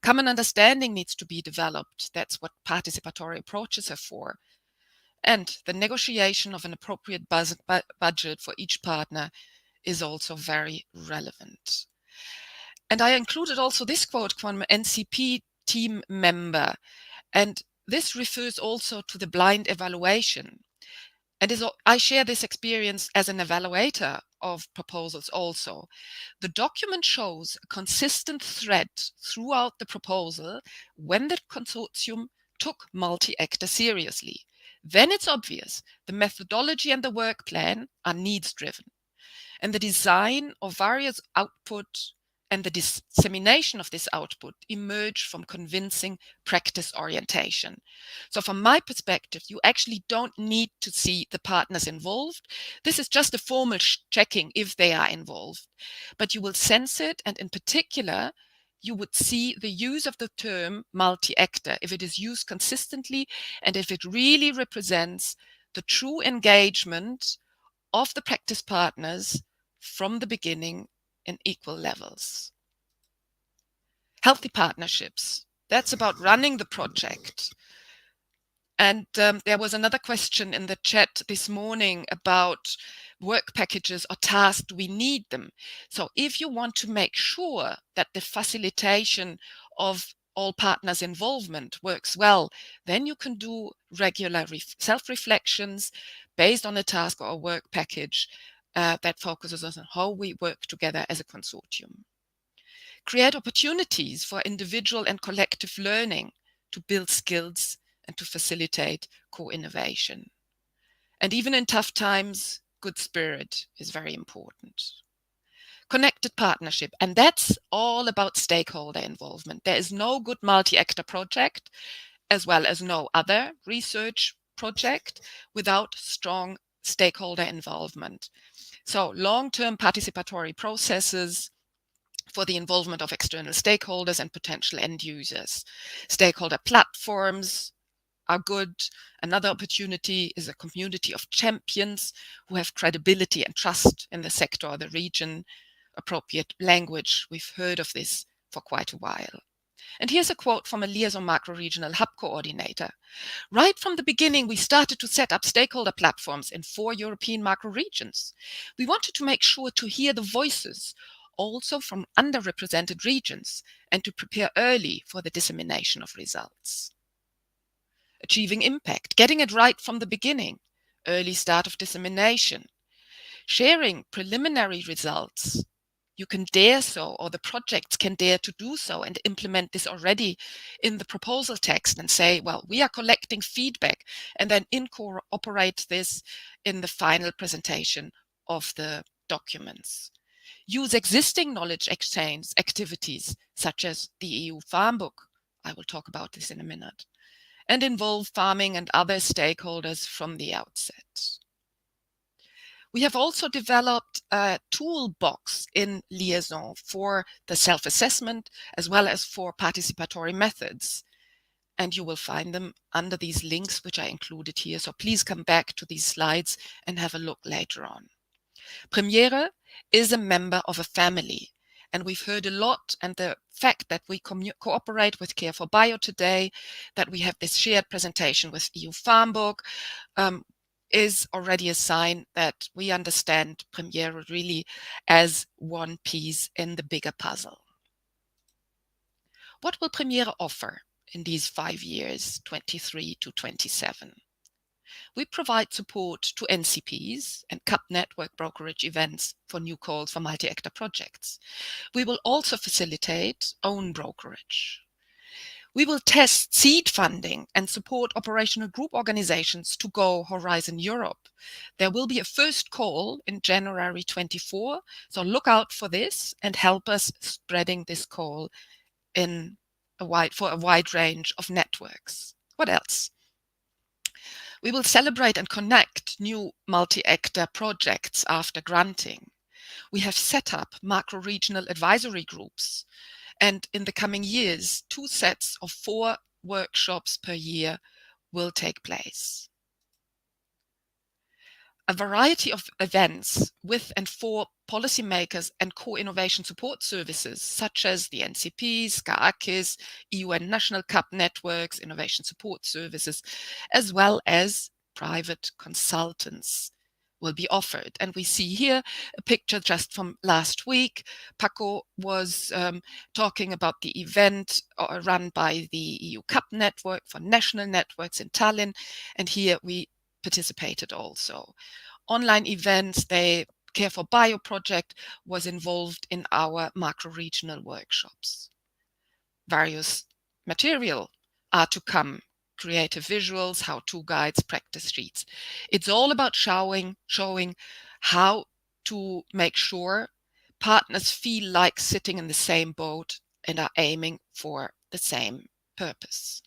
Speaker 6: Common understanding needs to be developed. That's what participatory approaches are for. And the negotiation of an appropriate budget for each partner is also very relevant. And I included also this quote from an NCP team member, and this refers also to the blind evaluation. And I share this experience as an evaluator of proposals also. The document shows a consistent thread throughout the proposal when the consortium took multi-actor seriously. Then it's obvious the methodology and the work plan are needs-driven, and the design of various output and the dissemination of this output emerge from convincing practice orientation. So from my perspective, you actually don't need to see the partners involved. This is just a formal checking if they are involved, but you will sense it, and in particular, you would see the use of the term multi-actor, if it is used consistently and if it really represents the true engagement of the practice partners from the beginning in equal levels. Healthy partnerships. That's about running the project. And there was another question in the chat this morning about work packages or tasks. Do we need them? So if you want to make sure that the facilitation of all partners' involvement works well, then you can do regular self-reflections based on a task or a work package that focuses on how we work together as a consortium. Create opportunities for individual and collective learning to build skills and to facilitate co-innovation. And even in tough times, good spirit is very important. Connected partnership, and that's all about stakeholder involvement. There is no good multi-actor project, as well as no other research project, without strong stakeholder involvement. So long-term participatory processes for the involvement of external stakeholders and potential end users. Stakeholder platforms are good. Another opportunity is a community of champions who have credibility and trust in the sector or the region. Appropriate language, we've heard of this for quite a while. And here's a quote from a liaison macro-regional hub coordinator. Right from the beginning, we started to set up stakeholder platforms in 4 European macro-regions. We wanted to make sure to hear the voices also from underrepresented regions and to prepare early for the dissemination of results. Achieving impact, getting it right from the beginning, early start of dissemination, sharing preliminary results. You can dare so, or the projects can dare to do so and implement this already in the proposal text and say, well, we are collecting feedback, and then incorporate this in the final presentation of the documents. Use existing knowledge exchange activities, such as the EU Farmbook. I will talk about this in a minute. And involve farming and other stakeholders from the outset. We have also developed a toolbox in liaison for the self-assessment as well as for participatory methods. And you will find them under these links, which I included here. So please come back to these slides and have a look later on. Premiere is a member of a family. And we've heard a lot, and the fact that we cooperate with Care for Bio today, that we have this shared presentation with EU Farmbook, is already a sign that we understand Premiere really as one piece in the bigger puzzle. What will Premiere offer in these 5 years, 23 to 27? We provide support to NCPs and CAP Network brokerage events for new calls for multi-actor projects. We will also facilitate own brokerage. We will test seed funding and support operational group organizations to go Horizon Europe. There will be a first call in January 24, so look out for this and help us spreading this call in for a wide range of networks. What else? We will celebrate and connect new multi-actor projects after granting. We have set up macro-regional advisory groups, and in the coming years, 2 sets of 4 workshops per year will take place. A variety of events with and for policymakers and co-innovation support services, such as the NCPs, CAPs, EU and national CAP networks, innovation support services, as well as private consultants will be offered. And we see here a picture just from last week. Paco was talking about the event run by the EU CAP network for national networks in Tallinn. And here we participated also. Online events, the Care for Bio project was involved in our macro-regional workshops. Various material are to come: creative visuals, how-to guides, practice sheets. It's all about showing how to make sure partners feel like sitting in the same boat and are aiming for the same purpose.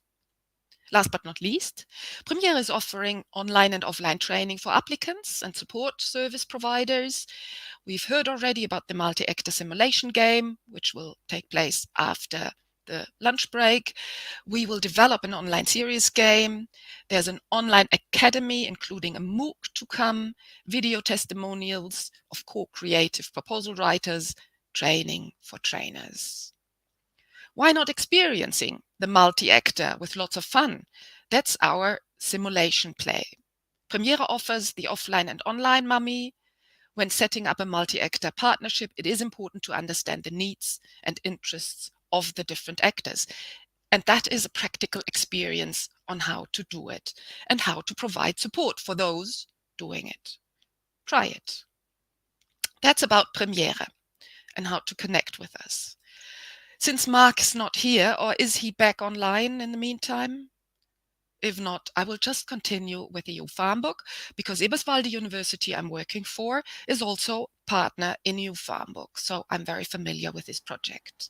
Speaker 6: Last but not least, Premiere is offering online and offline training for applicants and support service providers. We've heard already about the multi-actor simulation game, which will take place after the lunch break. We will develop an online series game. There's an online academy, including a MOOC to come, video testimonials of co-creative proposal writers, training for trainers. Why not experiencing the multi-actor with lots of fun? That's our simulation play. Premiere offers the offline and online mummy. When setting up a multi-actor partnership, it is important to understand the needs and interests of the different actors. And that is a practical experience on how to do it and how to provide support for those doing it. Try it. That's about Premiere and how to connect with us. Since Mark is not here, or is he back online in the meantime? If not, I will just continue with the EU Farmbook, because Eberswalde University I'm working for is also partner in EU Farmbook, so I'm very familiar with this project.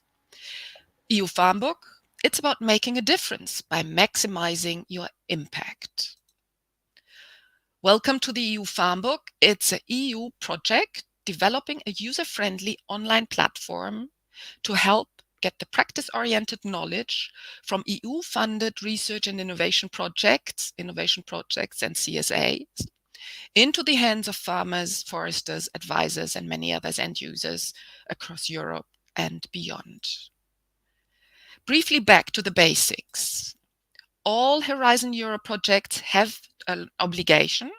Speaker 6: EU Farmbook, it's about making a difference by maximizing your impact. Welcome to the EU Farmbook. It's an EU project developing a user-friendly online platform to help get the practice-oriented knowledge from EU-funded research and innovation projects and CSAs into the hands of farmers, foresters, advisors, and many others end users across Europe and beyond. Briefly back to the basics. All Horizon Europe projects have an obligation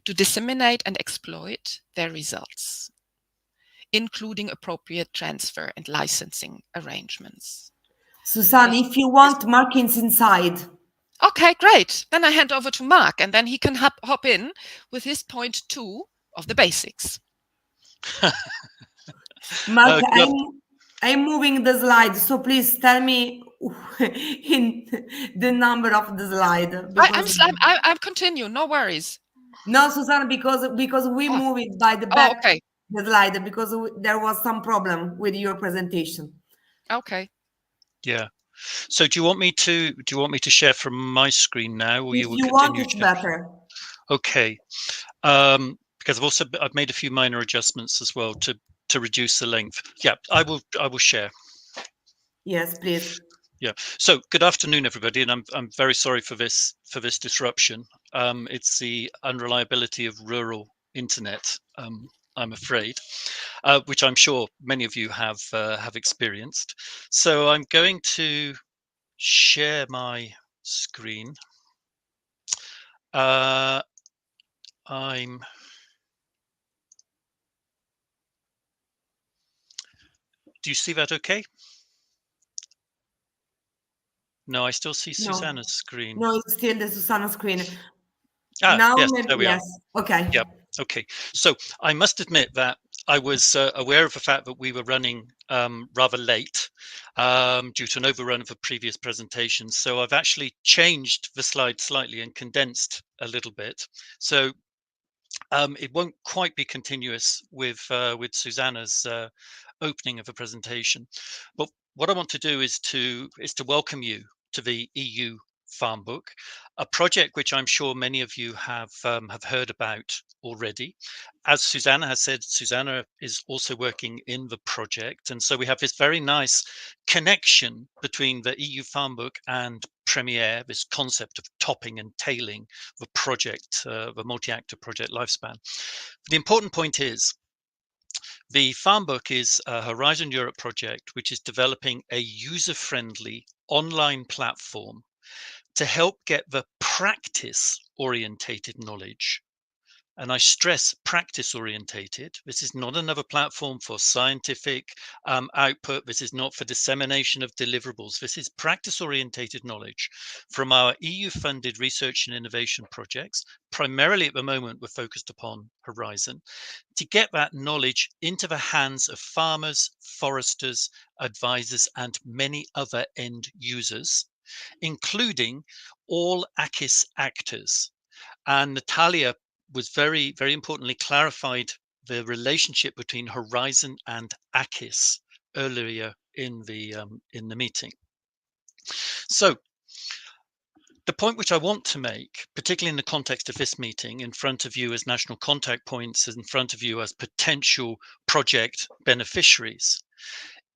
Speaker 6: to disseminate and exploit their results, including appropriate transfer and licensing arrangements.
Speaker 1: Susan, if you want, Mark is inside.
Speaker 6: Okay, great. Then I hand over to Mark, and then he can hop in with his point 2 of the basics.
Speaker 1: Mark, I'm moving the slide, so please tell me in the number of the slide.
Speaker 6: I'll continue, no worries.
Speaker 1: No, Susan, because we move it by the back.
Speaker 6: Okay.
Speaker 1: The slide, because there was some problem with your presentation.
Speaker 6: Okay.
Speaker 7: Yeah. So do you want me to share from my screen now, or you will continue?
Speaker 1: If you want, it's better.
Speaker 7: Okay. Because I've made a few minor adjustments as well to reduce the length. Yeah, I will share.
Speaker 1: Yes, please.
Speaker 7: Yeah. So good afternoon, everybody, and I'm very sorry for this disruption. It's the unreliability of rural internet, I'm afraid, which I'm sure many of you have experienced. So I'm going to share my screen. Do you see that okay? No, I still see Susanna's screen.
Speaker 1: No, it's still the Susanna screen.
Speaker 7: Now, yes, there we are.
Speaker 1: Okay.
Speaker 7: Yep. Okay. So I must admit that I was aware of the fact that we were running rather late due to an overrun of a previous presentation. So I've actually changed the slide slightly and condensed a little bit. So it won't quite be continuous with Susanna's opening of a presentation. But what I want to do is to welcome you to the EU Farmbook, a project which I'm sure many of you have heard about already. As Susanna has said, Susanna is also working in the project, and so we have this very nice connection between the EU Farmbook and Premiere, this concept of topping and tailing the project, the multi-actor project lifespan. The important point is The Farmbook is a Horizon Europe project which is developing a user-friendly online platform to help get the practice-orientated knowledge. And I stress practice orientated. This is not another platform for scientific output. This is not for dissemination of deliverables. This is practice orientated knowledge from our EU funded research and innovation projects. Primarily at the moment, we're focused upon Horizon to get that knowledge into the hands of farmers, foresters, advisors, and many other end users, including all ACIS actors. And Natalia was very, very importantly clarified the relationship between Horizon and ACIS earlier in the meeting. So the point which I want to make, particularly in the context of this meeting, in front of you as national contact points, in front of you as potential project beneficiaries,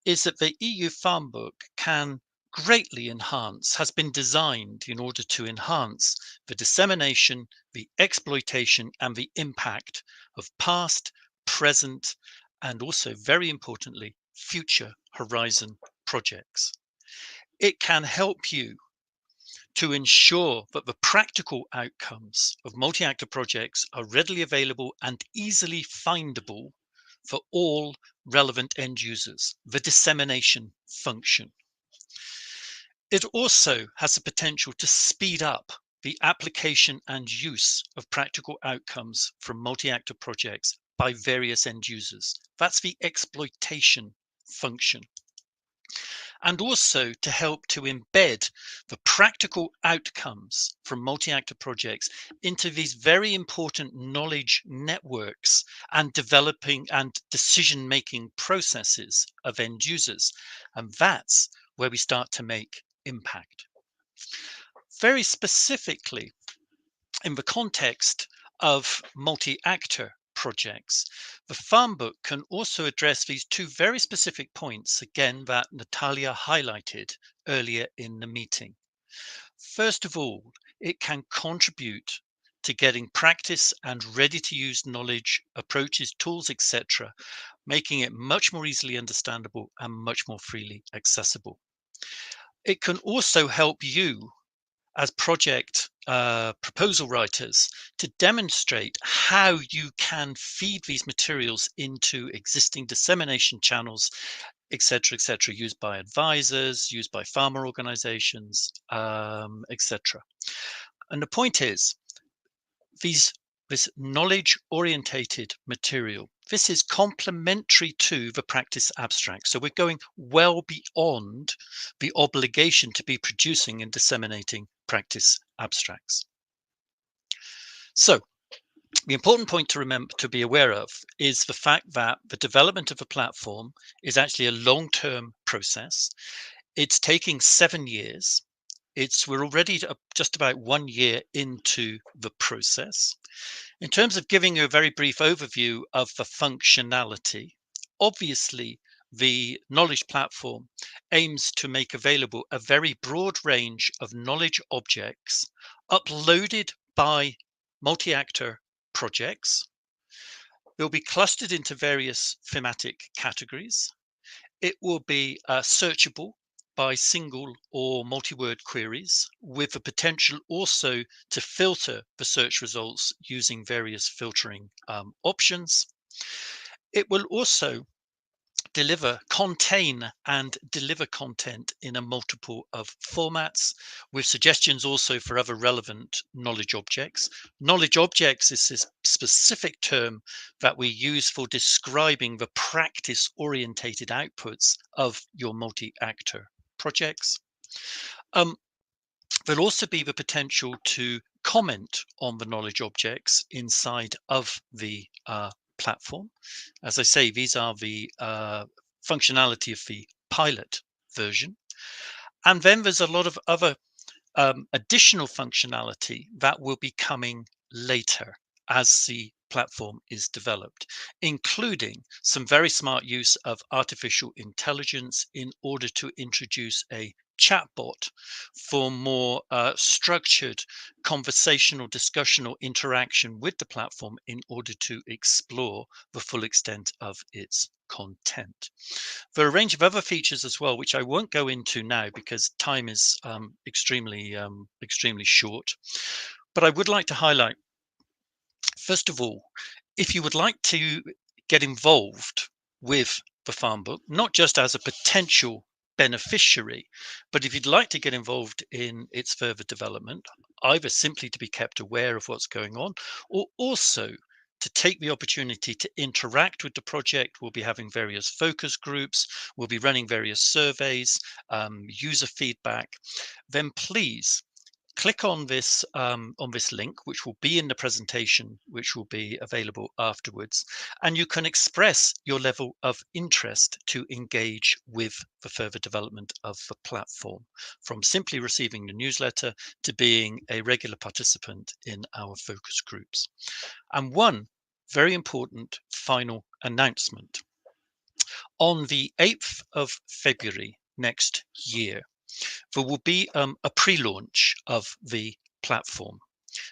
Speaker 7: is that the EU Farmbook can greatly enhance, has been designed in order to enhance the dissemination, the exploitation, and the impact of past, present, and also very importantly, future Horizon projects. It can help you to ensure that the practical outcomes of multi-actor projects are readily available and easily findable for all relevant end users, the dissemination function. It also has the potential to speed up the application and use of practical outcomes from multi-actor projects by various end users. That's the exploitation function. And also to help to embed the practical outcomes from multi-actor projects into these very important knowledge networks and developing and decision-making processes of end users. And that's where we start to make impact. Very specifically, in the context of multi-actor projects, the Farmbook can also address these two very specific points, again, that Natalia highlighted earlier in the meeting. First of all, it can contribute to getting practice and ready-to-use knowledge, approaches, tools, etc., making it much more easily understandable and much more freely accessible. It can also help you as project proposal writers to demonstrate how you can feed these materials into existing dissemination channels, etc., used by advisors, used by farmer organizations, etc. And the point is, this knowledge-orientated material, this is complementary to the practice abstract. So we're going well beyond the obligation to be producing and disseminating practice abstracts. So the important point to be aware of is the fact that the development of a platform is actually a long-term process. It's taking 7 years. We're already just about 1 year into the process. In terms of giving you a very brief overview of the functionality, obviously the knowledge platform aims to make available a very broad range of knowledge objects uploaded by multi-actor projects. They'll be clustered into various thematic categories. It will be searchable by single or multi-word queries, with the potential also to filter the search results using various filtering options. It will also contain and deliver content in a multiple of formats, with suggestions also for other relevant knowledge objects. Knowledge objects is this specific term that we use for describing the practice-orientated outputs of your multi-actor projects. There'll also be the potential to comment on the knowledge objects inside of the platform. As I say, these are the functionality of the pilot version. And then there's a lot of other additional functionality that will be coming later as the platform is developed, including some very smart use of artificial intelligence in order to introduce a chatbot for more structured conversational discussion or interaction with the platform in order to explore the full extent of its content. There are a range of other features as well, which I won't go into now because time is extremely short. But I would like to highlight, first of all, if you would like to get involved with the Farmbook, not just as a potential beneficiary, but if you'd like to get involved in its further development, either simply to be kept aware of what's going on, or also to take the opportunity to interact with the project. We'll be having various focus groups, we'll be running various surveys, user feedback. Then please click on this link, which will be in the presentation, which will be available afterwards, and you can express your level of interest to engage with the further development of the platform, from simply receiving the newsletter to being a regular participant in our focus groups. And one very important final announcement. On the 8th of February next year, there will be a pre-launch of the platform.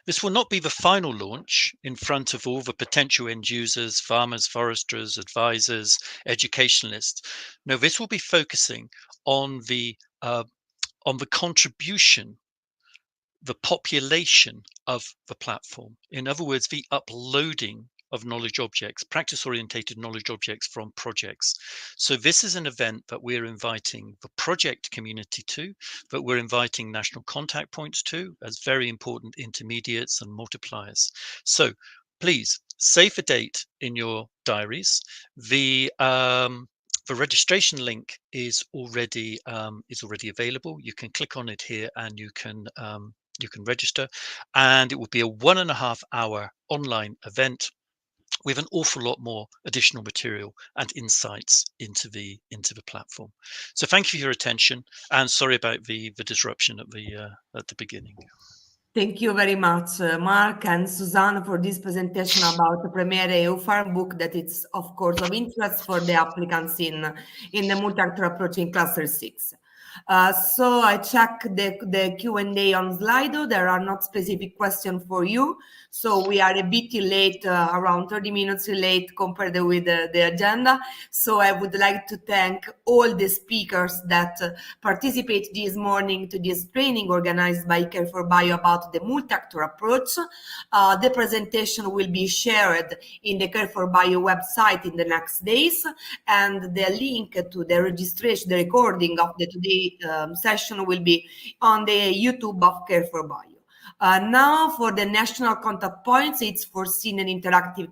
Speaker 7: This will not be the final launch in front of all the potential end users, farmers, foresters, advisors, educationalists. No, this will be focusing on the contribution, the population of the platform. In other words, the uploading of knowledge objects, practice-orientated knowledge objects from projects. So this is an event that we're inviting the project community to, that we're inviting national contact points to as very important intermediates and multipliers. So please save a date in your diaries. The registration link is already available. You can click on it here and you can register, and it will be a 1.5 hour online event with an awful lot more additional material and insights into the platform. So thank you for your attention, and sorry about the disruption at the beginning.
Speaker 1: Thank you very much, Mark and Suzanne, for this presentation about the Premier EU Farmbook that it's, of course, of interest for the applicants in the multi-actor approach in Cluster 6. So I check the Q&A on Slido. There are not specific questions for you. So we are a bit late, around 30 minutes late compared with the agenda. So I would like to thank all the speakers that participate this morning to this training organized by Care for Bio about the multi-actor approach. The presentation will be shared in the Care for Bio website in the next days, and the link to the registration, the recording of the today session will be on the YouTube of Care for Bio. Now for the national contact points, it's foreseen an interactive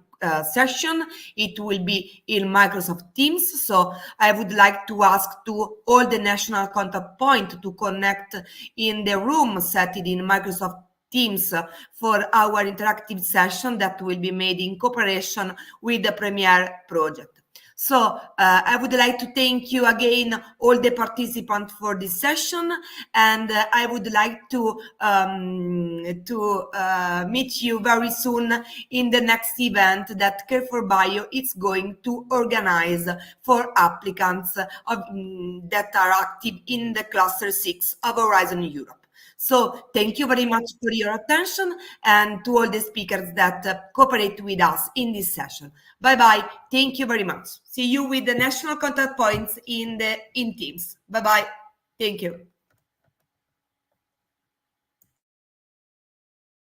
Speaker 1: session. It will be in Microsoft Teams. So I would like to ask to all the national contact point to connect in the room set in Microsoft Teams for our interactive session that will be made in cooperation with the Premier project. So I would like to thank you again, all the participants, for this session, and I would like to meet you very soon in the next event that Care for Bio is going to organize for applicants that are active in the Cluster 6 of Horizon Europe. So thank you very much for your attention, and to all the speakers that cooperate with us in this session. Bye-bye. Thank you very much. See you with the national contact points in Teams. Bye-bye. Thank you.